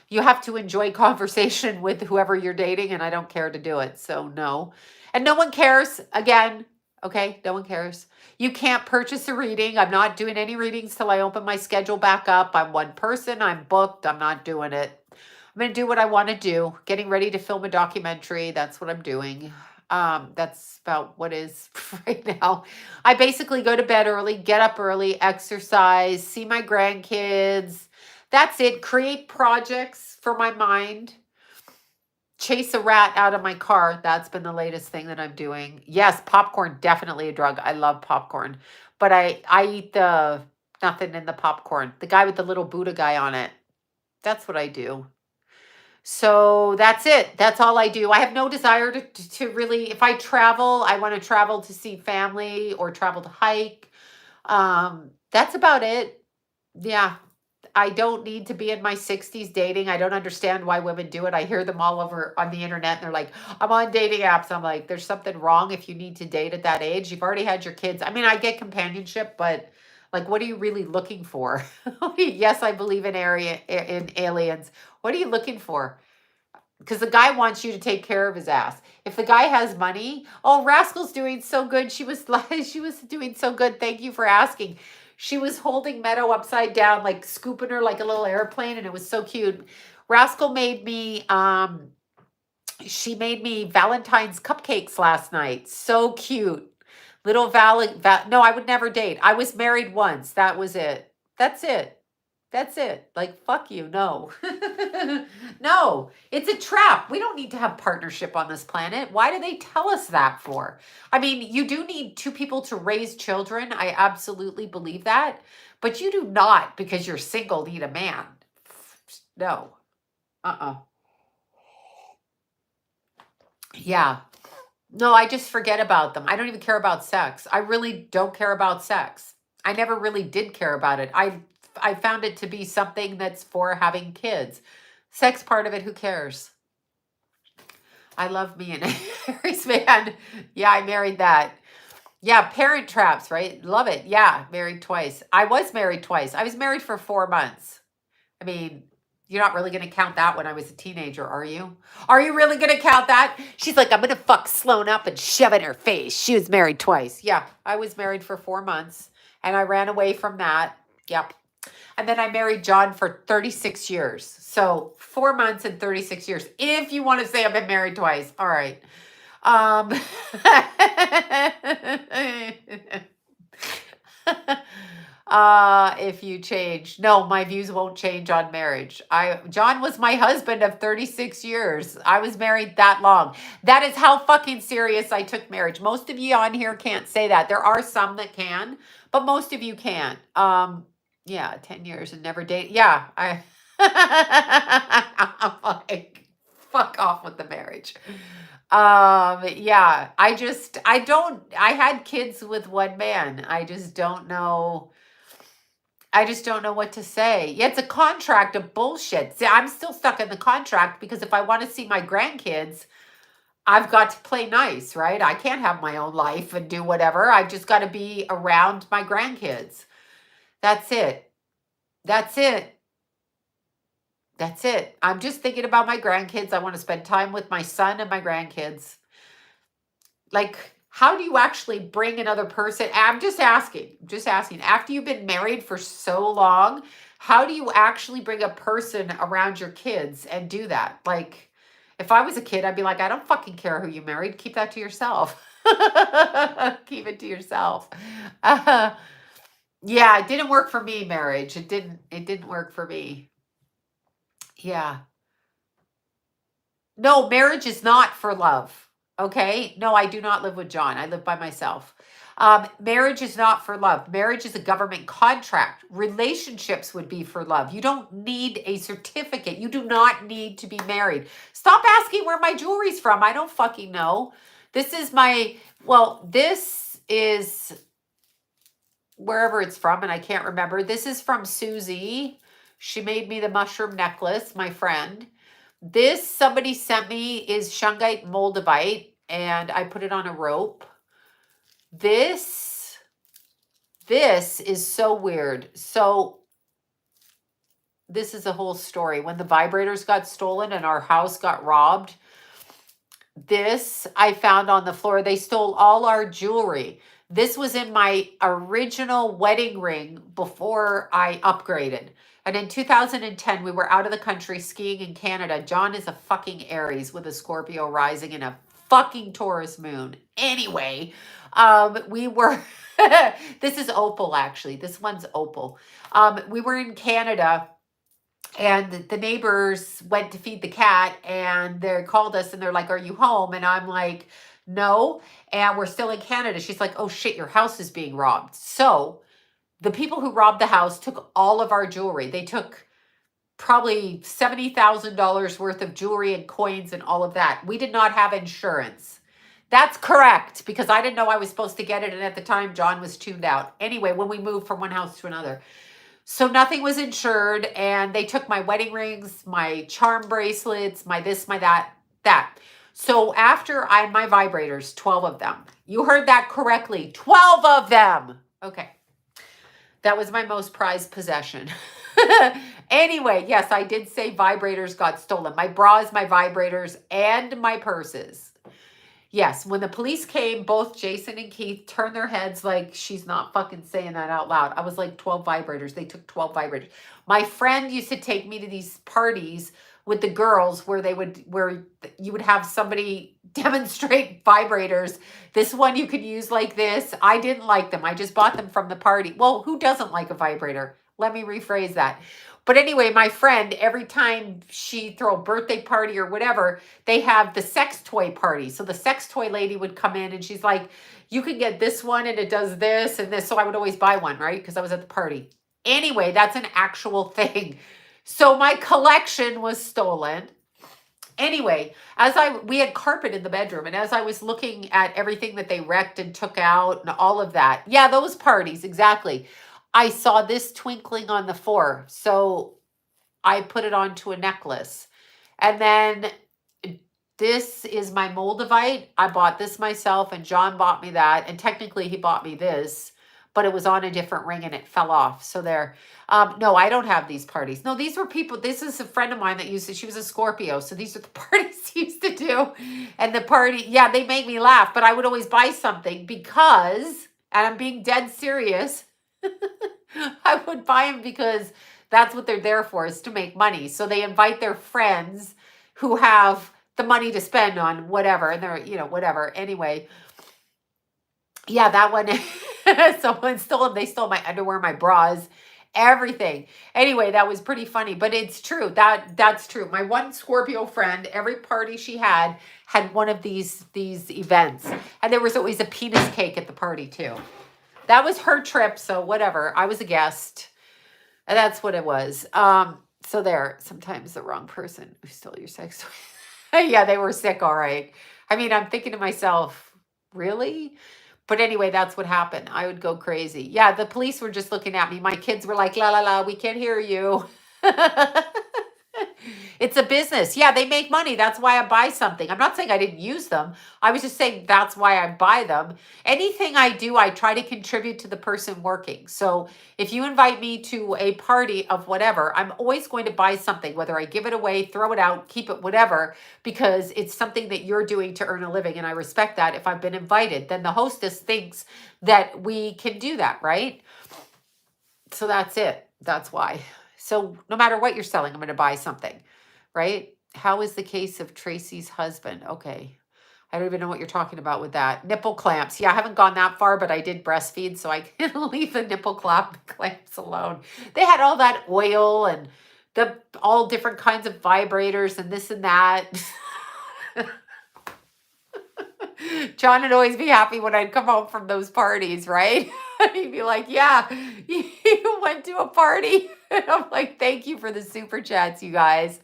You have to enjoy conversation with whoever you're dating and I don't care to do it. So no. And no one cares again. Okay, no one cares. You can't purchase a reading. I'm not doing any readings till I open my schedule back up. I'm one person. I'm booked. I'm not doing it. I'm going to do what I want to do. Getting ready to film a documentary. That's what I'm doing. That's about what is right now. I basically go to bed early, get up early, exercise, see my grandkids. That's it. Create projects for my mind. Chase a rat out of my car. That's been the latest thing that I'm doing. Yes, popcorn, definitely a drug. I love popcorn. But I eat the nothing in the popcorn. The guy with the little Buddha guy on it. That's what I do. So that's it. That's all I do. I have no desire to really, if I travel, I want to travel to see family or travel to hike. That's about it. Yeah. I don't need to be in my 60s dating. I don't understand why women do it. I hear them all over on the internet and they're like, I'm on dating apps. I'm like, there's something wrong if you need to date at that age. You've already had your kids. I mean, I get companionship, but like, what are you really looking for? Yes, I believe in aliens. What are you looking for? because the guy wants you to take care of his ass. If the guy has money, oh, Rascal's doing so good. She was like, she was doing so good. Thank you for asking. She was holding Meadow upside down, like scooping her like a little airplane, and it was so cute. Rascal made me she made me Valentine's cupcakes last night. So cute. Little no, I would never date. I was married once. That was it. That's it. That's it. Like, fuck you. No. No, it's a trap. We don't need to have partnership on this planet. Why do they tell us that for? I mean, you do need two people to raise children. I absolutely believe that. But you do not, because you're single, need a man. No. Uh-uh. Yeah. No, I just forget about them. I don't even care about sex. I really don't care about sex. I never really did care about it. I found it to be something that's for having kids. Sex part of it, who cares? I love me an Aries man. Yeah, I married that. Yeah, parent traps, right? Love it. Yeah, married twice. I was married twice. I was married for 4 months. I mean, you're not really going to count that when I was a teenager, are you? Are you really going to count that? She's like, I'm going to fuck Sloan up and shove it in her face. She was married twice. Yeah, I was married for 4 months and I ran away from that. Yep. And then I married John for 36 years. So 4 months and 36 years. If you want to say I've been married twice. All right. If you change. No, my views won't change on marriage. John was my husband of 36 years. I was married that long. That is how fucking serious I took marriage. Most of you on here can't say that. There are some that can, but most of you can't. Yeah, 10 years and never date. Yeah, I'm like, fuck off with the marriage. Yeah, I had kids with one man. I just don't know. I just don't know what to say. Yeah, it's a contract of bullshit. See, I'm still stuck in the contract because if I want to see my grandkids, I've got to play nice, right? I can't have my own life and do whatever. I've just got to be around my grandkids. That's it. That's it. That's it. I'm just thinking about my grandkids. I want to spend time with my son and my grandkids. Like, how do you actually bring another person? I'm just asking. After you've been married for so long, how do you actually bring a person around your kids and do that? Like, if I was a kid, I'd be like, I don't fucking care who you married. Keep that to yourself. Keep it to yourself. Yeah, it didn't work for me, marriage. It didn't work for me. Yeah. No, marriage is not for love. Okay. No, I do not live with John. I live by myself. Marriage is not for love. Marriage is a government contract. Relationships would be for love. You don't need a certificate. You do not need to be married. Stop asking where my jewelry's from. I don't fucking know. This is this is wherever it's from, and I can't remember. This is from Susie. She made me the mushroom necklace, my friend. This somebody sent me is shungite moldavite, and I put it on a rope. This is so weird. So this is a whole story. When the vibrators got stolen and our house got robbed, this I found on the floor. They stole all our jewelry. This was in my original wedding ring before I upgraded. And in 2010, we were out of the country skiing in Canada. John is a fucking Aries with a Scorpio rising and a fucking Taurus moon. Anyway, we were, this is opal actually. This one's opal. We were in Canada and the neighbors went to feed the cat and they called us and they're like, are you home? And I'm like, no. And we're still in Canada. She's like, oh shit, your house is being robbed. So the people who robbed the house took all of our jewelry. They took probably $70,000 worth of jewelry and coins and all of that. We did not have insurance. That's correct, because I didn't know I was supposed to get it. And at the time, John was tuned out. Anyway, when we moved from one house to another. So nothing was insured. And they took my wedding rings, my charm bracelets, my this, my that. So after my vibrators, 12 of them. You heard that correctly. 12 of them. Okay. That was my most prized possession. Anyway, yes, I did say vibrators got stolen. My bras, my vibrators, and my purses. Yes, when the police came, both Jason and Keith turned their heads like she's not fucking saying that out loud. I was like 12 vibrators. They took 12 vibrators. My friend used to take me to these parties with the girls where you would have somebody demonstrate vibrators. This one you could use like this. I didn't like them. I just bought them from the party. Well, who doesn't like a vibrator? Let me rephrase that. But anyway, my friend, every time she throw a birthday party or whatever, they have the sex toy party. So the sex toy lady would come in and she's like, you can get this one and it does this and this. So I would always buy one, right? Because I was at the party. Anyway, that's an actual thing. So my collection was stolen. Anyway, we had carpet in the bedroom, and as I was looking at everything that they wrecked and took out and all of that, yeah, those parties, exactly. I saw this twinkling on the floor. So I put it onto a necklace. And then this is my Moldavite. I bought this myself, and John bought me that. And technically he bought me this, but it was on a different ring and it fell off. So there. No, I don't have these parties. No, these were people. This is a friend of mine that used to, she was a Scorpio. So these are the parties he used to do. And the party, yeah, they make me laugh, but I would always buy something because, and I'm being dead serious, I would buy them because that's what they're there for, is to make money. So they invite their friends who have the money to spend on whatever. And they're, whatever. Anyway, yeah, that one, someone stole them. They stole my underwear, my bras, everything. Anyway, that was pretty funny, but it's true. That's true. My one Scorpio friend, every party she had one of these events. And there was always a penis cake at the party too. That was her trip, so whatever. I was a guest. And that's what it was. So there, sometimes the wrong person who stole your sex toy. Yeah, they were sick, all right. I mean, I'm thinking to myself, really? But anyway, that's what happened. I would go crazy. Yeah, the police were just looking at me. My kids were like, la, la, la, we can't hear you. It's a business. Yeah, they make money. That's why I buy something. I'm not saying I didn't use them. I was just saying that's why I buy them. Anything I do, I try to contribute to the person working. So if you invite me to a party of whatever, I'm always going to buy something, whether I give it away, throw it out, keep it, whatever, because it's something that you're doing to earn a living. And I respect that. If I've been invited, then the hostess thinks that we can do that, right? So that's it. That's why. So no matter what you're selling, I'm going to buy something, right? How is the case of Tracy's husband? Okay. I don't even know what you're talking about with that. Nipple clamps. Yeah, I haven't gone that far, but I did breastfeed, so I can leave the nipple clamps alone. They had all that oil and all different kinds of vibrators and this and that. John would always be happy when I'd come home from those parties, right? He'd be like, yeah, you went to a party. And I'm like, thank you for the super chats, you guys.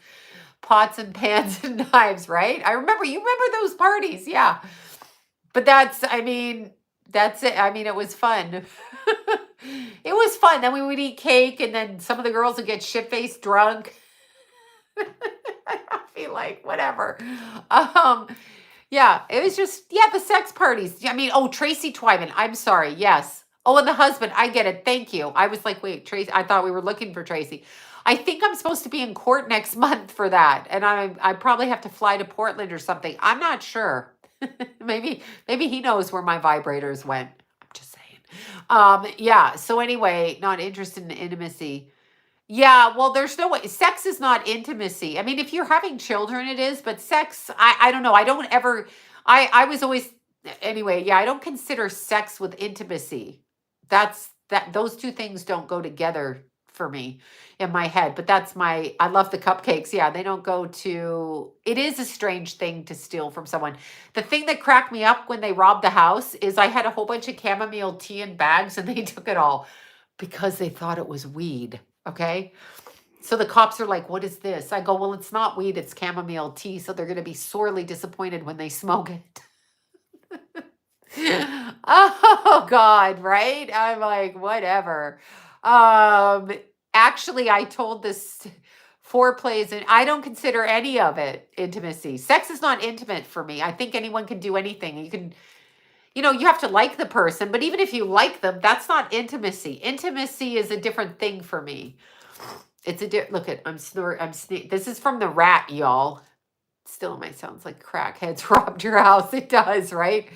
Pots and pans and knives, right? You remember those parties. Yeah. But that's it. I mean, it was fun. It was fun. Then we would eat cake and then some of the girls would get shit-faced drunk. I'd be like, whatever. Yeah, it was just, the sex parties. I mean, Tracy Twyman. I'm sorry. Yes. Oh, and the husband. I get it. Thank you. I was like, wait, Tracy. I thought we were looking for Tracy. I think I'm supposed to be in court next month for that. And I probably have to fly to Portland or something. I'm not sure. Maybe he knows where my vibrators went. I'm just saying. Yeah. So anyway, not interested in intimacy. Yeah, well, there's no way. Sex is not intimacy. I mean, if you're having children, it is, but sex, I don't know. I don't ever, I was always, anyway, yeah, I don't consider sex with intimacy. Those two things don't go together for me in my head, but I love the cupcakes. Yeah, they don't go to, it is a strange thing to steal from someone. The thing that cracked me up when they robbed the house is I had a whole bunch of chamomile tea in bags and they took it all because they thought it was weed. Okay. So the cops are like, what is this? I go, well, it's not weed, it's chamomile tea. So they're going to be sorely disappointed when they smoke it. Oh God. Right. I'm like, whatever. Actually I told this foreplays and I don't consider any of it intimacy. Sex is not intimate for me. I think anyone can do anything. You have to like the person, but even if you like them, that's not intimacy. Intimacy is a different thing for me. It's look at, I'm snort, this is from the rat, y'all. Still might sounds like crackheads robbed your house. It does, right?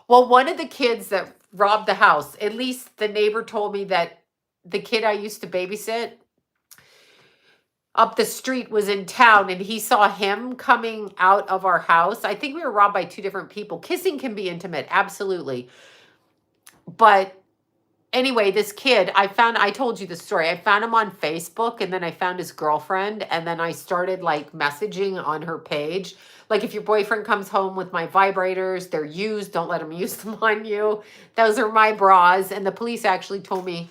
Well, one of the kids that robbed the house, at least the neighbor told me that the kid I used to babysit up the street was in town and he saw him coming out of our house. I think we were robbed by two different people. Kissing can be intimate, absolutely. But anyway, this kid, I told you the story. I found him on Facebook and then I found his girlfriend and then I started like messaging on her page. Like, if your boyfriend comes home with my vibrators, they're used, don't let him use them on you. Those are my bras. And the police actually told me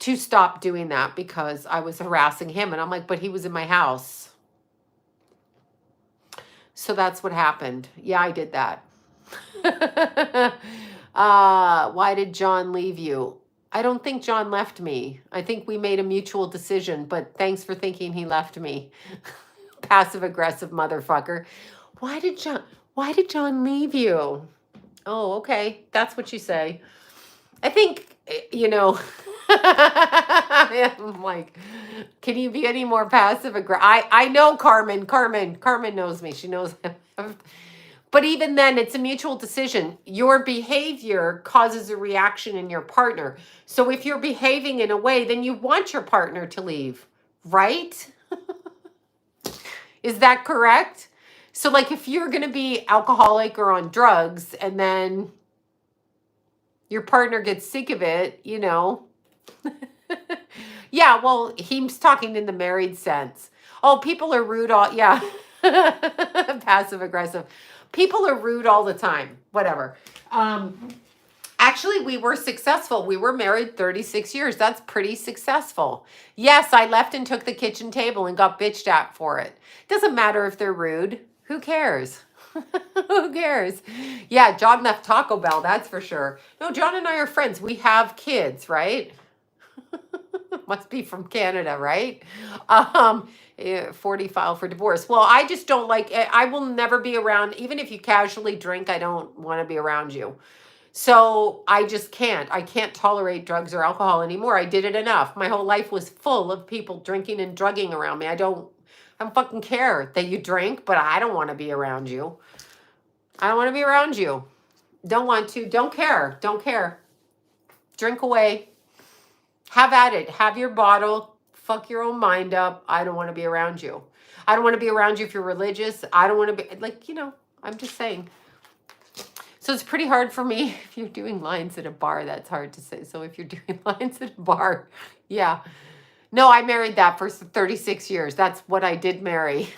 to stop doing that because I was harassing him. And I'm like, but he was in my house. So that's what happened. Yeah, I did that. Why did John leave you? I don't think John left me. I think we made a mutual decision, but thanks for thinking he left me. Passive aggressive motherfucker. Why did John leave you? Oh, okay. That's what you say. I think, I'm like, can you be any more passive aggressive? I know Carmen knows me. She knows. But even then, it's a mutual decision. Your behavior causes a reaction in your partner. So if you're behaving in a way, then you want your partner to leave, right? Is that correct? So like, if you're going to be alcoholic or on drugs and then your partner gets sick of it, Yeah, well, he's talking in the married sense. Oh, people are rude yeah. Passive aggressive. People are rude all the time. Whatever. Actually, we were successful. We were married 36 years. That's pretty successful. Yes, I left and took the kitchen table and got bitched at for it. Doesn't matter if they're rude. Who cares? Who cares? Yeah, John left Taco Bell, that's for sure. No, John and I are friends. We have kids, right? Must be from Canada, right? 40 filed for divorce. Well, I just don't like it. I will never be around, even if you casually drink, I don't want to be around you. So I just can't. I can't tolerate drugs or alcohol anymore. I did it enough. My whole life was full of people drinking and drugging around me. I don't fucking care that you drink, but I don't want to be around you. I don't want to be around you. Don't want to. Don't care. Don't care. Drink away. Have at it. Have your bottle. Fuck your own mind up. I don't want to be around you. I don't want to be around you if you're religious. I don't want to be, like, I'm just saying. So it's pretty hard for me. If you're doing lines at a bar, that's hard to say. So if you're doing lines at a bar, yeah. No, I married that for 36 years. That's what I did marry.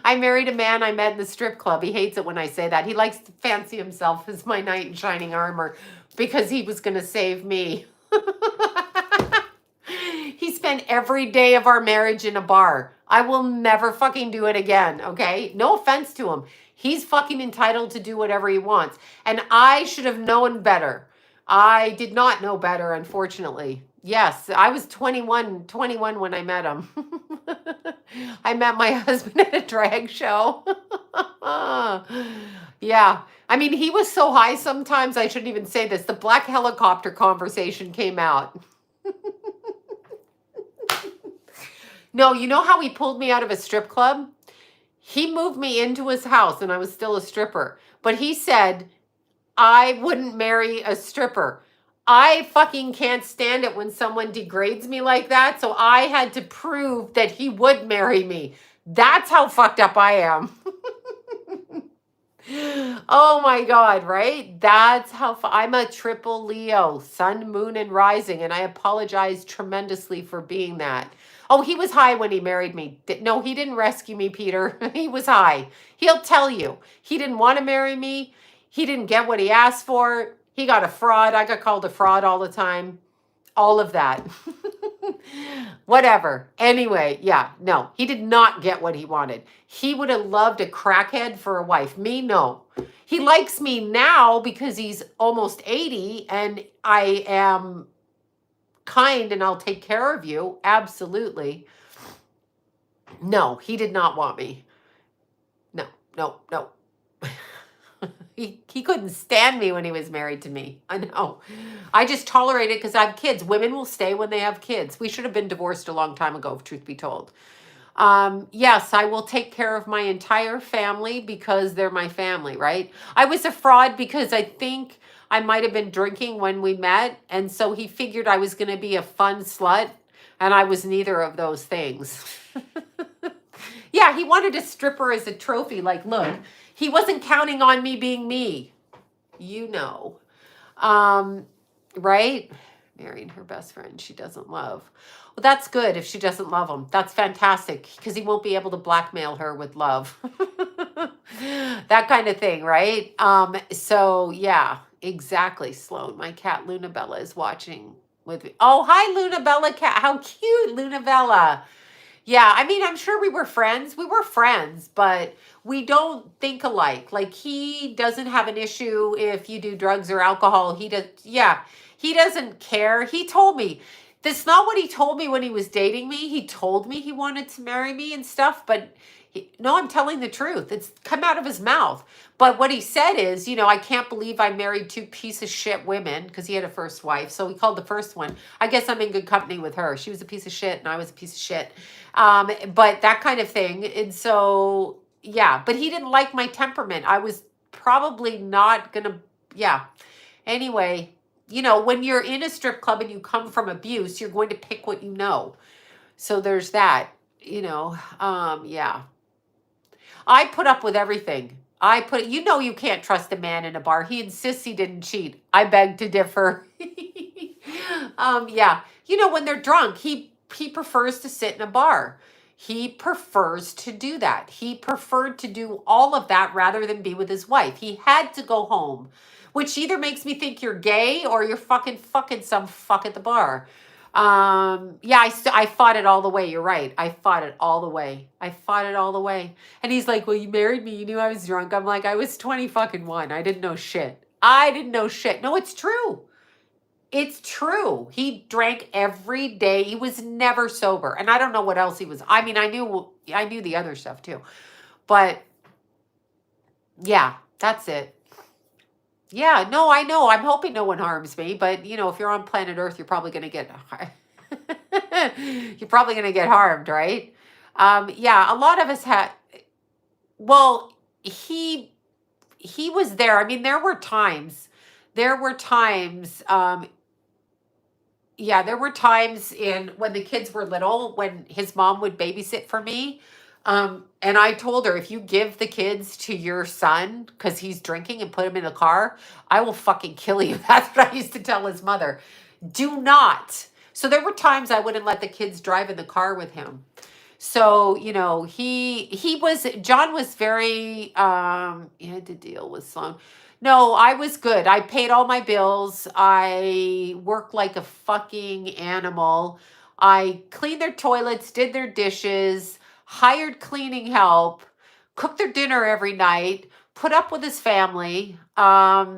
I married a man I met in the strip club. He hates it when I say that. He likes to fancy himself as my knight in shining armor because he was going to save me. He spent every day of our marriage in a bar. I will never fucking do it again, okay? No offense to him. He's fucking entitled to do whatever he wants. And I should have known better. I did not know better, unfortunately. Yes, I was 21 when I met him. I met my husband at a drag show. Yeah. I mean, he was so high sometimes, I shouldn't even say this. The black helicopter conversation came out. No, you know how he pulled me out of a strip club? He moved me into his house and I was still a stripper. But he said, I wouldn't marry a stripper. I fucking can't stand it when someone degrades me like that. So I had to prove that he would marry me. That's how fucked up I am. Oh my God, right? That's how I'm a triple Leo, sun, moon, and rising. And I apologize tremendously for being that. Oh, he was high when he married me. No, he didn't rescue me, Peter. He was high. He'll tell you. He didn't want to marry me. He didn't get what he asked for. He got a fraud. I got called a fraud all the time. All of that. Whatever. Anyway, yeah, no, he did not get what he wanted. He would have loved a crackhead for a wife. Me, no. He likes me now because he's almost 80 and I am kind and I'll take care of you. Absolutely. No, he did not want me. No. He couldn't stand me when he was married to me. I know. I just tolerate it because I have kids. Women will stay when they have kids. We should have been divorced a long time ago, if truth be told. Yes, I will take care of my entire family because they're my family, right? I was a fraud because I think I might have been drinking when we met. And so he figured I was going to be a fun slut. And I was neither of those things. Yeah, he wanted a stripper as a trophy. Like, look, he wasn't counting on me being me. You know. Um, right? Marrying her best friend she doesn't love. Well, that's good if she doesn't love him. That's fantastic because he won't be able to blackmail her with love. That kind of thing, right? So yeah, exactly, Sloan. My cat Luna Bella is watching with me. Oh, hi, Luna Bella cat. How cute, Luna Bella. Yeah, I mean, I'm sure we were friends. We were friends, but we don't think alike. Like he doesn't have an issue if you do drugs or alcohol. He does, yeah, he doesn't care. He told me that's not what he told me when he was dating me. He told me he wanted to marry me and stuff, but no, I'm telling the truth. It's come out of his mouth. But what he said is, I can't believe I married two piece of shit women because he had a first wife. So he called the first one. I guess I'm in good company with her. She was a piece of shit and I was a piece of shit. But that kind of thing. And so, yeah, but he didn't like my temperament. I was probably not going to, yeah. Anyway, when you're in a strip club and you come from abuse, you're going to pick what you know. So there's that, yeah. I put up with everything. You can't trust a man in a bar. He insists he didn't cheat. I beg to differ. Yeah. When they're drunk, he prefers to sit in a bar. He prefers to do that. He preferred to do all of that rather than be with his wife. He had to go home, which either makes me think you're gay or you're fucking some fuck at the bar. Yeah, I fought it all the way. You're right. I fought it all the way. I fought it all the way. And he's like, well, you married me. You knew I was drunk. I'm like, I was 20 fucking one. I didn't know shit. I didn't know shit. No, it's true. It's true. He drank every day. He was never sober. And I don't know what else he was. I mean, I knew the other stuff too. But yeah, that's it. Yeah, no, I know. I'm hoping no one harms me, but if you're on planet Earth, you're probably going to get you're probably going to get harmed, right? Yeah, a lot of us had. Well, he was there. I mean, there were times. Yeah, there were times in when the kids were little when his mom would babysit for me. And I told her, if you give the kids to your son because he's drinking and put him in a car, I will fucking kill you. That's what I used to tell his mother. Do not. So there were times I wouldn't let the kids drive in the car with him. So, John was very, he had to deal with Sloan. No, I was good. I paid all my bills. I worked like a fucking animal. I cleaned their toilets, did their dishes, hired cleaning help, cooked their dinner every night, put up with his family. Yeah,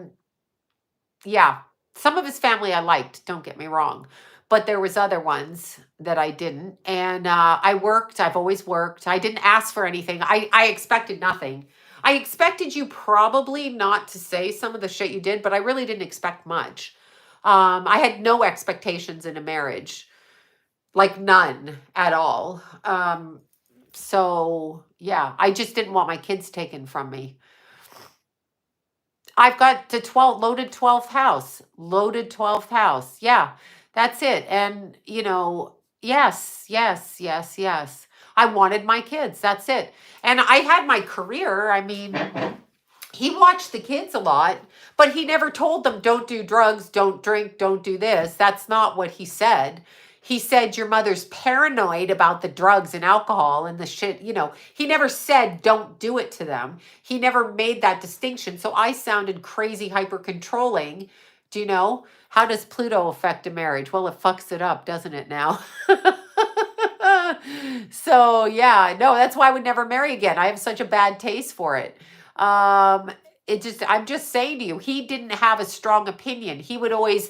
some of his family I liked, don't get me wrong, but there was other ones that I didn't. And I worked. I've always worked. I didn't ask for anything. I expected nothing. I expected you probably not to say some of the shit you did, but I really didn't expect much. I had no expectations in a marriage, like none at all. So yeah, I just didn't want my kids taken from me. I've got the 12 loaded 12th house, loaded 12th house. Yeah, that's it. And, yes, yes, yes, yes. I wanted my kids. That's it. And I had my career. I mean, he watched the kids a lot, but he never told them, don't do drugs, don't drink, don't do this. That's not what he said. He said, your mother's paranoid about the drugs and alcohol and the shit. He never said, don't do it to them. He never made that distinction. So I sounded crazy, hyper controlling. Do you know? How does Pluto affect a marriage? Well, it fucks it up, doesn't it now? So yeah, no, that's why I would never marry again. I have such a bad taste for it. I'm just saying to you, he didn't have a strong opinion. He would always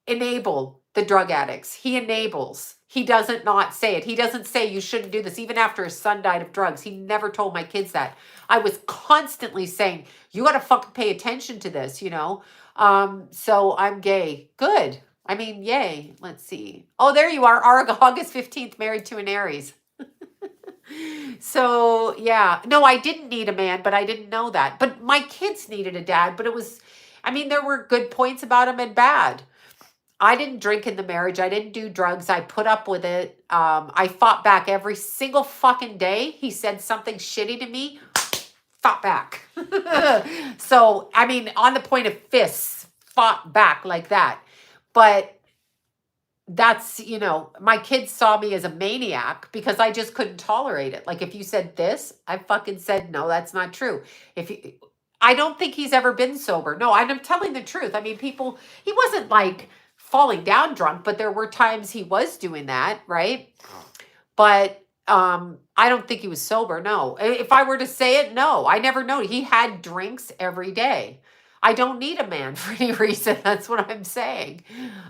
enable the drug addicts. He enables. He doesn't not say it. He doesn't say you shouldn't do this. Even after his son died of drugs, he never told my kids that. I was constantly saying, you got to fucking pay attention to this, you know? So I'm gay. Good. I mean, yay. Let's see. Oh, there you are. August 15th, married to an Aries. So yeah, no, I didn't need a man, but I didn't know that. But my kids needed a dad, but it was, I mean, there were good points about him and bad. I didn't drink in the marriage. I didn't do drugs. I put up with it. I fought back every single fucking day. He said something shitty to me, fought back. So, I mean, on the point of fists, fought back like that. But that's, you know, my kids saw me as a maniac because I just couldn't tolerate it. Like if you said this, I fucking said, no, that's not true. If you, I don't think he's ever been sober. No, I'm telling the truth. I mean, people, he wasn't like falling down drunk, but there were times he was doing that, right? But I don't think he was sober. No. If I were to say it, no, I never know. He had drinks every day. I don't need a man for any reason. That's what I'm saying.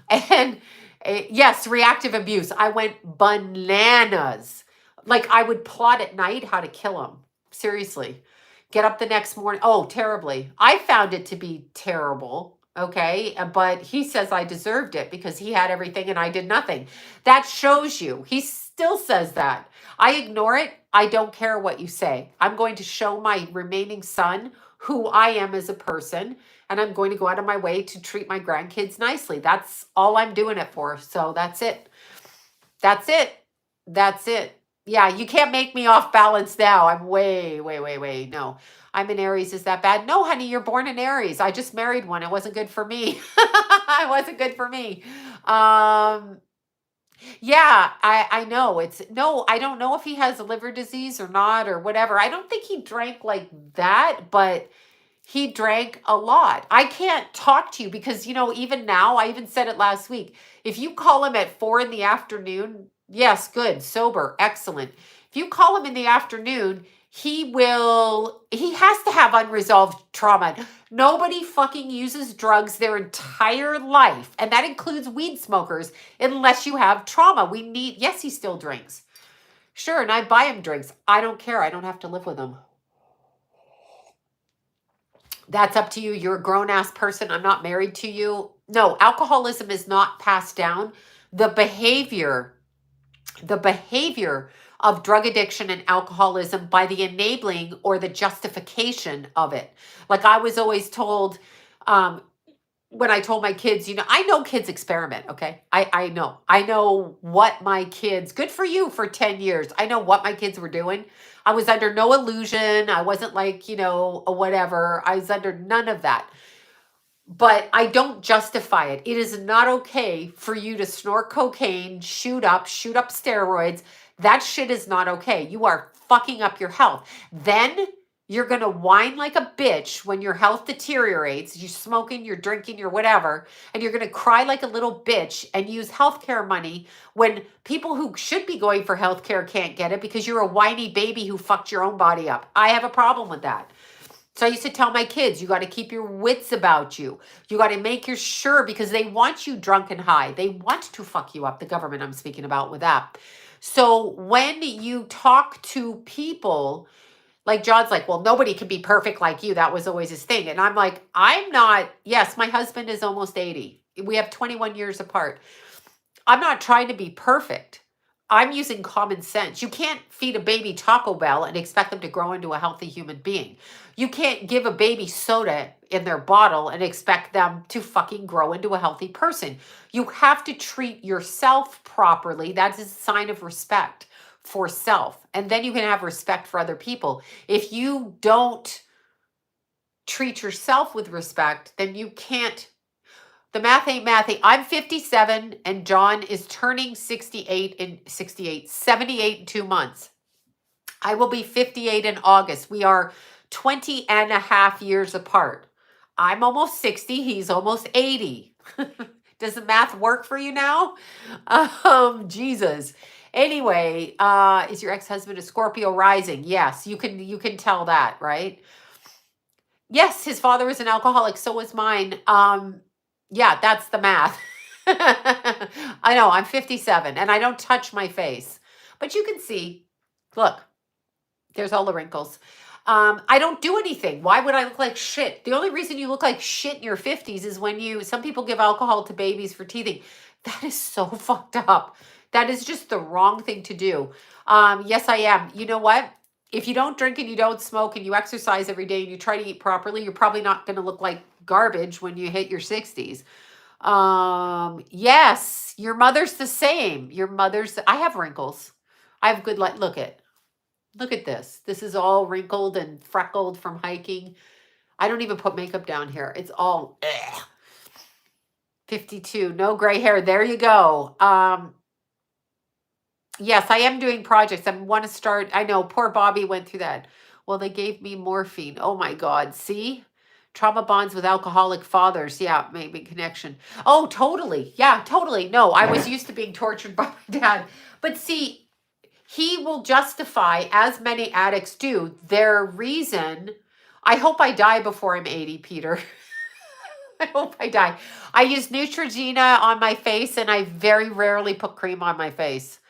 And yes, reactive abuse. I went bananas. Like I would plot at night how to kill him. Seriously. Get up the next morning. Oh, terribly. I found it to be terrible. Okay. But he says I deserved it because he had everything and I did nothing. That shows you. He still says that. I ignore it. I don't care what you say. I'm going to show my remaining son who I am as a person, and I'm going to go out of my way to treat my grandkids nicely. That's all I'm doing it for. So that's it. That's it. That's it. Yeah, you can't make me off balance now. I'm way, way, way, way. No, I'm an Aries. Is that bad? No, honey, you're born in Aries. I just married one. It wasn't good for me. It wasn't good for me. Yeah, I know. It's no, I don't know if he has a liver disease or not or whatever. I don't think he drank like that, but he drank a lot. I can't talk to you because, you know, even now, I even said it last week. If you call him at 4 in the afternoon, yes, good, sober, excellent. If you call him in the afternoon, he has to have unresolved trauma. Nobody fucking uses drugs their entire life, and that includes weed smokers, unless you have trauma. Yes, he still drinks. Sure, and I buy him drinks. I don't care. I don't have to live with him. That's up to you. You're a grown-ass person. I'm not married to you. No, alcoholism is not passed down. The behavior of drug addiction and alcoholism by the enabling or the justification of it. Like I was always told, when I told my kids, you know, I know kids experiment, okay? I know what my kids, good for you for 10 years. I know what my kids were doing. I was under no illusion. I wasn't like, you know, a whatever. I was under none of that. But I don't justify it. It is not okay for you to snort cocaine, shoot up steroids. That shit is not okay. You are fucking up your health. Then you're going to whine like a bitch when your health deteriorates. You're smoking, you're drinking, you're whatever. And you're going to cry like a little bitch and use healthcare money when people who should be going for healthcare can't get it because you're a whiny baby who fucked your own body up. I have a problem with that. So I used to tell my kids, you got to keep your wits about you. You got to make your sure because they want you drunk and high. They want to fuck you up. The government I'm speaking about with that. So when you talk to people, like John's like, well, nobody can be perfect like you. That was always his thing. And I'm like, I'm not. Yes, my husband is almost 80. We have 21 years apart. I'm not trying to be perfect. I'm using common sense. You can't feed a baby Taco Bell and expect them to grow into a healthy human being. You can't give a baby soda in their bottle and expect them to fucking grow into a healthy person. You have to treat yourself properly. That is a sign of respect for self. And then you can have respect for other people. If you don't treat yourself with respect, then you can't. The math ain't mathy. I'm 57 and John is turning 78 in 2 months. I will be 58 in August. We are 20 and a half years apart. I'm almost 60. He's almost 80. Does the math work for you now? Jesus. Anyway, is your ex-husband a Scorpio rising? Yes, you can tell that, right? Yes, his father was an alcoholic. So was mine. Yeah, that's the math. I know, I'm 57 and I don't touch my face. But you can see, look, there's all the wrinkles. I don't do anything. Why would I look like shit? The only reason you look like shit in your 50s is when some people give alcohol to babies for teething. That is so fucked up. That is just the wrong thing to do. Yes, I am. You know what? If you don't drink and you don't smoke and you exercise every day and you try to eat properly, you're probably not going to look like garbage when you hit your 60s. Yes, your mother's the same. I have wrinkles. I have good light. Look at this. This is all wrinkled and freckled from hiking. I don't even put makeup down here. It's all 52. No gray hair. There you go. Yes, I am doing projects. I want to start. I know poor Bobby went through that. Well, they gave me morphine. Oh my God. See? Trauma bonds with alcoholic fathers. Yeah, maybe connection. Oh, totally. Yeah, totally. No, I was used to being tortured by my dad. But see, he will justify, as many addicts do, their reason. I hope I die before I'm 80, Peter. I hope I die. I use Neutrogena on my face and I very rarely put cream on my face.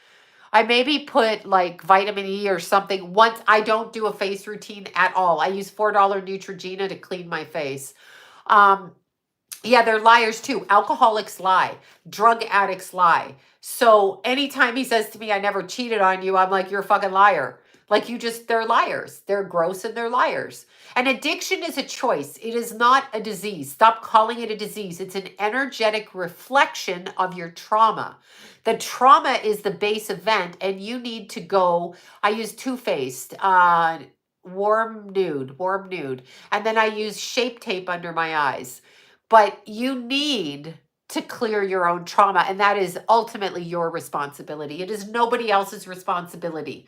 I maybe put like vitamin E or something once. I don't do a face routine at all. I use $4 Neutrogena to clean my face. Yeah, they're liars too. Alcoholics lie. Drug addicts lie. So anytime he says to me, I never cheated on you, I'm like, you're a fucking liar. Like they're liars. They're gross and they're liars. And addiction is a choice. It is not a disease. Stop calling it a disease. It's an energetic reflection of your trauma. The trauma is the base event and you need to go, I use Too Faced, warm nude. And then I use Shape Tape under my eyes. But you need to clear your own trauma, and that is ultimately your responsibility. It is nobody else's responsibility.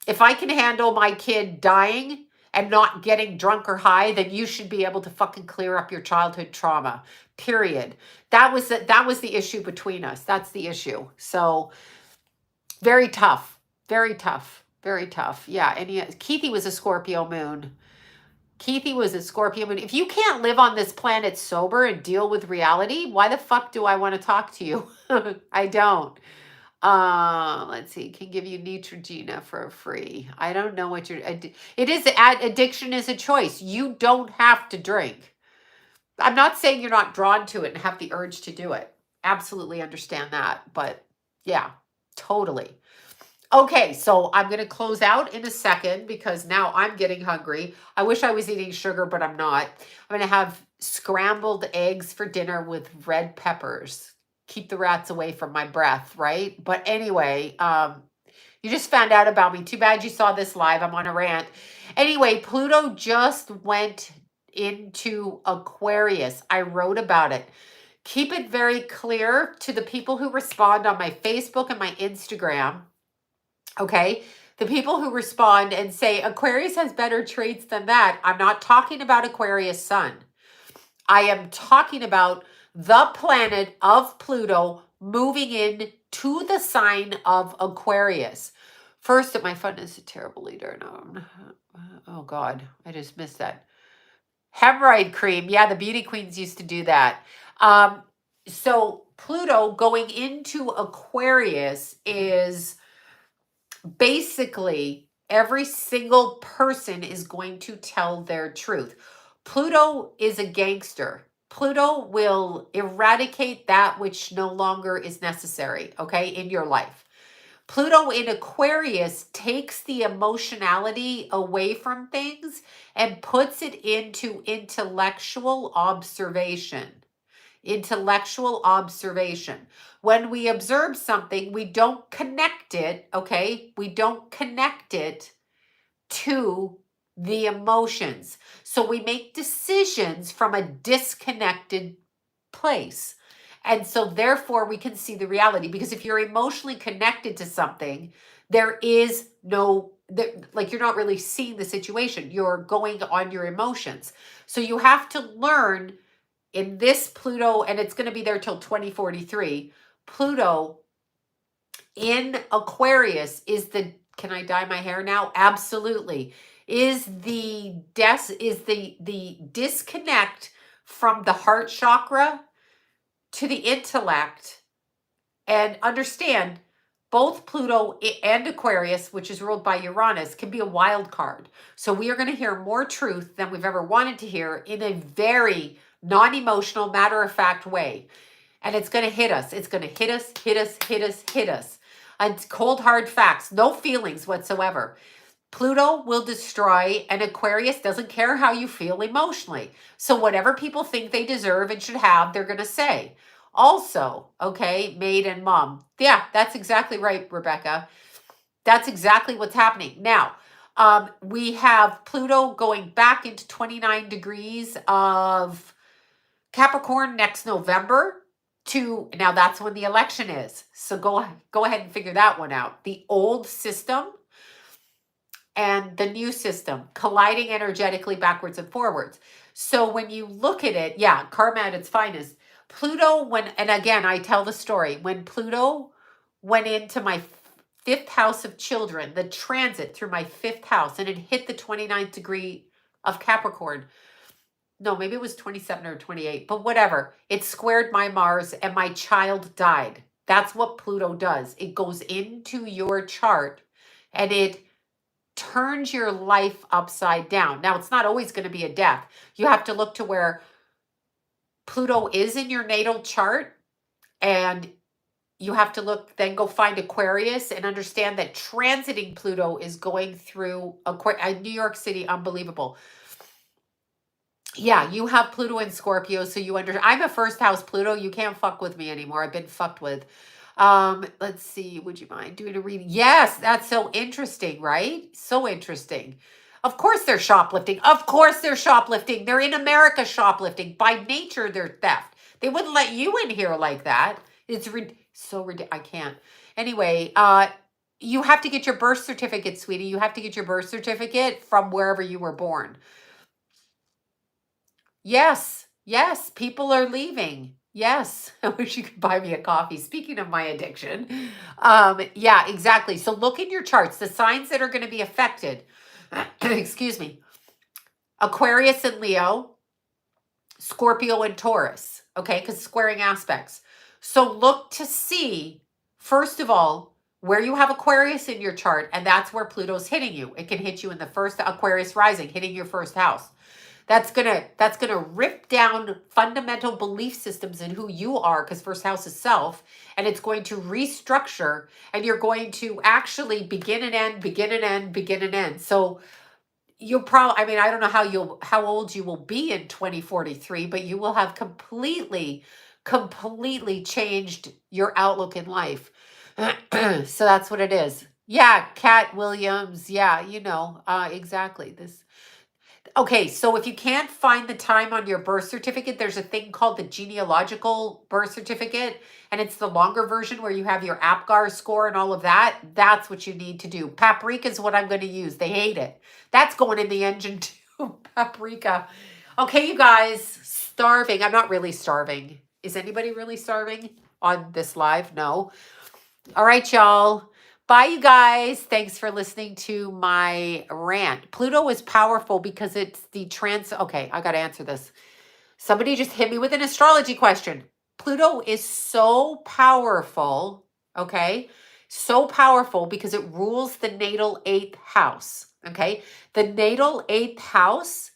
If I can handle my kid dying and not getting drunk or high, then you should be able to fucking clear up your childhood trauma. Period. That was the issue between us. That's the issue. So very tough. Very tough. Very tough. Yeah. And Keithy was a Scorpio moon. Keithy was a Scorpio moon. If you can't live on this planet sober and deal with reality, why the fuck do I want to talk to you? I don't. Let's see. Can give you Neutrogena for free. I don't know what addiction is a choice. You don't have to drink. I'm not saying you're not drawn to it and have the urge to do it. Absolutely understand that. But yeah, totally. Okay, so I'm going to close out in a second because now I'm getting hungry. I wish I was eating sugar, but I'm not. I'm going to have scrambled eggs for dinner with red peppers. Keep the rats away from my breath, right? But anyway, you just found out about me. Too bad you saw this live. I'm on a rant. Anyway, Pluto just went into Aquarius. I wrote about it. Keep it very clear to the people who respond on my Facebook and my Instagram. Okay, the people who respond and say Aquarius has better traits than that. I'm not talking about Aquarius sun. I am talking about the planet of Pluto moving in to the sign of Aquarius. First, my phone is a terrible leader. No, oh God, I just missed that. Hemorrhoid cream. Yeah, the beauty queens used to do that. So Pluto going into Aquarius is basically every single person is going to tell their truth. Pluto is a gangster. Pluto will eradicate that which no longer is necessary, okay, in your life. Pluto in Aquarius takes the emotionality away from things and puts it into intellectual observation. Intellectual observation. When we observe something, we don't connect it, okay? We don't connect it to the emotions. So we make decisions from a disconnected place. And so therefore we can see the reality, because if you're emotionally connected to something, there is no, like you're not really seeing the situation. You're going on your emotions. So you have to learn in this Pluto, and it's going to be there till 2043, Pluto in Aquarius is the, can I dye my hair now? Absolutely. Is the disconnect from the heart chakra to the intellect, and understand both Pluto and Aquarius, which is ruled by Uranus, can be a wild card. So we are going to hear more truth than we've ever wanted to hear in a very non-emotional, matter-of-fact way. And it's going to hit us. It's going to hit us, hit us, hit us, hit us. And cold, hard facts, no feelings whatsoever. Pluto will destroy, and Aquarius doesn't care how you feel emotionally. So whatever people think they deserve and should have, they're going to say. Also, okay, maid and mom. Yeah, that's exactly right, Rebecca. That's exactly what's happening. Now, we have Pluto going back into 29 degrees of Capricorn next November. Now that's when the election is. So go ahead and figure that one out. The old system and the new system colliding energetically backwards and forwards. So when you look at it, yeah, karma at its finest. Pluto, and again, I tell the story, when Pluto went into my fifth house of children, the transit through my fifth house, and it hit the 29th degree of Capricorn. No, maybe it was 27 or 28, but whatever. It squared my Mars and my child died. That's what Pluto does. It goes into your chart and it turns your life upside down. Now, it's not always going to be a death. You have to look to where Pluto is in your natal chart, and you have to look, then go find Aquarius and understand that transiting Pluto is going through New York City. Unbelievable. Yeah, you have Pluto in Scorpio, so I'm a first house Pluto. You can't fuck with me anymore. I've been fucked with. Let's see. Would you mind doing a reading? Yes, that's so interesting, right? So interesting. Of course they're shoplifting. Of course they're shoplifting. They're in America shoplifting. By nature, they're theft. They wouldn't let you in here like that. It's so ridiculous. I can't. Anyway, you have to get your birth certificate, sweetie. You have to get your birth certificate from wherever you were born. Yes, yes, people are leaving. Yes, I wish you could buy me a coffee. Speaking of my addiction, yeah, exactly. So look in your charts, the signs that are going to be affected. Excuse me. Aquarius and Leo, Scorpio and Taurus, okay, because squaring aspects. So look to see, first of all, where you have Aquarius in your chart, and that's where Pluto's hitting you. It can hit you in the first Aquarius rising, hitting your first house. That's gonna rip down fundamental belief systems in who you are, because first house is self, and it's going to restructure, and you're going to actually begin and end, begin and end, begin and end. So you'll probably, I mean, I don't know how old you will be in 2043, but you will have completely changed your outlook in life. So that's what it is. Yeah, Cat Williams. Yeah, exactly. Okay, so if you can't find the time on your birth certificate, there's a thing called the genealogical birth certificate, and it's the longer version where you have your APGAR score and all of that. That's what you need to do. Paprika is what I'm going to use. They hate it. That's going in the engine too. Paprika. Okay, you guys, starving. I'm not really starving. Is anybody really starving on this live? No. All right, y'all. Bye, you guys. Thanks for listening to my rant. Pluto is powerful because it's the okay, I got to answer this. Somebody just hit me with an astrology question. Pluto is so powerful, okay? So powerful because it rules the natal 8th house, okay? The natal 8th house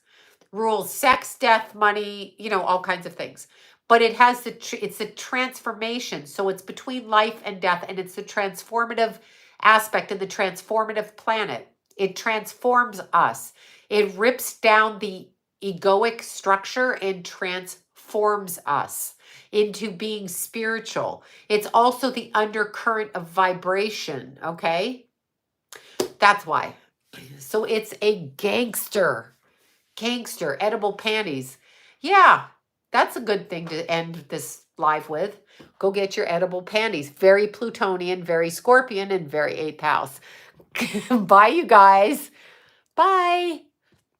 rules sex, death, money, all kinds of things. But it has it's a transformation. So it's between life and death, and it's the transformative aspect of the transformative planet. It transforms us. It rips down the egoic structure and transforms us into being spiritual. It's also the undercurrent of vibration, okay? That's why. So it's a gangster, edible panties. Yeah, that's a good thing to end this live with. Go get your edible panties. Very Plutonian, very Scorpion, and very 8th house. Bye, you guys. Bye.